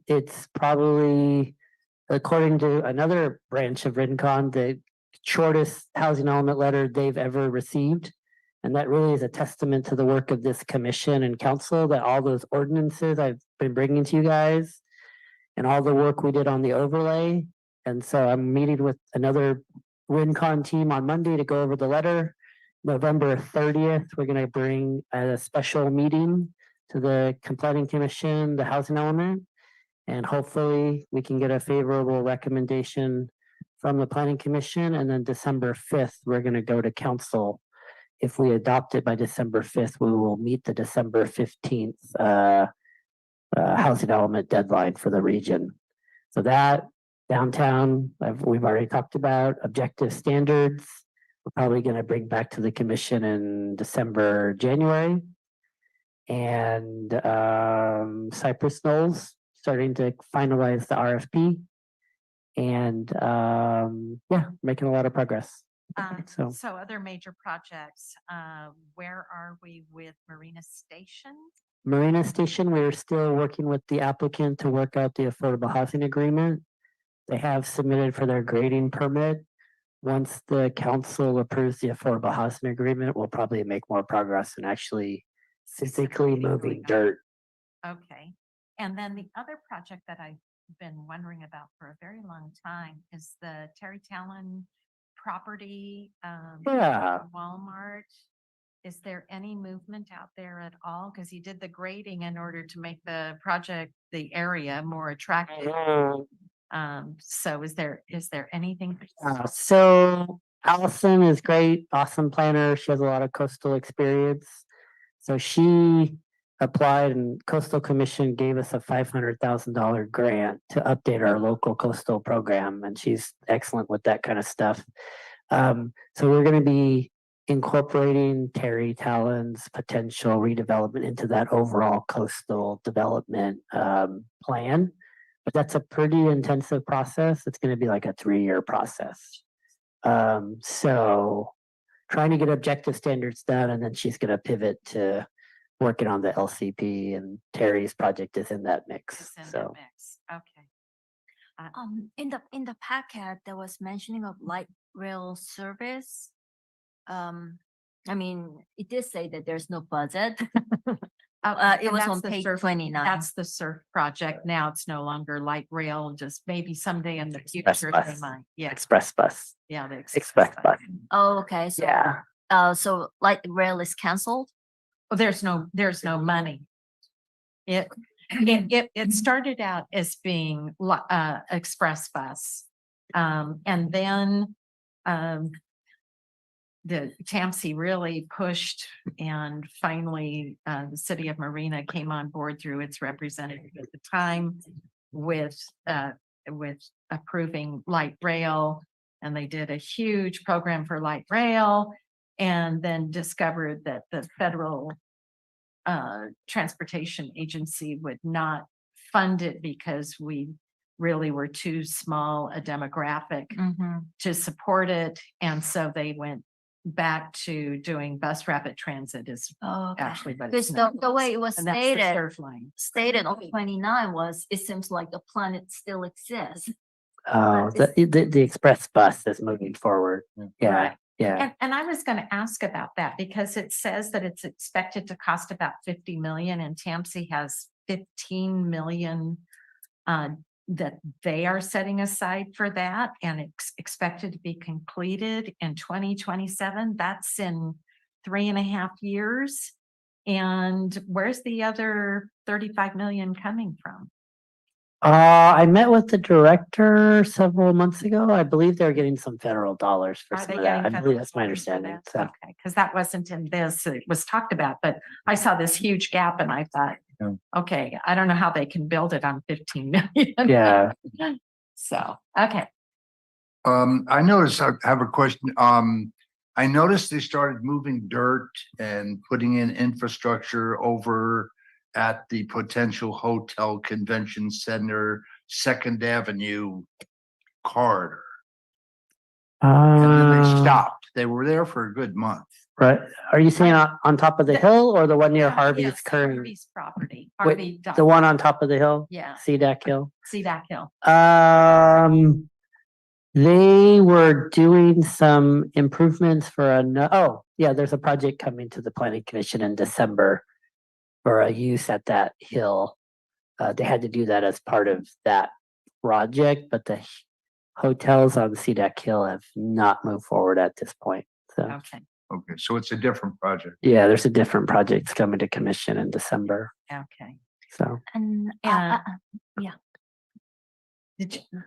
It's probably, according to another branch of Rincon, the shortest housing element letter they've ever received. And that really is a testament to the work of this commission and council, that all those ordinances I've been bringing to you guys and all the work we did on the overlay. And so I'm meeting with another Rincon team on Monday to go over the letter. November 30th, we're gonna bring a special meeting to the planning commission, the housing element. And hopefully we can get a favorable recommendation from the planning commission. And then December 5th, we're gonna go to council. If we adopt it by December 5th, we will meet the December 15th housing element deadline for the region. So that downtown, we've already talked about objective standards. we're probably gonna bring back to the commission in December, January. And Cypress Knolls starting to finalize the RFP. And yeah, making a lot of progress. So So other major projects, where are we with Marina Station? Marina Station, we're still working with the applicant to work out the affordable housing agreement. They have submitted for their grading permit. Once the council approves the affordable housing agreement, we'll probably make more progress in actually physically moving dirt. Okay, and then the other project that I've been wondering about for a very long time is the Terry Talon property. Yeah. Walmart. Is there any movement out there at all? Because he did the grading in order to make the project, the area more attractive. So is there anything? So Allison is great, awesome planner. She has a lot of coastal experience. So she applied and Coastal Commission gave us a $500,000 grant to update our local coastal program, and she's excellent with that kind of stuff. So we're going to be incorporating Terry Talon's potential redevelopment into that overall coastal development plan. But that's a pretty intensive process. It's going to be like a 3-year process. So trying to get objective standards done, and then she's going to pivot to working on the LCP, and Terry's project is in that mix. So Okay. In the packet, there was mentioning of light rail service. I mean, it did say that there's no budget. It And was that's on the page surf- 29. That's the surf project. Now it's no longer light rail, just maybe someday in the Express future they bus. might. Yeah, Express bus. yeah, the Express bus. Oh, okay. So, Yeah. so light rail is canceled. Oh, there's no money. It started out as being express bus. And then the TAMC really pushed, and finally the city of Marina came on board through its representative at the time with approving light rail, and they did a huge program for light rail, and then discovered that the federal transportation agency would not fund it because we really were too small a demographic to support it. And so they went back to doing bus rapid transit is actually, but Because it's the way it was and that's the surf line. stated on 29 was, it seems like the planet still exists. The express bus is moving forward. Yeah. Right. Yeah. And I was going to ask about that because it says that it's expected to cost about 50 million, and TAMC has 15 million that they are setting aside for that, and it's expected to be completed in 2027. That's in 3.5 years. And where's the other 35 million coming from? I met with the director several months ago. I believe they're getting some federal dollars for Are some they of that. I getting believe federal that's my dollars for understanding. that? So Okay, because that wasn't in this. It was talked about, but I saw this huge gap and I thought, okay, I don't know how they can build it on 15 million. yeah. So, okay. I noticed, I have a question. I noticed they started moving dirt and putting in infrastructure over at the potential hotel convention center, 2nd Avenue corridor. And then they stopped. They were there for a good month. Right. Are you saying on top of the hill or the one near Harvey's Yes, current? Harvey's property. Wait, Harvey. the one on top of the hill? Yeah. CDAC Hill? CDAC Hill. They were doing some improvements for there's a project coming to the planning commission in December for a use at that hill. They had to do that as part of that project, but the hotels on CDAC Hill have not moved forward at this point. So Okay, so it's a different project. yeah, there's a different project coming to commission in December. Okay. So And yeah. Did you?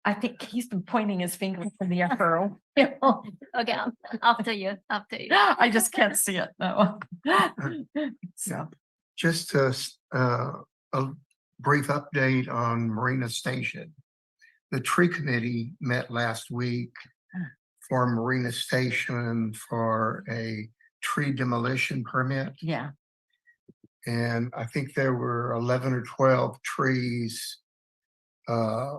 I think he's been pointing his finger from the upper. Okay, after you. I just can't see it. No. So just a brief update on Marina Station. The tree committee met last week for Marina Station for a tree demolition permit. Yeah, And I think there were 11 or 12 trees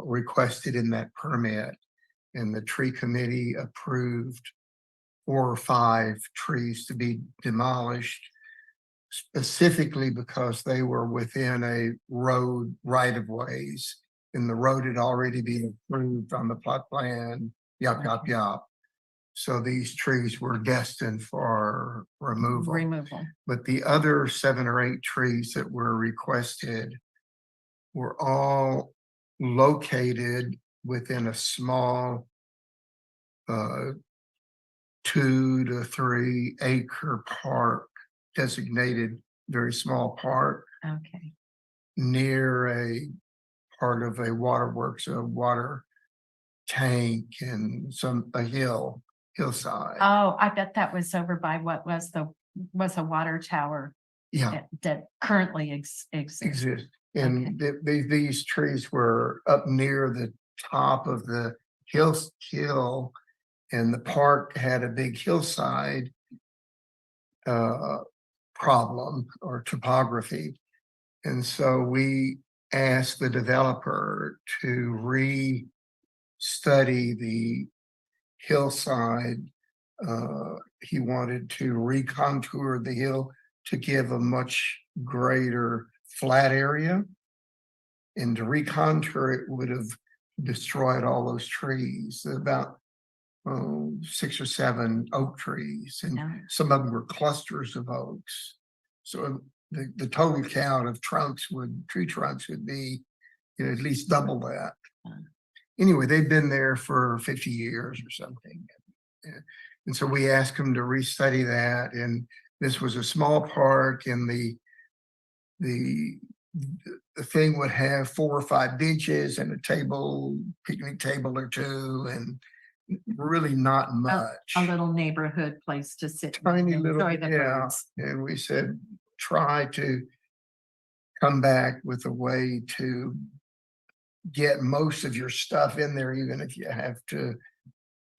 requested in that permit. And the tree committee approved 4 or 5 trees to be demolished, specifically because they were within a road right of ways. And the road had already been approved on the plot plan, yup. So these trees were destined for removal. removal. But the other 7 or 8 trees that were requested were all located within a small 2 to 3 acre park, designated very small park Okay. near a part of a waterworks, a water tank and a hillside. Oh, I bet that was over by what was a water tower Yeah, that currently exists. exist. And these trees were up near the top of the hill, and the park had a big hillside problem or topography. And so we asked the developer to study the hillside. He wanted to recontour the hill to give a much greater flat area. And to recontour it would have destroyed all those trees, about 6 or 7 oak trees, and some of them were clusters of oaks. So the total count of tree trunks would be, at least double that. Anyway, they've been there for 50 years or something. And so we asked them to restudy that. And this was a small park, and the thing would have 4 or 5 benches and a picnic table or 2, and really not much. A little neighborhood place to sit. and Tiny little, enjoy the birds. and we said, try to come back with a way to get most of your stuff in there, even if you have to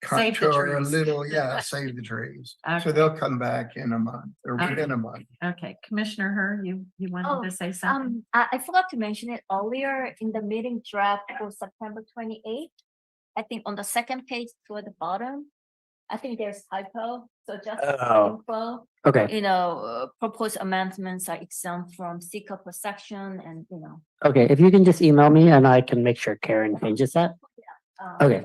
Save the contour a trees. little, save the trees. So Okay. they'll come back in a month or within a month. Okay, Commissioner Her, you wanted to say something? I forgot to mention it earlier in the meeting draft for September 28th. I think on the second page toward the bottom, I think there's typo, so just info. Okay, Proposed amendments are exempt from seeker per section and, okay, if you can just email me and I can make sure Karen changes that. Okay,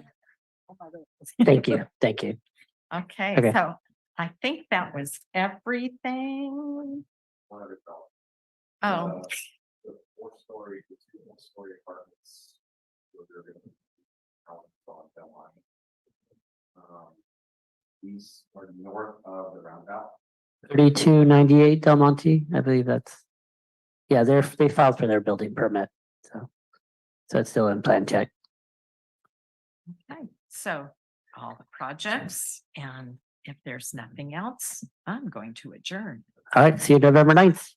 thank you. Okay, Okay. so I think that was everything. Oh, The 4-story to 2-story apartments. These are north of the roundabout. 3298 Del Monte, I believe that's, they filed for their building permit, so it's still in plan check. okay, so all the projects, and if there's nothing else, I'm going to adjourn. All right, see you November 9th.